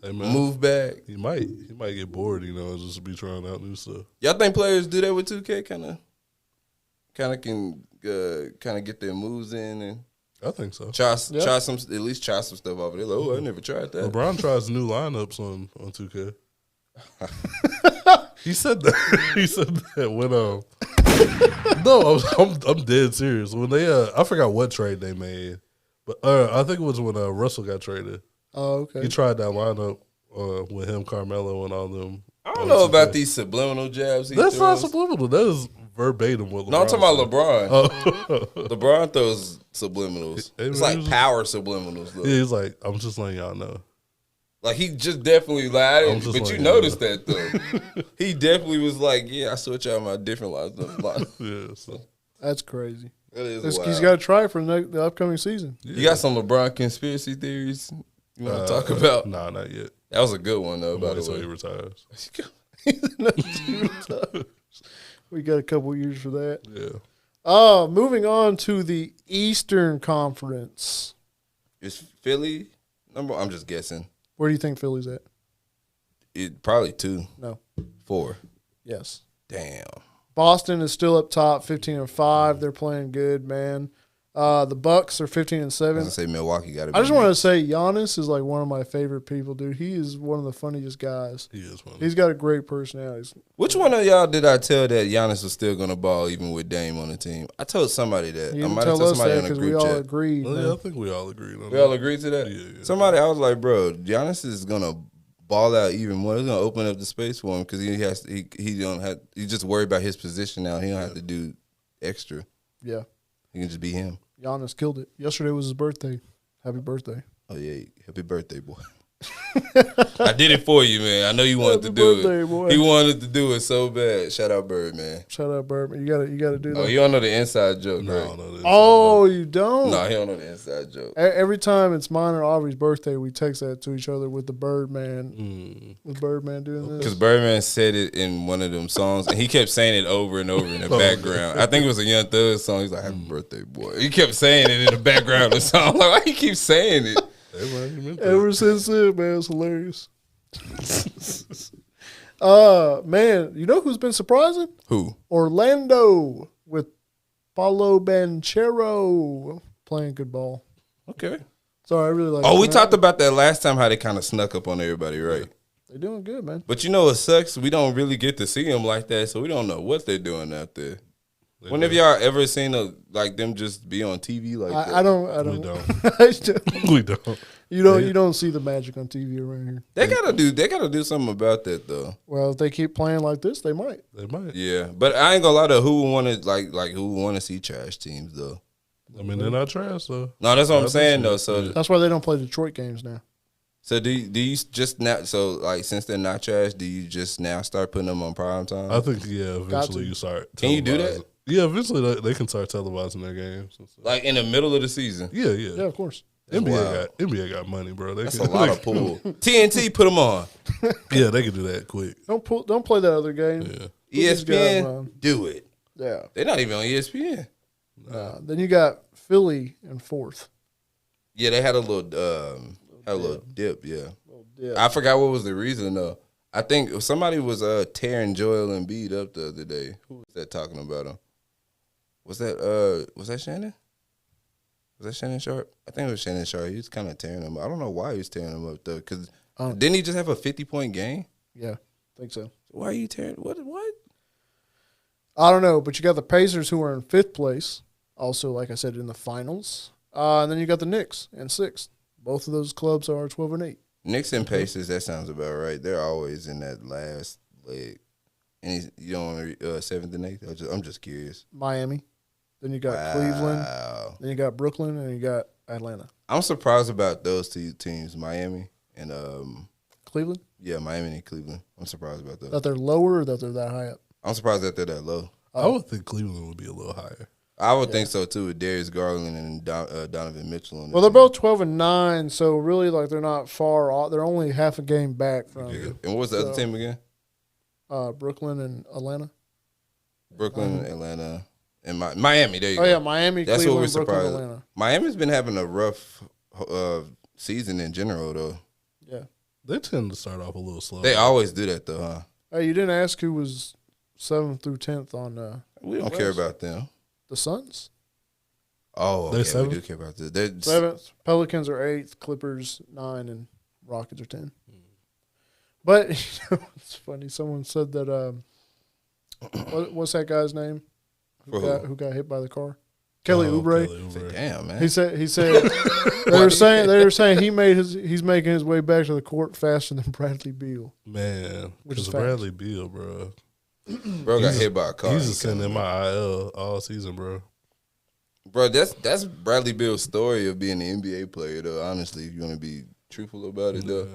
Hey, man, move bag? He might get bored, you know, and just be trying out new stuff. Y'all think players do that with 2K? Kind of get their moves in and I think so. try some at least try some stuff off of it. Like, oh, I never tried that. LeBron tries new lineups on 2K. He said that. He said that when no, I'm dead serious. When they I forgot what trade they made, but I think it was when Russell got traded. Oh, okay. He tried that lineup with him, Carmelo, and all them. I don't know about these subliminal jabs. That's not subliminal. That is verbatim what LeBron. No, I'm talking about LeBron. Oh. LeBron throws subliminals. Hey, It's man, like power subliminals, though. Yeah, he's like, I'm just letting y'all know. Like, he just definitely lied. I'm just But like, you noticed that, though. He definitely was like, yeah, I switch out my different lines. Yeah, so. That's crazy. That is He's wild. got to try for the upcoming season. You got some LeBron conspiracy theories you want to talk about? Nah, not yet. That was a good one, though, by Nobody the till way. he retires. We got a couple years for that. Yeah. Moving on to the Eastern Conference. Is Philly number? I'm just guessing. Where do you think Philly's at? It probably 2, No. 4. Yes. Damn. Boston is still up top, 15-5. They're playing good, man. The Bucks are 15-7. I was gonna say Milwaukee got to be. I just want to say Giannis is like one of my favorite people, dude. He is one of the funniest guys. He is one. He's got a great personality. Which one of y'all did I tell that Giannis was still gonna ball even with Dame on the team? I told somebody that. You I didn't might have tell told us somebody that on a because we group all chat. agreed. Well, man. yeah, I think we all agreed on We that. all agreed to that. Yeah. Somebody, I was like, bro, Giannis is gonna ball out even more. It's gonna open up the space for him because he don't have. He's just worried about his position now. He don't have to do extra. Yeah. He can just be him. Giannis killed it. Yesterday was his birthday. Happy birthday. Oh yeah, happy birthday, boy. I did it for you, man. I know you wanted to Happy do birthday, it. boy. He wanted to do it so bad. Shout out, Bird, man. Shout out, Birdman. You gotta do that. Oh, you don't know the inside joke, No, right? no. Oh, you don't? No, he don't know the inside joke. Every time it's mine or Aubrey's birthday, we text that to each other with the Birdman. With Birdman doing Because this. Birdman said it in one of them songs, and he kept saying it over and over in the background. I think it was a Young Thug song. He's like, "Happy birthday, boy." He kept saying it in the background of the song. I'm like, why he keep saying it? Ever since then, man, it's hilarious. Man, you know who's been surprising? Who? Orlando with Paulo Banchero playing good ball. Okay. Sorry, I really like. Oh, we that. talked about that last time, how they kind of snuck up on everybody, right? They're doing good, man. But you know what sucks? We don't really get to see them like that, so we don't know what they're doing out there. When have y'all ever seen like them just be on TV like that? I don't. We don't. I don't. We don't. You don't see the Magic on TV around here. They gotta do something about that though. Well, if they keep playing like this, they might. They might. Yeah, but I ain't gonna lie to who would want to like who would want to see trash teams though. I mean, they're not trash though. No, that's what I'm saying though. So That's why they don't play Detroit games now. So do you just now? So like since they're not trash, do you just now start putting them on prime time? I think eventually you start. Can you do that? Yeah, eventually they can start televising their games. Like in the middle of the season. Yeah. Yeah, of course. NBA got money, bro. That's a lot of pool. TNT put them on. Yeah, they can do that quick. Don't play that other game. Yeah. ESPN, do it. Yeah. They're not even on ESPN. Then you got Philly in fourth. Yeah, they had a little dip. Yeah. I forgot what was the reason though. I think somebody was tearing Joel Embiid up the other day. Who was that talking about him? Was that Shannon? Was that Shannon Sharp? I think it was Shannon Sharp. He was kind of tearing him up. I don't know why he was tearing him up though. Because didn't he just have a 50-point game? Yeah, I think so. Why are you tearing? What? I don't know, but you got the Pacers who are in fifth place. Also, like I said, in the finals. And then you got the Knicks in sixth. Both of those clubs are 12-8. Knicks and Pacers, that sounds about right. They're always in that last leg. And you don't want seventh and eighth? I'm just curious. Miami. Then you got Cleveland. Then you got Brooklyn, and you got Atlanta. I'm surprised about those two teams, Miami and Cleveland? Yeah, Miami and Cleveland. I'm surprised about those. That they're lower or that they're that high up? I'm surprised that they're that low. I would think Cleveland would be a little higher. I would think so too with Darius Garland and Donovan Mitchell. Well, they're both 12-9, so really, like, they're not far off. They're only half a game back from. Yeah. And what was the other team again? Brooklyn and Atlanta. Brooklyn, Atlanta, and Miami. There you go. Oh yeah, Miami. That's Cleveland, what we're Brooklyn, surprised. Atlanta. Miami's been having a rough season in general, though. Yeah. They tend to start off a little slow. They always do that, though, huh? Hey, you didn't ask who was 7th through 10th on. We don't care about them. The Suns. Oh, okay. They're We do care about this. They're 7th. Pelicans are 8th. Clippers 9, and Rockets are 10. But it's funny. Someone said that. What's that guy's name? Who got hit by the car? Kelly Oubre. Damn, man. He said they were saying he's making his way back to the court faster than Bradley Beal. Man, Which is because Bradley Beal, bro. Bro got hit by a car. He's just sitting in my IL all season, bro. Bro, that's Bradley Beal's story of being an NBA player, though. Honestly, if you want to be truthful about it, though.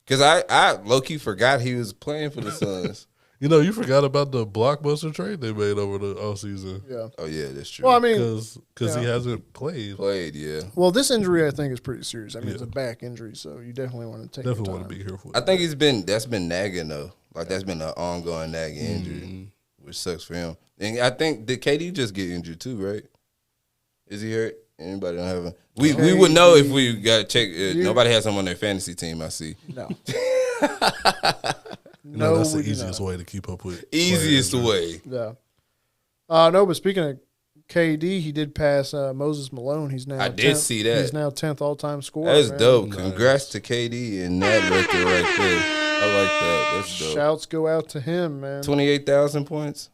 Because I low-key forgot he was playing for the Suns. You know, you forgot about the blockbuster trade they made over the offseason. Yeah. Oh, yeah, that's true. Well, I mean, because he hasn't played. Yeah. Well, this injury I think is pretty serious. I mean, it's a back injury, so you definitely want to take. Definitely want to be here for it. I think that's been nagging though. Like that's been an ongoing nagging injury, which sucks for him. And I think did KD just get injured too, right? Is he hurt? Anybody don't have a we would know if we got check. Nobody has him on their fantasy team. I see. No. No, that's the easiest way to keep up with. Easiest players, way. Yeah. No, but speaking of KD, he did pass Moses Malone. He's now. I did see that. He's now 10th all-time scorer. That's man. dope. Nice. Congrats to KD and that record right there. I like that. That's dope. Shouts go out to him, man. 28,000 points.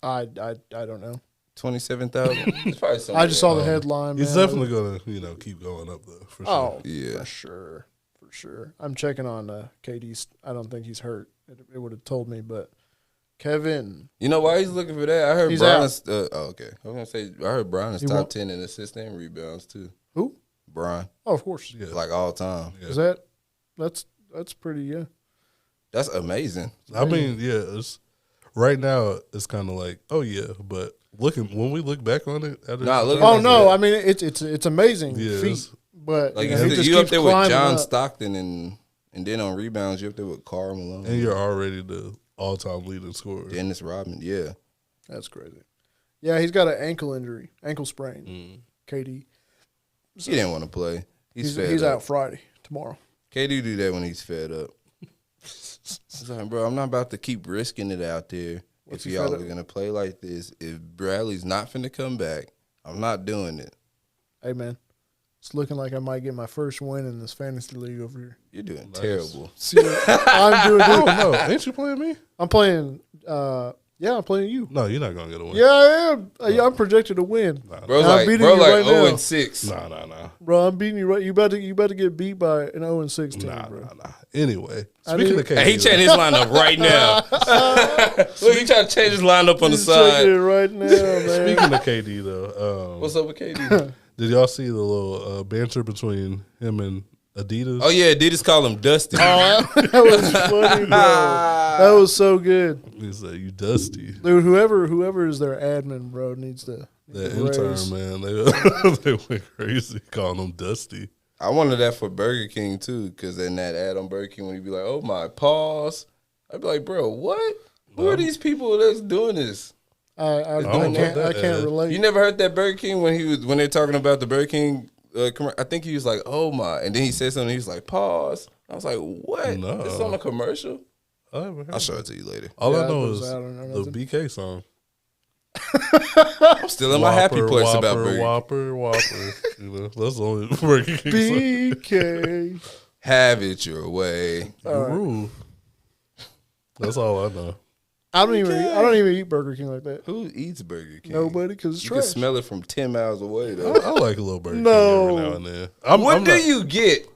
I don't know. 27,000. I just saw the headline. He's man. definitely gonna keep going up though. For sure. Oh Yeah. for sure. I'm checking on KD's. I don't think he's hurt. It would have told me, but Kevin. You know why he's looking for that? I heard He's Brian's. Okay. I was gonna say I heard Brian is He top won't- 10 in assists and rebounds too. Who? Brian, Oh, of course. Yeah. like all time. Yeah. Is that's pretty? Yeah. That's amazing. I mean, yeah. It's right now. It's kind of like, oh yeah, but when we look back on it, Look Oh at no! that. I mean, it's amazing Yeah, feat, but Like you know, he just you up keeps there with climbing John up. Stockton and then on rebounds you up there with Karl Malone, and you're already the all-time leading scorer. Dennis Rodman. Yeah, That's crazy. Yeah, he's got an ankle sprain. KD. he didn't want to play. He's fed He's up. out Friday tomorrow. KD do that when he's fed up. He's like, bro, I'm not about to keep risking it out there. What's If he y'all fed are up? gonna play like this, if Bradley's not finna come back, I'm not doing it. Hey man, it's looking like I might get my first win in this fantasy league over here. You're doing Nice. terrible. See, I'm doing. Oh no, ain't you playing me? I'm playing Yeah, I'm playing you. No, you're not gonna get a win. Yeah, I am. I'm projected to win. Bro's I'm like beating you right now. 0-6. Nah. Bro, I'm beating you right. You better get beat by an 0-6 team, bro. Nah. Anyway, speaking of KD, Hey, he changing his lineup right now. Look, he trying to change his lineup on the He's checking side. it right now, man. speaking of KD though, What's up with KD? did y'all see the little banter between him and Adidas? Oh yeah, Adidas call him Dusty. Oh, that was funny, bro. That was so good. He said, "You dusty." Dude, whoever is their admin, bro, needs to. That raise. intern, man, they went crazy calling him Dusty. I wanted that for Burger King too, because in that ad on Burger King, when he'd be like, "Oh my, pause," I'd be like, "Bro, what? Who are these people that's doing this?" I can't relate. You never heard that Burger King when they're talking about the Burger King? I think he was like, "Oh my," and then he said something. He was like, "Pause." I was like, "What? No. It's on a commercial." I'll show it to you later. All I Yeah, know I is don't know the nothing. BK song. I'm still in my happy place Whopper, about Burger King. Whopper. You know, that's the only Burger King song. BK. Have it your way. Rule. That's all I know. I don't even eat Burger King like that. Who eats Burger King? Nobody, because it's You trash. can smell it from 10 miles away, though. I like a little Burger No. King every now and then. What do you get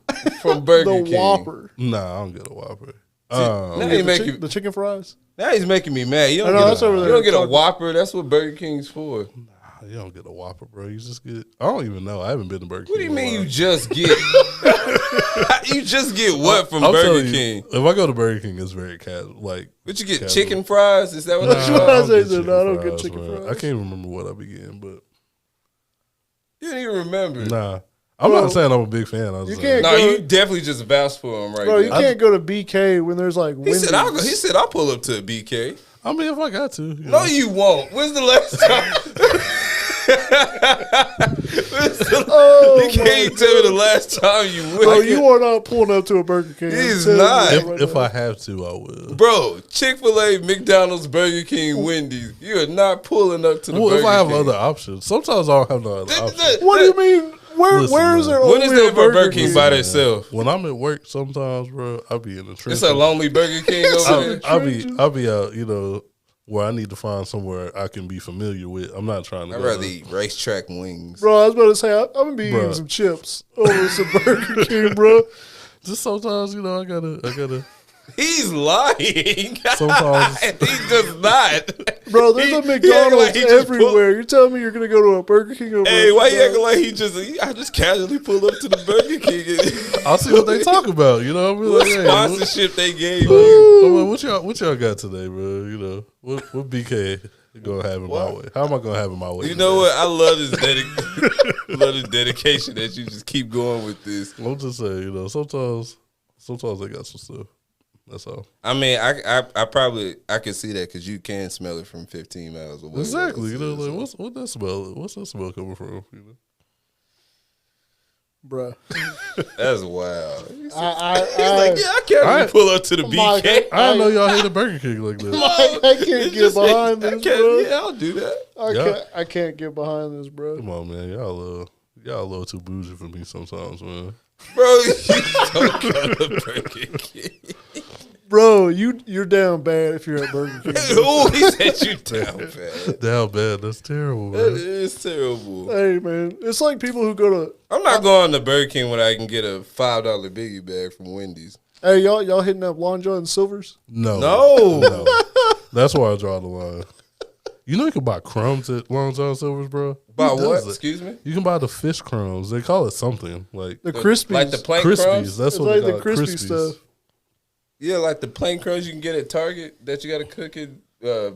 from Burger The King? Whopper. Nah, I don't get a Whopper. Now, You he get the chicken fries. now he's making me mad. You I don't, know, get, that's over you there don't get a talking- Whopper. That's what Burger King's for. You don't get a Whopper, bro. You just get. I don't even know. I haven't been to Burger King. What do you in a mean while. you just get? You just get what from I'm Burger telling you, King? if I go to Burger King, it's very casual. Like, What you get? casual. Chicken fries? Is that what Nah, that's what called? I don't say, get no, I don't get fries, chicken man. fries. I can't remember what I began, but You didn't even remember. nah. I'm Bro, not saying I'm a big fan. I was you like, can't No, go- you definitely just vouched for him right Bro, you now. can't go to BK when there's like He Wendy's. said, "I'll go." He said, "I'll pull up to a BK." I mean, if I got to. You No, know. you won't. When's the last time? Oh, You can't tell me the last time you went. Bro, you are not pulling up to a Burger King. He's I'm telling you not. that right If now. I have to, I will. Bro, Chick-fil-A, McDonald's, Burger King, Wendy's. You are not pulling up to the Well, Burger if I have King. other options, sometimes I don't have no other options. What do you mean? Where Listen, is there man. When is only there a a Burger Burger King King? by themselves? When I'm at work, sometimes, bro, I'll be in the trenches. It's a lonely Burger King over there. I'll be out, you know, where I need to find somewhere I can be familiar with. I'm not trying to. I'd go rather to- eat racetrack wings. Bro, I was about to say, I'm going to be eating Bruh. some chips over some Burger King, bro. Just sometimes, you know, I gotta. He's lying. Sometimes- he does not. Bro, there's He- a he acting McDonald's like he just everywhere. You're telling me you're going to go to a Burger King over Hey, a why you acting McDonald's? like I just casually pull up to the Burger King? I'll see what they talk about. You know, I'll be What like, hey, sponsorship they gave you? what y'all got today, bro? You know, what BK gonna have in my way? How am I gonna have in my way? You know what? I love this love this dedication that you just keep going with this. I'm just saying, you know, sometimes they got some stuff. That's all. I mean, I probably can see that because you can smell it from 15 miles away. Exactly. You know, like what's that smell? What's that smell coming from? You know. Bro. That's wild. He's like, I yeah, I can't pull up to the Mike, BK. I didn't know y'all hated Burger King like that. I can't get behind this, bro. Yeah, I'll do that. I can't get behind this, bro. Come on, man. Y'all a little too bougie for me sometimes, man. Bro, you don't go to Burger King. Bro, you're down bad if you're at Burger King. Ooh, he said you down bad. Down bad. That's terrible, That man. is terrible. Hey, man. It's like people who go to... I'm not going to Burger King when I can get a $5 biggie bag from Wendy's. Hey, y'all hitting up Long John Silver's? No. That's why I draw the line. You know you can buy crumbs at Long John Silver's, bro. Buy Who does what? it? Excuse me? You can buy the fish crumbs. They call it something like The Crispies. Like the plain Crispies. crumbs? That's It's what like they the call it. crispy Crispies. stuff. Yeah, like the plain crumbs you can get at Target that you got to cook it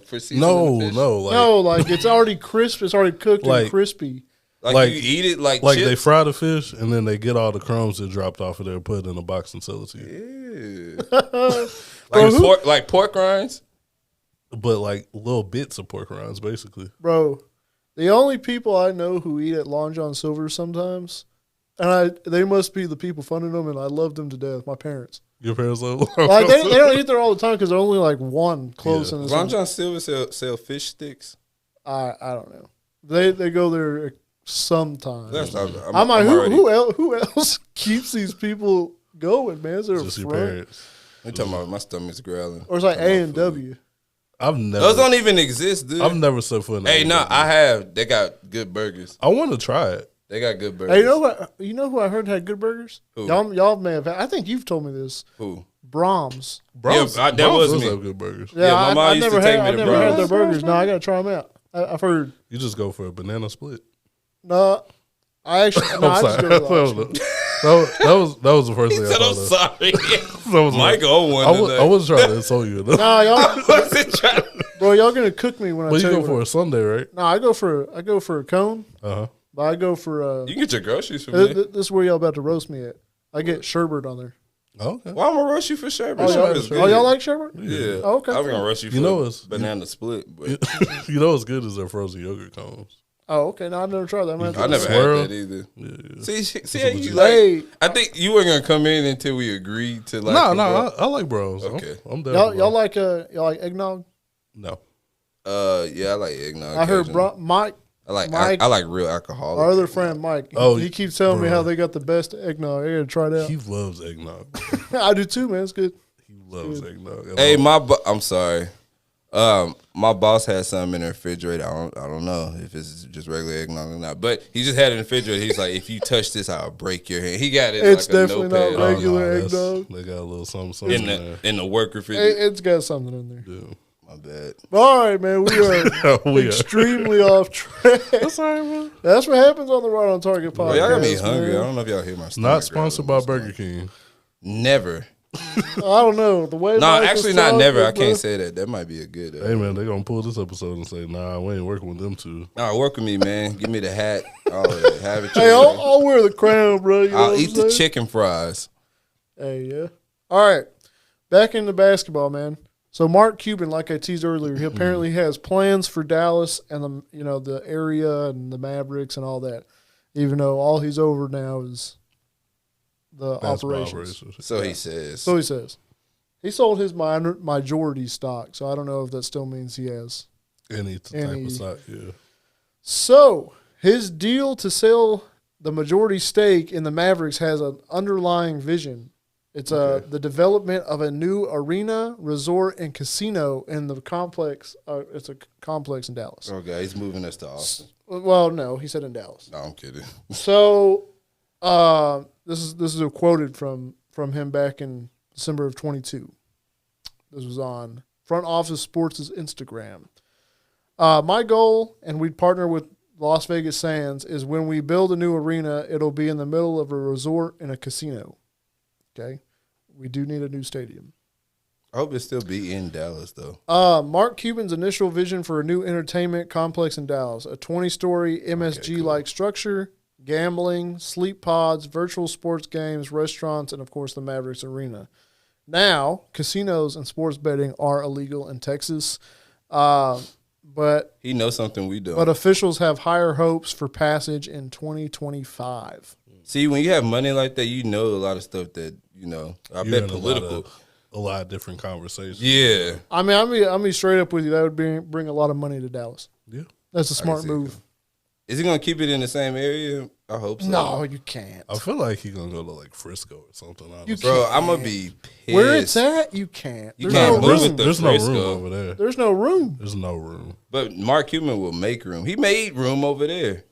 for seasoning No, the fish. No, like it's already crisp. It's already cooked Like- Oh, and crispy. Like you eat it like they chips? fry the fish and then they get all the crumbs that dropped off of there, put it in a box and sell it to you. Yeah. like pork rinds? But like little bits of pork rinds, basically. Bro, the only people I know who eat at Long John Silver's sometimes, and they must be the people funding them, and I love them to death. My parents. Your parents like Like they don't eat there all the time because they're only like one close in the Long John Silver sell fish sticks? I don't know. They go there sometimes. I'm like, who else keeps these people going, man? Is there just a your front? parents. I'm talking about my stomach's growling. Or it's like A&W. Those don't even exist, dude. I've never set foot in. Hey, no, I have. They got good burgers. I want to try it. They got good burgers. Hey, you know who I heard had good burgers? Who? Y'all may have. I think you've told me this. Who? Brahms. Brahms, that Brahms was does me. have good burgers. Yeah, my mom I used to never take had. me I to never had Brahms. their burgers. No, I gotta try them out. I've heard. You just go for a banana split. No, I actually. No, I just go to the option. that was the first thing I said, I'm thought sorry. That was Michael like, won today. I wasn't trying to insult you. No, y'all, Was it trying- bro, y'all gonna cook me when I But you tell go you. for a Sunday, right? No, I go for a cone. Uh-huh. But I go for. You can get your groceries from me. This is where y'all about to roast me at. I get sherbet on there. Okay. Why am I rush you for sherbet? Oh, Sherbet's good. y'all like sherbet? Yeah. Oh, okay. I was gonna rush you for banana split, but You know what's good is their frozen yogurt cones. Oh, okay. No, I've never tried that. I never Swirl? had that either. Yeah. See how you Hey. like. I think you weren't gonna come in until we agreed to like. No, I like Brahms. Okay. I'm down. Y'all like eggnog? No. Yeah, I like eggnog. I heard occasionally. Mike, I like real alcoholic. our other friend Mike. Oh, he keeps telling me bro. how they got the best eggnog. I gotta try it out. He loves eggnog. I do too, man. It's good. He loves eggnog. Hey, I'm sorry. My boss had something in the refrigerator. I don't know if it's just regular eggnog or not, but he just had it in the refrigerator. He's like, if you touch this, I'll break your hand. He got it. It's like definitely a not notepad regular that's- eggnog. They got a little something in there. in the work refrigerator. It's got something in there. Yeah. My bad. All right, man. We are We are. extremely off track. That's all right, man. That's what happens on the Right on Target podcast. Bro, y'all got me hungry. man. I don't know if y'all hear my stomach. Not sponsored by Burger King. Never. I don't know the way. No, life is actually not talking, never. I bro. can't say that. That might be a good. Hey, man, they going to pull this episode and say, nah, we ain't working with them two. Nah, work with me, man. Give me the hat. I'll have it. Hey, I'll wear the crown, bro. You know I'll what eat I'm the saying? chicken fries. Hey, yeah. All right. Back into basketball, man. So Mark Cuban, like I teased earlier, he apparently has plans for Dallas and the area and the Mavericks and all that. Even though all he's over now is the Basketball operations. So he says. So he says. He sold his majority stock, so I don't know if that still means he has. Any type of stock, yeah. So his deal to sell the majority stake in the Mavericks has an underlying vision. It's the development of a new arena, resort, and casino in the complex. It's a complex in Dallas. Okay, he's moving us to Austin. Well, no, he said in Dallas. No, I'm kidding. So this is a quoted from him back in December of 22. This was on Front Office Sports' Instagram. My goal, and we'd partner with Las Vegas Sands, is when we build a new arena, it'll be in the middle of a resort and a casino. Okay? We do need a new stadium. I hope it still be in Dallas, though. Mark Cuban's initial vision for a new entertainment complex in Dallas, a 20-story MSG-like structure, gambling, sleep pods, virtual sports games, restaurants, and, of course, the Mavericks Arena. Now, casinos and sports betting are illegal in Texas, but He knows something we don't. but officials have higher hopes for passage in 2025. See, when you have money like that, you know a lot of stuff that, I You're bet in political. a lot of different conversations. Yeah. I mean, I'm be straight up with you. That would bring a lot of money to Dallas. Yeah. That's a smart see move. Is he going to keep it in the same area? I hope so. No, you can't. I feel like he's going to go to like Frisco or something. Honestly. Bro, I'm going to be pissed. Where it's at, you can't. You There's can't no move room. it to There's no room Frisco. over there. There's no room. There's no room. But Mark Cuban will make room. He made room over there.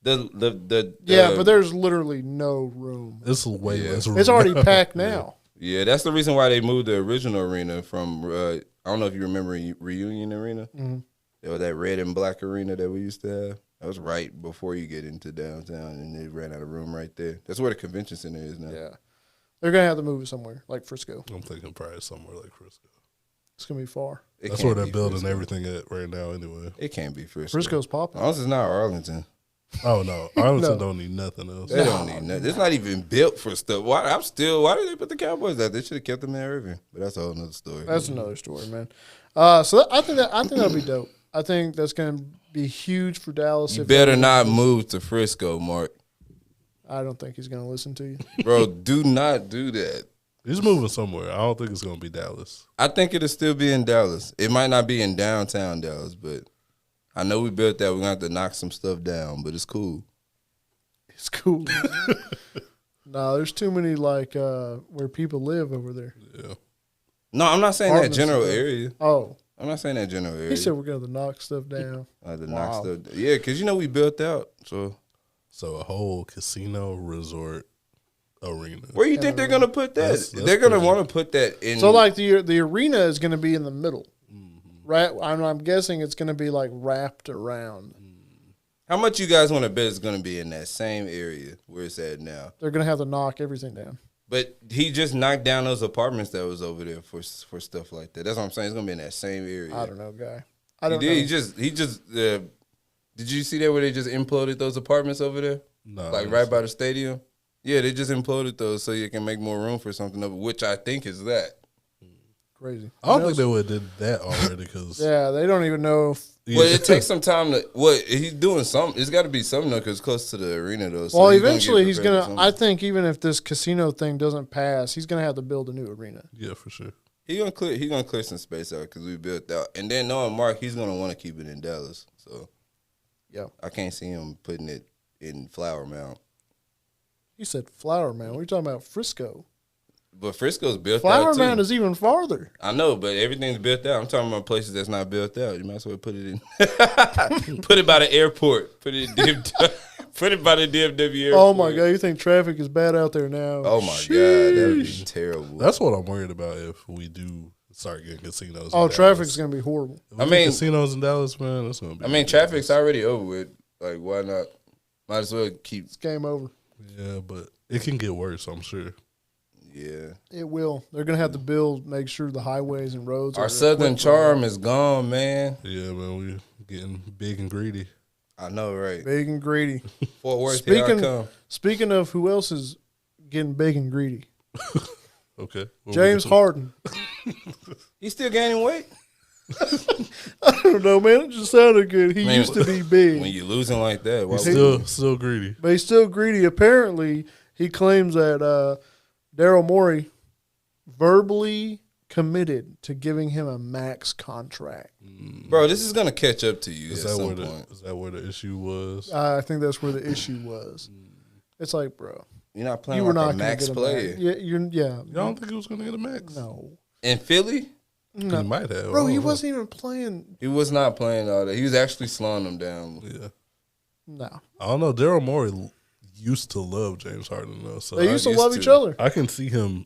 Yeah, but there's literally no room. It's way less room. It's already packed now. Yeah, that's the reason why they moved the original arena from, I don't know if you remember Reunion Arena. Mhm. It was that red and black arena that we used to have. That was right before you get into downtown, and they ran out of room right there. That's where the convention center is now. Yeah. They're going to have to move it somewhere, like Frisco. I'm thinking probably somewhere like Frisco. It's going to be far. It That's can't where they're be building Frisco. everything at right now anyway. It can't be Frisco. Frisco's popping. Unless it's not Arlington. Oh, no. Arlington No. don't need nothing else. They don't need nothing. It's not even built for stuff. Why did they put the Cowboys out? They should have kept them in Irving. But that's a whole nother story. That's another story, man. I think that'll be dope. I think that's going to be huge for Dallas. You if better they- not move to Frisco, Mark. I don't think he's going to listen to you. Bro, do not do that. He's moving somewhere. I don't think it's going to be Dallas. I think it'll still be in Dallas. It might not be in downtown Dallas, but I know we built that. We're going to have to knock some stuff down, but it's cool. It's cool. No, there's too many where people live over there. Yeah. No, I'm not saying that Apartments general and stuff. area. Oh, I'm not saying that general area. He said we're going to knock stuff down. Knock stuff. Yeah, because we built out. So a whole casino resort arena. Where you think they're gonna put that? They're gonna want to put that in. So like the arena is going to be in the middle, right? I'm guessing it's going to be like wrapped around. How much you guys want to bet it's gonna be in that same area where it's at now? They're going to have to knock everything down. But he just knocked down those apartments that was over there for stuff like that. That's what I'm saying. It's gonna be in that same area. I don't know, guy. I don't know. He just. Did you see that where they just imploded those apartments over there? No, like right by the stadium. Yeah, they just imploded those so you can make more room for something over, which I think is that. Crazy. I don't think they would have did that already because yeah, they don't even know. Well, it takes some time to. What he's doing something. It's got to be something though, because it's close to the arena though. So well, eventually he's gonna. I think even if this casino thing doesn't pass, he's gonna have to build a new arena. Yeah, for sure. He's gonna clear some space out because we built out, and then knowing Mark, he's gonna want to keep it in Dallas. So yeah, I can't see him putting it in Flower Mound. He said Flower Mound. What are you talking about? Frisco. But Frisco's built Flower out too. Mound is even farther. I know, but everything's built out. I'm talking about places that's not built out. You might as well put it in. Put it by the airport. Put it by the DFW airport. Oh my God! You think traffic is bad out there now? Oh my God, that would be terrible. That's what I'm worried about if we do start getting casinos. Oh, traffic's gonna be horrible. I mean, casinos in Dallas, man, that's gonna be. I mean, traffic's already over with. Like, why not? Might as well keep. It's game over. Yeah, but it can get worse. I'm sure. Yeah, it will. They're gonna have to make sure the highways and roads. Our southern charm is gone, man. Yeah, man, we getting big and greedy. I know, right? Big and greedy. Fort Worth, here I come. Speaking of who else is getting big and greedy? Okay, James Harden. He's still gaining weight. I don't know, man. It just sounded good. He used to be big. When you're losing like that, he's still greedy. But he's still greedy. Apparently, he claims that Daryl Morey verbally committed to giving him a max contract. Bro, this is gonna catch up to you. Is that where the issue was? I think that's where the issue was. It's like, bro, you're not playing. You were like not a max player. Yeah, You don't think he was gonna get a max? No. In Philly? No. He might have. Bro, he wasn't even playing. He was not playing all that. He was actually slowing them down. Yeah. No. I don't know. Daryl Morey used to love James Harden, though. So they used to love each other. I can see him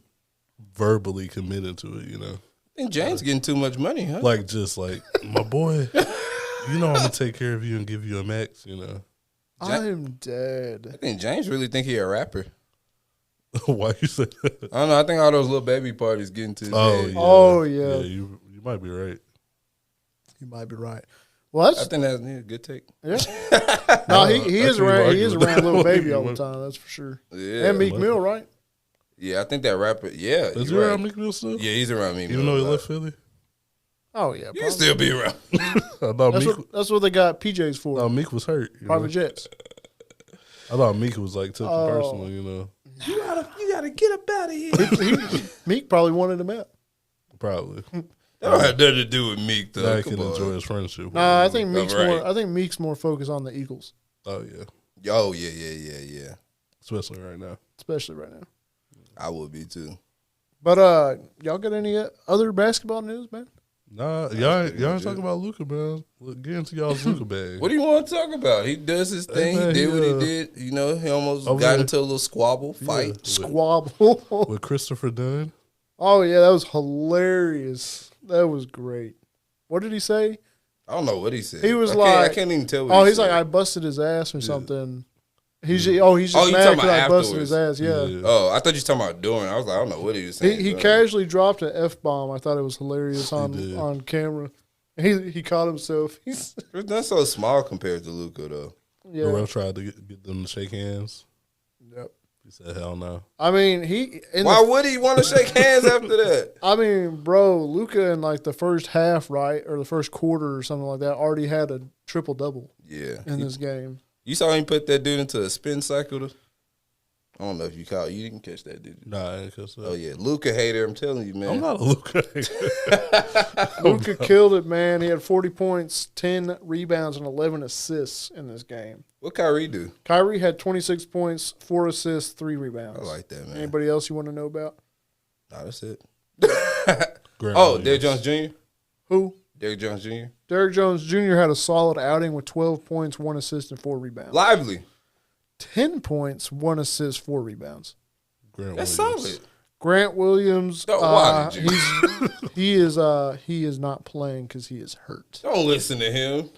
verbally committed to it, I think James getting too much money, huh? Like, just like, my boy, I'm going to take care of you and give you a max, I'm dead. I think James really think he a rapper. Why you say that? I don't know. I think all those little baby parties getting to his head. Yeah. Oh, yeah. Yeah, you might be right. You might be right. Well, I think that's a good take. Yeah. No, he is around. He is around little baby all the time. That's for sure. Yeah. And Meek Mill, right? Yeah, I think that rapper. Yeah, is he around Meek Mill still? Yeah, he's around Meek Mill. Even though he left Philly. Oh yeah, he can still be around. That's what they got PJs for. No, Meek was hurt. Private jets. I thought Meek was like took it personal. You gotta get up out of here. Meek probably wanted him out. Probably. That don't have nothing to do with Meek though. Now he can enjoy his friendship. I think Meek's more. I think Meek's more focused on the Eagles. Oh yeah. Oh yeah. Especially right now. I would be too. But y'all got any other basketball news, man? Nah, y'all ain't talking about Luka, man. Get into y'all's Luka bag. What do you want to talk about? He does his thing. He did what he did. He almost got into a little squabble fight. Squabble with Christopher Dunn. Oh yeah, that was hilarious. That was great. What did he say? I don't know what he said. He was I can't even tell. He's like, I busted his ass or something. He's just mad because I busted his ass. Yeah. Oh, I thought you were talking about during. I was like, I don't know what he was saying. He casually dropped an F-bomb. I thought it was hilarious on camera. He caught himself. That's so small compared to Luka, though. Yeah. The ref tried to get them to shake hands. Yep. He said, hell no. I mean, why would he want to shake hands after that? I mean, bro, Luka in like the first half, right, or the first quarter or something like that, already had a triple-double in this game. You saw him put that dude into a spin cycle? I don't know if you caught. You didn't catch that, did you? Nah, I didn't catch that. Oh, yeah. Luka hater, I'm telling you, man. I'm not a Luka hater. Luka killed it, man. He had 40 points, 10 rebounds, and 11 assists in this game. What Kyrie do? Kyrie had 26 points, 4 assists, 3 rebounds. I like that, man. Anybody else you want to know about? Nah, that's it. Derrick Jones Jr.? Who? Derrick Jones Jr. Derrick Jones Jr. had a solid outing with 12 points, 1 assist, and 4 rebounds. Lively. 10 points, 1 assist, 4 rebounds. That's solid. Grant Williams, Why did you? he is not playing because he is hurt. Don't listen to him.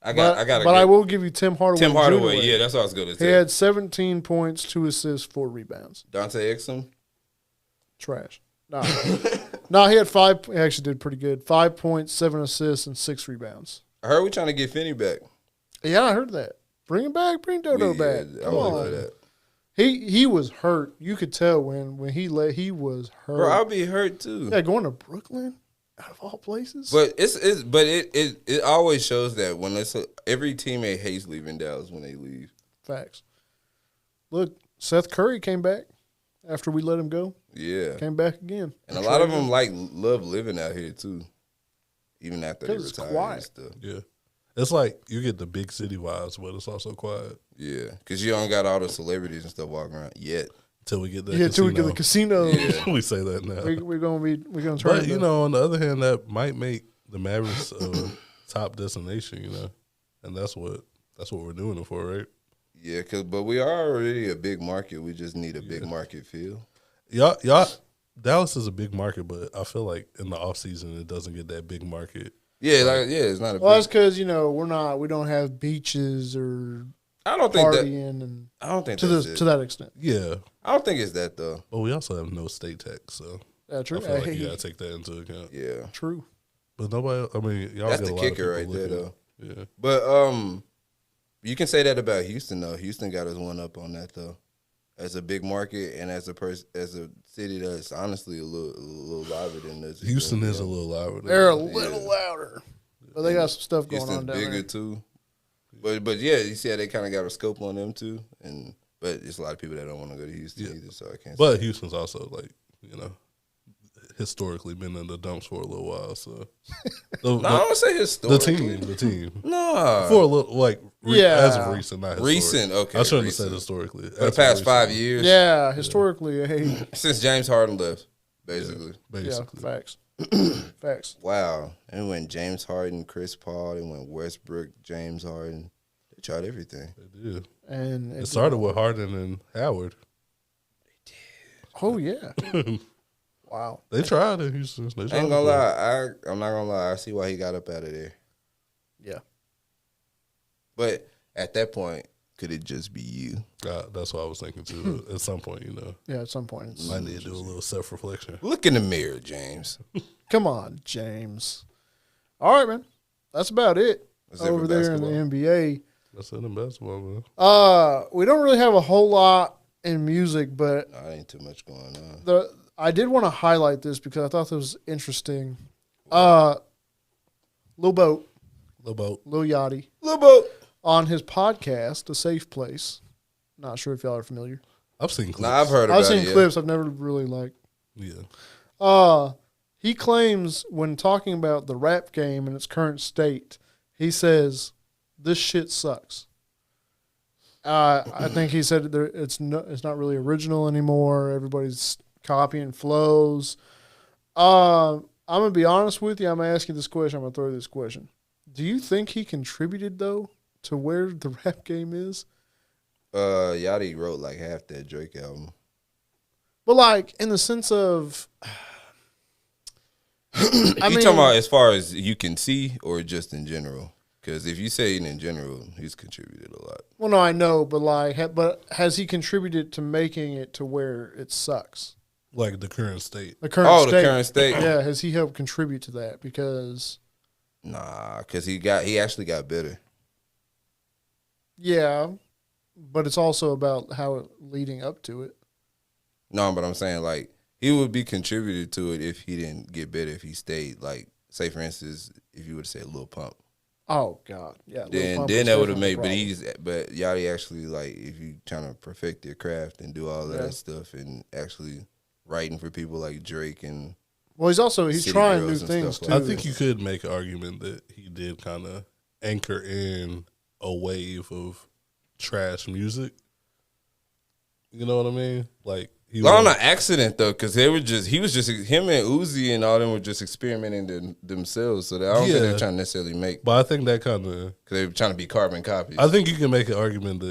I will give you Tim Hardaway. Tim Hardaway, yeah, that's what I was going to say. He had 17 points, 2 assists, 4 rebounds. Dante Exum? Trash. No, he had 5. He actually did pretty good. 5 points, 7 assists, and 6 rebounds. I heard we're trying to get Finney back. Yeah, I heard that. Bring him back. Bring Dodo back. Come on. That. He was hurt. You could tell when he was hurt. Bro, I'll be hurt too. Yeah, going to Brooklyn out of all places. But it always shows that when every teammate hates leaving Dallas when they leave. Facts. Look, Seth Curry came back after we let him go. Yeah, came back again. And a lot of them love living out here too, even after they retire and stuff. Yeah. It's like you get the big city vibes, but it's also quiet. Yeah, because you don't got all the celebrities and stuff walking around yet. Until we get the until we get the casino. Yeah. We say that now. We're gonna turn. But on the other hand, that might make the Mavericks a top destination. And that's what we're doing it for, right? Yeah, but we are already a big market. We just need a big market feel. Y'all, Dallas is a big market, but I feel like in the off season it doesn't get that big market. Yeah, it's not a. Well, that's because we don't have beaches or I don't think partying that. I don't think to that extent. Yeah, I don't think it's that though. But we also have no state tax, so true. I feel like you gotta take that into account. Yeah, true. But nobody. I mean, y'all. That's get the a lot kicker of people right there, looking. though. Yeah, but you can say that about Houston though. Houston got us one up on that though. As a big market and as a city that's honestly a little louder than this. Houston is a little louder. They're a little louder, but they got some stuff going on down bigger there. Too. But yeah, you see how they kind of got a scope on them too, but it's a lot of people that don't want to go to Houston either. So I can't. But Houston's also historically been in the dumps for a little while. So I don't say historically. The team. No, for a little as of recent, not historically. Recent, okay. I shouldn't have said historically. For the past 5 years. Yeah, historically, since James Harden left, basically. Yeah, facts. Facts. Wow. And when James Harden, Chris Paul, and when Westbrook, James Harden, they tried everything. They did. And it started with Harden and Howard. They did. Oh yeah. Wow. They tried in Houston. I ain't gonna lie. I'm not gonna lie. I see why he got up out of there. Yeah. But at that point, could it just be you? That's what I was thinking too. At some point, Yeah, at some point. I need to do a little self-reflection. Look in the mirror, James. Come on, James. All right, man. That's about it over there in the NBA. That's it in basketball, man. We don't really have a whole lot in music, but ain't too much going on. I did want to highlight this because I thought this was interesting. Lil Boat. Lil Yachty. Lil Boat. On his podcast, A Safe Place. Not sure if y'all are familiar. I've seen clips. I've heard about it. I've seen clips. I've never really Yeah. He claims when talking about the rap game in its current state, he says, this shit sucks. I think he said it's not really original anymore. Everybody's copying flows. I'm going to be honest with you. I'm going to ask you this question. I'm going to throw you this question. Do you think he contributed, though, to where the rap game is? Yachty wrote like half that Drake album. But in the sense of, you talking about as far as you can see or just in general? Because if you say in general, he's contributed a lot. Well, no, I know, but has he contributed to making it to where it sucks? Like the current state. The current state. Yeah, has he helped contribute to that? Because because he actually got better. Yeah, but it's also about how leading up to it. No, but I'm saying he would be contributed to it if he didn't get better. If he stayed, say for instance, if you would say Lil Pump. Oh God, yeah. Then that would have made. But Yachty actually if you trying to perfect your craft and do all that stuff and actually writing for people like Drake and. Well, he's trying new things too. I think you could make an argument that he did kind of anchor in a wave of trash music. You know what I mean? Like he Well, on was, an accident though, because him and Uzi and all them were just experimenting themselves. So I don't think they're trying to necessarily make. but I think that kind of Because they were trying to be carbon copies. I think you can make an argument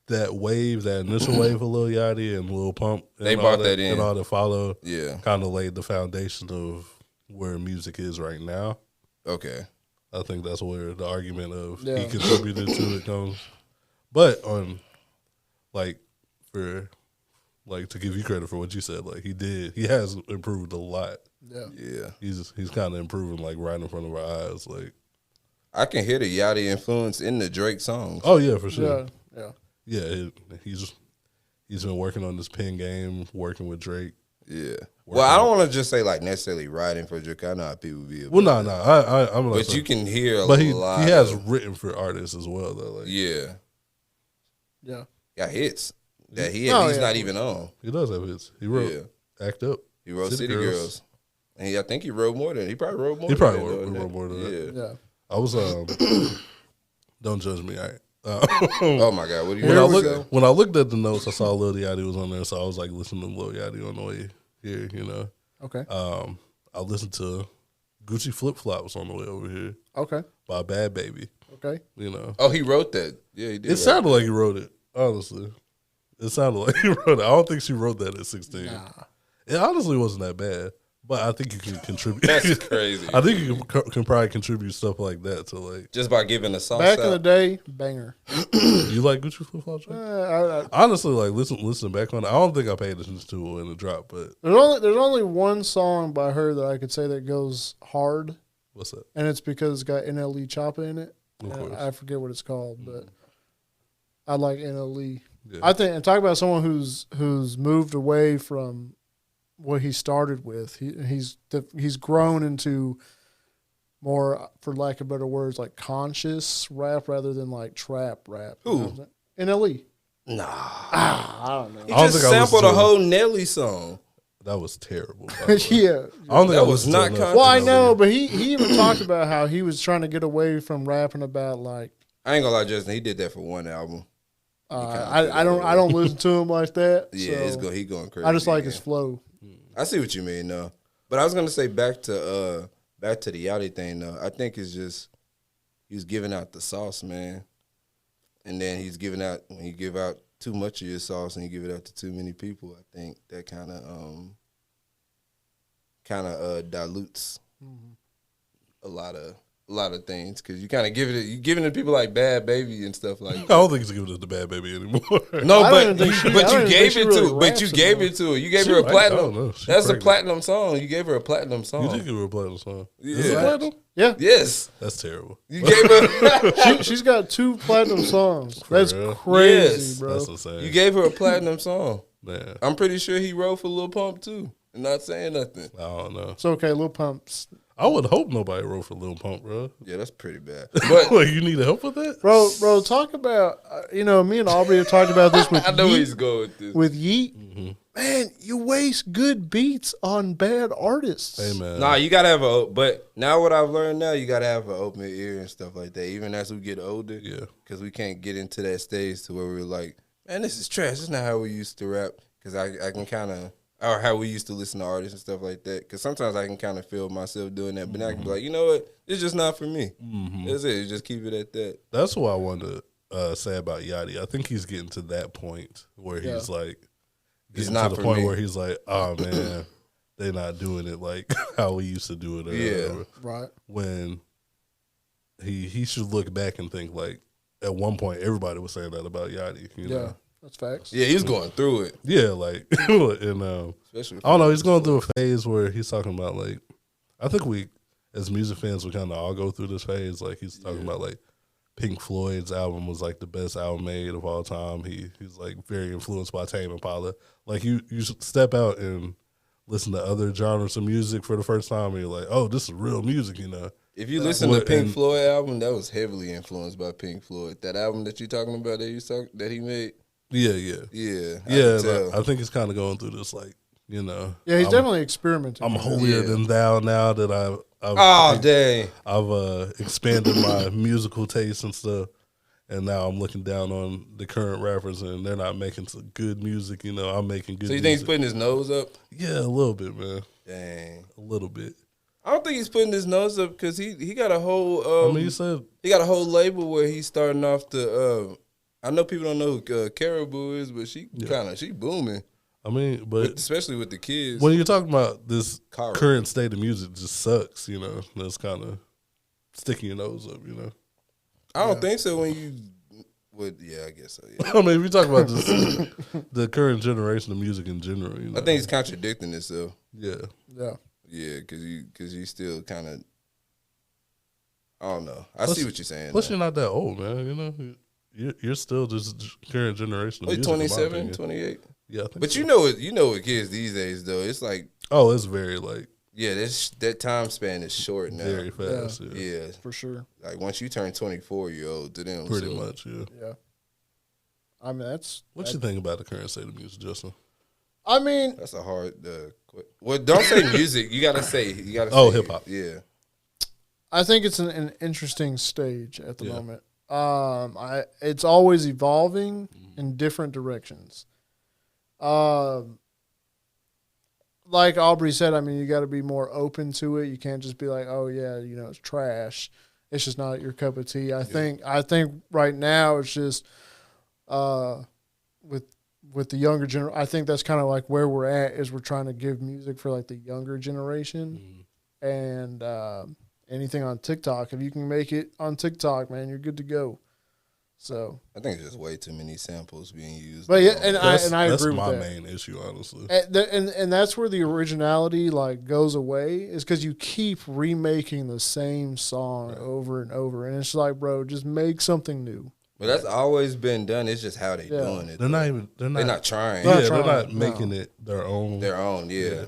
that wave, that initial wave of Lil Yachty and Lil Pump, and They brought that in. and all that followed. Yeah. kind of laid the foundation of where music is right now. Okay. I think that's where the argument of Yeah. he contributed to it comes. But on to give you credit for what you said, like he has improved a lot. Yeah. He's kind of improving like right in front of our eyes. Like I can hear the Yachty influence in the Drake songs. oh yeah, for sure. Yeah. He's been working on this pen game, working with Drake. Yeah. Well, I don't want to just say like necessarily writing for Drake. I know how people be. Well, no, I'm not. But you can hear a but lot. he has written for artists as well, though. Like, Yeah. Got hits that he's not even on. he does have hits. He wrote "Act Up." He wrote City Girls. And I think he wrote more than. He probably wrote more. He than probably that, wrote more than that. Yeah. I was don't judge me. Oh my God! What do you? When I looked at the notes, I saw Lil Yachty was on there, so I was like listening to Lil Yachty on the way here. You know. Okay. I listened to Gucci Flip Flops on the way over here. Okay. By Bad Baby. Okay. You know. Oh, he wrote that. Yeah, he did. It sounded like he wrote it. Honestly, it sounded like he wrote it. I don't think she wrote that at 16. Nah. It honestly wasn't that bad. But I think you can contribute. That's crazy. I think you can probably contribute stuff like that to like just by giving a song. Back in the day, banger. You like Gucci Flip Flops? Honestly, like listen back on it. I don't think I paid attention to it in the drop, but there's only one song by her that I could say that goes hard. What's that? And it's because it's got NLE Choppa in it. Of course. I forget what it's called, but I like NLE. Yeah. I think, and talk about someone who's moved away from what he started with. He's grown into more, for lack of better words, like conscious rap rather than like trap rap. Who? NLE. Nah. I don't know. He just sampled a whole Nelly song. That was terrible. Yeah. I don't think that was not Well, I know, but he even talked about how he was trying to get away from rapping about like. I ain't gonna lie, Justin. He did that for one album. I don't listen to him like that. Yeah, so he going crazy. I just like his flow. I see what you mean, though. But I was gonna say back to the Yachty thing, though. I think it's just he's giving out the sauce, man, and then when you give out too much of your sauce and you give it out to too many people, I think that kind of dilutes a lot of things, because you kind of you're giving it to people like Bad Baby and stuff like that. I don't think he's giving it to Bad Baby anymore. No, I but don't think she- but I you don't gave think it she to really but you raps gave anymore. it to her. You gave She her a might. I don't know. platinum. She's That's pregnant. a platinum song. You gave her a platinum song. You did give her a platinum song. Yeah. Is it platinum? Yeah. Yes. That's terrible. You gave her She's got 2 platinum songs. For That's real? crazy, Yes. bro. That's insane. you gave her a platinum song. Man, I'm pretty sure he wrote for Lil Pump too. And not saying nothing. I don't know. It's okay, Lil Pump's. I would hope nobody wrote for Lil Pump, bro. Yeah, that's pretty bad. But Like, you need help with that? Bro, talk about, me and Aubrey have talked about this with I know where he's Yeet. going with this. With Yeet, man, you waste good beats on bad artists. Hey, man. Nah, you gotta have but now what I've learned now, you gotta have an open ear and stuff like that, even as we get older. Yeah. Because we can't get into that stage to where we're like, man, this is trash. This is not how we used to rap. Because I can kind of, or how we used to listen to artists and stuff like that. Because sometimes I can kind of feel myself doing that. But now I can be like, you know what? It's just not for me. That's it. Just keep it at that. That's what I wanted to say about Yachty. I think he's getting to that point where he's like, It's getting not to the for point me. where he's like, oh man, they're not doing it like how we used to do it. Or whatever. Right. When he should look back and think like, at one point everybody was saying that about Yachty. You know? That's facts. Yeah, he's going through it. Yeah, like, and Especially I don't know. He's going through a phase where he's talking about like, I think we as music fans we kind of all go through this phase. Like he's talking about like Pink Floyd's album was like the best album made of all time. He's like very influenced by Tame Impala. Like you should step out and listen to other genres of music for the first time, and you're like, oh, this is real music, you know. If you listen to Pink Floyd album, that was heavily influenced by Pink Floyd. That album that you're talking about that he made. Yeah. Like, I think he's kind of going through this, like, you know. Yeah, he's definitely experimenting. I'm holier than thou now that oh dang! I've expanded my musical taste and stuff. and now I'm looking down on the current rappers, and they're not making some good music. You know, I'm making good. So you music. think he's putting his nose up? Yeah, a little bit, man. Dang, A little bit. I don't think he's putting his nose up because he got a whole. I mean, you said he got a whole label where he's starting off the. I know people don't know who Caribou is, but she booming. I mean, but especially with the kids. When you're talking about this Cara. current state of music, just sucks. You know, that's kind of sticking your nose up. You know, I don't think so. When you would, yeah, I guess so. Yeah. I mean, if you talk about just the current generation of music in general, you know, I think he's contradicting himself. Yeah, yeah, because you still kind of. I don't know. I see what you're saying. Plus, you're not that old, man. You know, you're still just current generation of music. 27, 28. Yeah, I think but so. you know what kids these days though. It's like it's very like that time span is short now. very fast. Yeah, for sure. Like once you turn 24, you're old to them. Pretty much, yeah. Yeah. I mean, What you think about the current state of music, Justin? I mean, that's a hard. Well, don't say music. You gotta say hip hop. Yeah. I think it's an interesting stage at the moment. It's always evolving in different directions. Like Aubrey said, I mean, you got to be more open to it. You can't just be like, oh yeah, you know, it's trash. It's just not your cup of tea. I think right now it's just with the younger generation. I think that's kind of like where we're at is we're trying to give music for like the younger generation, and anything on TikTok. If you can make it on TikTok, man, you're good to go. So I think there's way too many samples being used. But yeah, and I agree with that. That's my main issue, honestly. And that's where the originality like goes away is because you keep remaking the same song over and over, and it's like, bro, just make something new. But that's always been done. It's just how they doing it. They're not trying. They're not making it their own. Their own, yeah.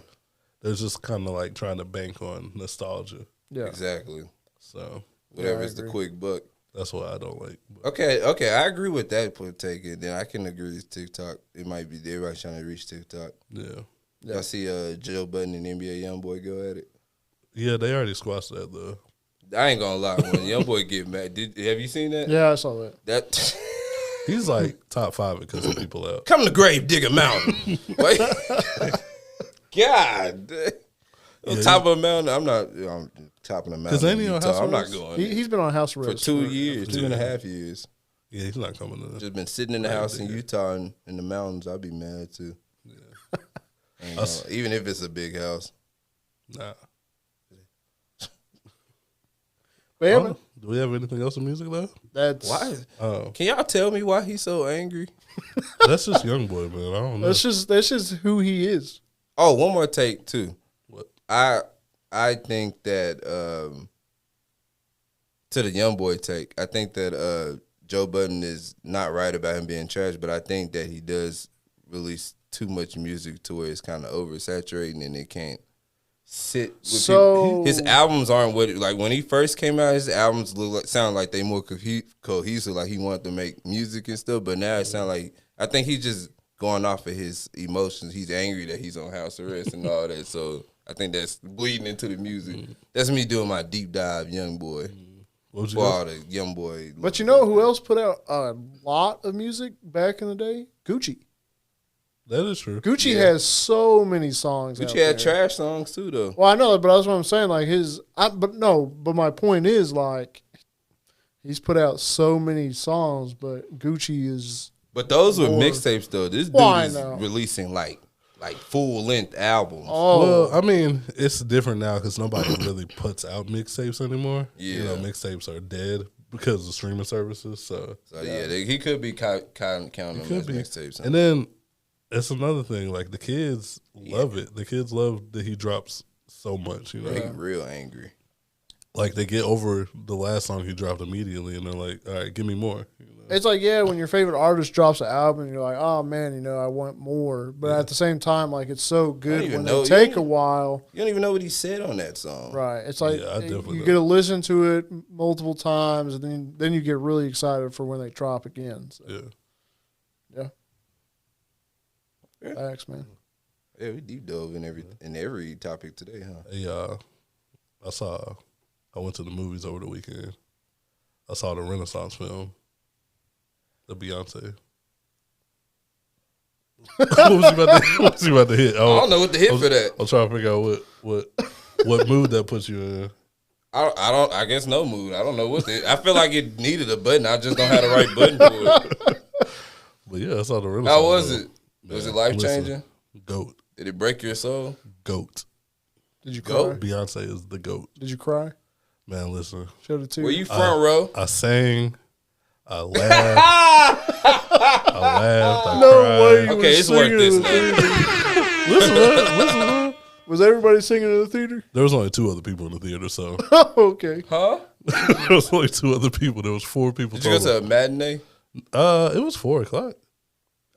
They're just kind of like trying to bank on nostalgia. Yeah, exactly. So whatever is the quick buck. That's what I don't like. Okay, I agree with that. Take it. Then I can agree with TikTok. It might be everybody's trying to reach TikTok. Yeah. I see Joe Budden and NBA YoungBoy go at it. Yeah, they already squashed that though. I ain't gonna lie. When YoungBoy get mad, have you seen that? Yeah, I saw that. He's like top 5 because of people out. Come to Grave Digger Mountain. Wait. God. On top of a mountain, I'm topping a mountain. I'm not going. He's been on house arrest for 2 years, 2.5 years. Yeah, he's not coming to. Just been sitting in the house in Utah and in the mountains. I'd be mad too. Yeah. And, even if it's a big house. Nah. Do we have anything else in music though? That's why. Can y'all tell me why he's so angry? That's just YoungBoy, man. I don't know. That's just who he is. Oh, one more take too. What? I think that to the YoungBoy take, I think that Joe Budden is not right about him being trash, but I think that he does release too much music to where it's kind of oversaturating and it can't sit with people. His albums aren't what like when he first came out, his albums sound like they more cohesive, like he wanted to make music and stuff, but now it sounds like I think he's just going off of his emotions. He's angry that he's on house arrest and all that, so I think that's bleeding into the music. That's me doing my deep dive YoungBoy. For all the YoungBoy. But you know who else put out a lot of music back in the day? Gucci. That is true. Gucci has so many songs. Gucci had trash songs too, though. Well, I know, but that's what I'm saying. Like but my point is like he's put out so many songs, but Gucci is. But those were mixtapes, though. This dude is releasing like full length albums. Oh. Well, I mean, it's different now because nobody really puts out mixtapes anymore. Yeah, you know, mixtapes are dead because of streaming services. So he could be counting them as mixtapes. And then it's another thing. Like the kids love it. The kids love that he drops so much. You know, they real angry. Like they get over the last song he dropped immediately, and they're like, "All right, give me more." You know? It's like when your favorite artist drops an album, you're like, "Oh man, you know, I want more." But at the same time, like it's so good when they take a while. You don't even know what he said on that song, right? It's like you get to listen to it multiple times, and then you get really excited for when they drop again. So. Yeah. Thanks, man. Yeah, we deep dove in every topic today, huh? Yeah, I went to the movies over the weekend. I saw the Renaissance film. The Beyonce. what was you about to hit? I don't know what to hit for that. I'm trying to figure out what mood that puts you in. I guess no mood. I don't know what I feel like it needed a button. I just don't have the right button for it. But yeah, that's all the real. How was it? Was it life changing? Goat. Did it break your soul? Goat. Did you cry? Beyonce is the goat. Did you cry? Man, listen. Shed a tear. Were you front row? I sang. I laughed. I No cried. way. You Okay, was it's worth singing this in the now. theater. Listen, man. Was everybody singing in the theater? There was only 2 other people in the theater, so Oh, okay. Huh? there was only 2 other people. There was 4 people. Did you go to a matinee? It was 4:00.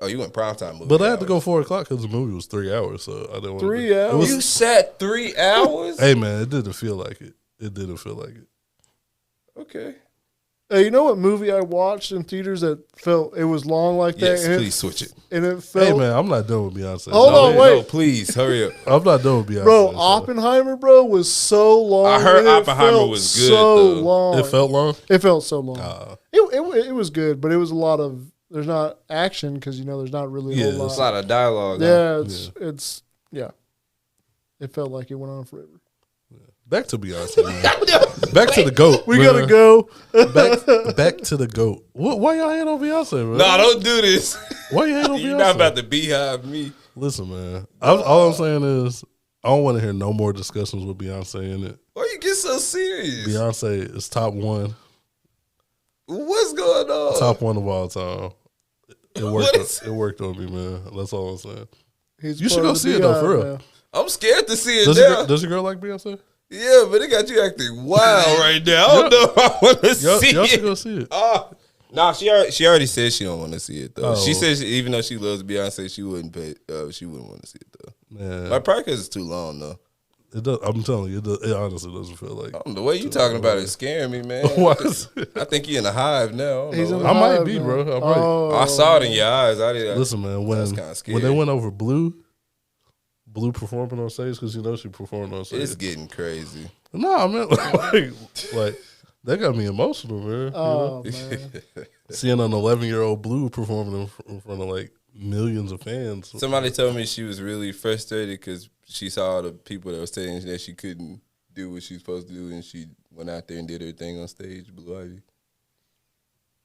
Oh, you went primetime movie. But I had to go 4:00 because the movie was 3 hours, so I didn't want 3 hours? You sat 3 hours? Hey man, it didn't feel like it. It didn't feel like it. Okay. Hey, you know what movie I watched in theaters that felt it was long like that? Yes, and please switch it. And it felt. Hey man, I'm not done with Beyonce. Hold No, on, man. wait. No, please, hurry up. I'm not done with Beyonce. Bro, so. Oppenheimer, bro, was so long. I heard and it Oppenheimer felt was good, So though. long. It felt long. It felt so long. It was good, but it was a lot of. There's not action because there's not really a whole There's a lot. lot of dialogue. Yeah, it's It felt like it went on forever. Back to Beyonce, man. Back to the GOAT. We man. gotta go. Back to the GOAT. Why y'all hate on Beyonce, man? No, don't do this. Why you hate on Beyonce? You're not about to beehive me. Listen, man. All I'm saying is I don't want to hear no more discussions with Beyonce in it. Why you get so serious? Beyonce is top 1. What's going on? Top 1 of all time. It worked on me, man. That's all I'm saying. You should go see it though, for real. I'm scared to see it now. Does your girl like Beyonce? Yeah, but it got you acting wild right now. I don't know if I want to see Y'all should it. go see it. Nah, she already said she don't want to see it though. Oh. She says even though she loves Beyonce, she wouldn't want to see it though. Man, Like probably because it's too long though. it does, I'm telling you, it honestly doesn't feel like. The way you talking about it scaring me, man. Why is it? I think you in a hive now. He's in the I might hive, be, man. bro. I might. Oh. I saw it in your eyes. I did. Listen, man. That's kinda When scary. they went over Blue performing on stage because she performed on stage. It's getting crazy. No, I mean like that got me emotional, man. Oh man. Seeing an 11-year-old Blue performing in front of like millions of fans. Somebody told me she was really frustrated because she saw the people that were saying that she couldn't do what she was supposed to do, and she went out there and did her thing on stage. Blue Ivy.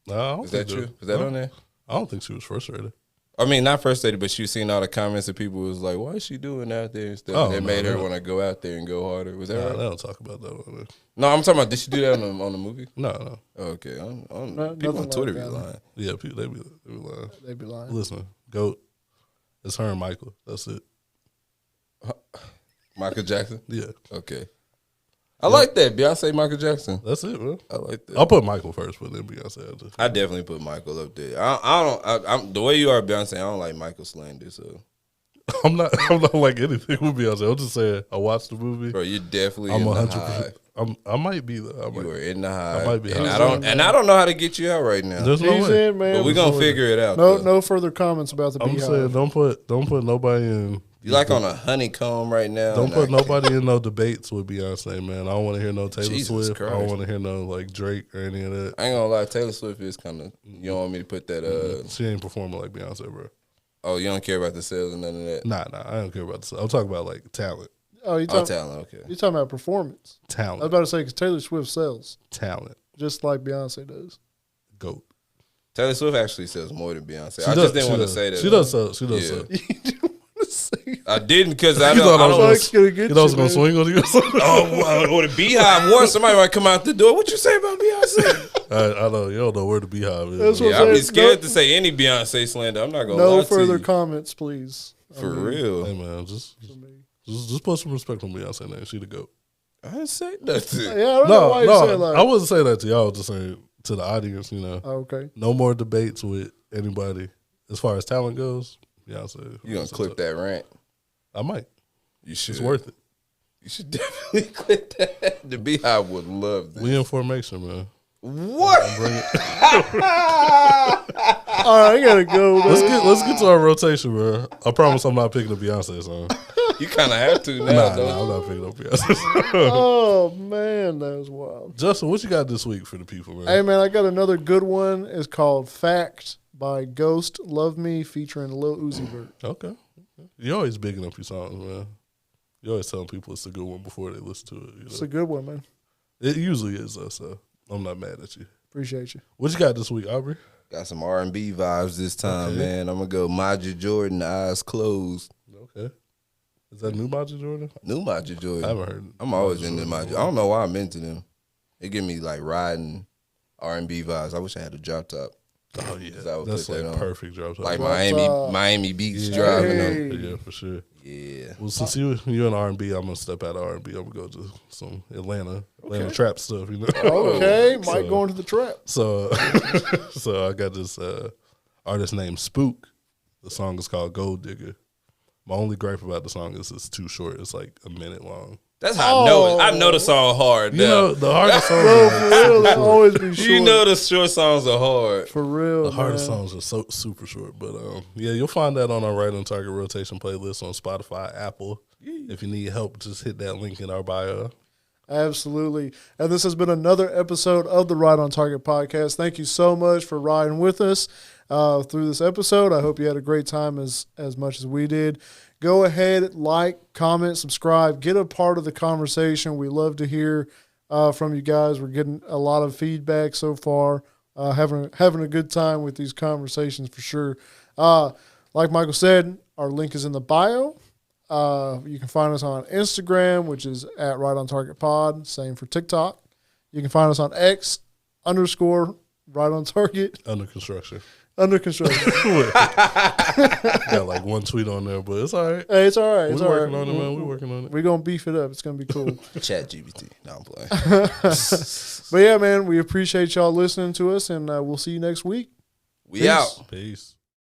Nah, Is that true? Was that on there? I don't think she was frustrated. I mean, not frustrated, but she was seeing all the comments and people was like, "Why is she doing out there and stuff?" Oh, and it no, made her no. want to go out there and go harder. Was that Nah, right? they don't talk about that on there. No, I'm talking about. Did she do that on the movie? No. Oh, okay, No, people on nothing Twitter like be that. lying. Yeah, people, they be lying. They'd be lying. Listen, GOAT. It's her and Michael. That's it. Michael Jackson. Yeah, Okay, I like that. Beyonce, Michael Jackson. that's it, man. I like that. I'll put Michael first, but then Beyonce after. I definitely put Michael up there. I'm the way you are, Beyonce. I don't like Michael slander. So, I'm not like anything with Beyonce. I'm just saying I watched the movie. bro, you're definitely I'm in the 100%. hive. I might be there. I might. You are in the hive. might be and high. I don't know how to get you out right now. There's no He's way. in, man. But we're gonna figure it out. No, though. no further comments about the I'm beehive. saying don't put nobody in. You like on a honeycomb right now. Don't and put I- nobody in no debates with Beyonce, man. I don't want to hear no Taylor Jesus Swift. I Christ. don't want to hear no like Drake or any of that. I ain't gonna lie. Taylor Swift is kind of. You don't want me to put that. She ain't performing like Beyonce, bro. Oh, you don't care about the sales and none of that. Nah, I don't care about this. I'm talking about like talent. Oh, you Oh, talking? talent. Okay. You talking about performance? I was Talent. about to say because Taylor Swift sells Talent. just like Beyonce does. GOAT. Taylor Swift actually sells more than Beyonce. She I does- just didn't she want to does. say that. She does sell. She does Yeah. sell. You didn't want to say. I didn't because I You don't. thought I I was don't gonna- Mike's gonna get You know I was you, gonna man. swing on you or something? or the Beehive war. Somebody might come out the door. What you say about Beyonce? I know. You don't know where the Beehive is. That's what Yeah, I'd be saying, scared no- to say any Beyonce slander. I'm not gonna No lie further to you. comments, please. For real. Hey man, just put some respect on Beyonce name. She the GOAT. I didn't say nothing. Yeah, I don't know why you say it like. I wasn't saying that to y'all. I was just saying to the audience. You know, Oh, okay. no more debates with anybody as far as talent goes. Beyonce. You gonna clip that rant? I might. You should. It's worth it. You should definitely clip that. The Beehive would love this. We in formation, man. What? Bring it. All right, I gotta go. Man. Let's get to our rotation, man. I promise I'm not picking a Beyonce song. You kind of have to now, Nah, though. I'm not picking up Beyonce. Oh man, that was wild. Justin, what you got this week for the people, man? Hey man, I got another good one. It's called "Fact" by Ghost Love Me featuring Lil Uzi Vert. Okay. You're always bigging up your songs, man. You always telling people it's a good one before they listen to it. You know? It's a good one, man. It usually is, though, so I'm not mad at you. Appreciate you. What you got this week, Aubrey? Got some R&B vibes this time, man. I'm going to go Majid Jordan, Eyes Closed. Okay. Is that new Majid Jordan? New Majid Jordan. I haven't heard. I'm always into Majid. I don't know why I'm into them. They give me like riding R&B vibes. I wish I had a drop top. Oh yeah, I would that's put that like on. perfect drop top. Like Drop Miami Beach Yeah. driving Hey. them. Yeah, for sure. Yeah. Well, since you're in R&B, I'm gonna step out of R&B. I'm gonna go to some Atlanta trap stuff. You know. Okay, Mike going to the trap. So, so I got this artist named Spook. The song is called Gold Digger. My only gripe about the song is it's too short. It's like a minute long. That's how I know it. I know the song hard. You know, the hardest songs Bro, are for like real, super they short. always be short. You know the short songs are hard. For real, The hardest man. songs are so super short. But yeah, you'll find that on our Right on Target rotation playlist on Spotify, Apple. If you need help, just hit that link in our bio. Absolutely. And this has been another episode of the Right on Target podcast. Thank you so much for riding with us through this episode. I hope you had a great time as much as we did. Go ahead, like, comment, subscribe, get a part of the conversation. We love to hear from you guys. We're getting a lot of feedback so far. Having a good time with these conversations for sure. Like Michael said, our link is in the bio. You can find us on Instagram, which is at Right on Target Pod. Same for TikTok. You can find us on X _ Right on Target. Under construction. Under construction. Got like one tweet on there, but it's all right. Hey, it's all right. It's We're all working right. on it, man. We're working on it. We're going to beef it up. It's going to be cool. Chat GPT. No, I'm playing. But yeah, man, we appreciate y'all listening to us, and we'll see you next week. We out. Peace.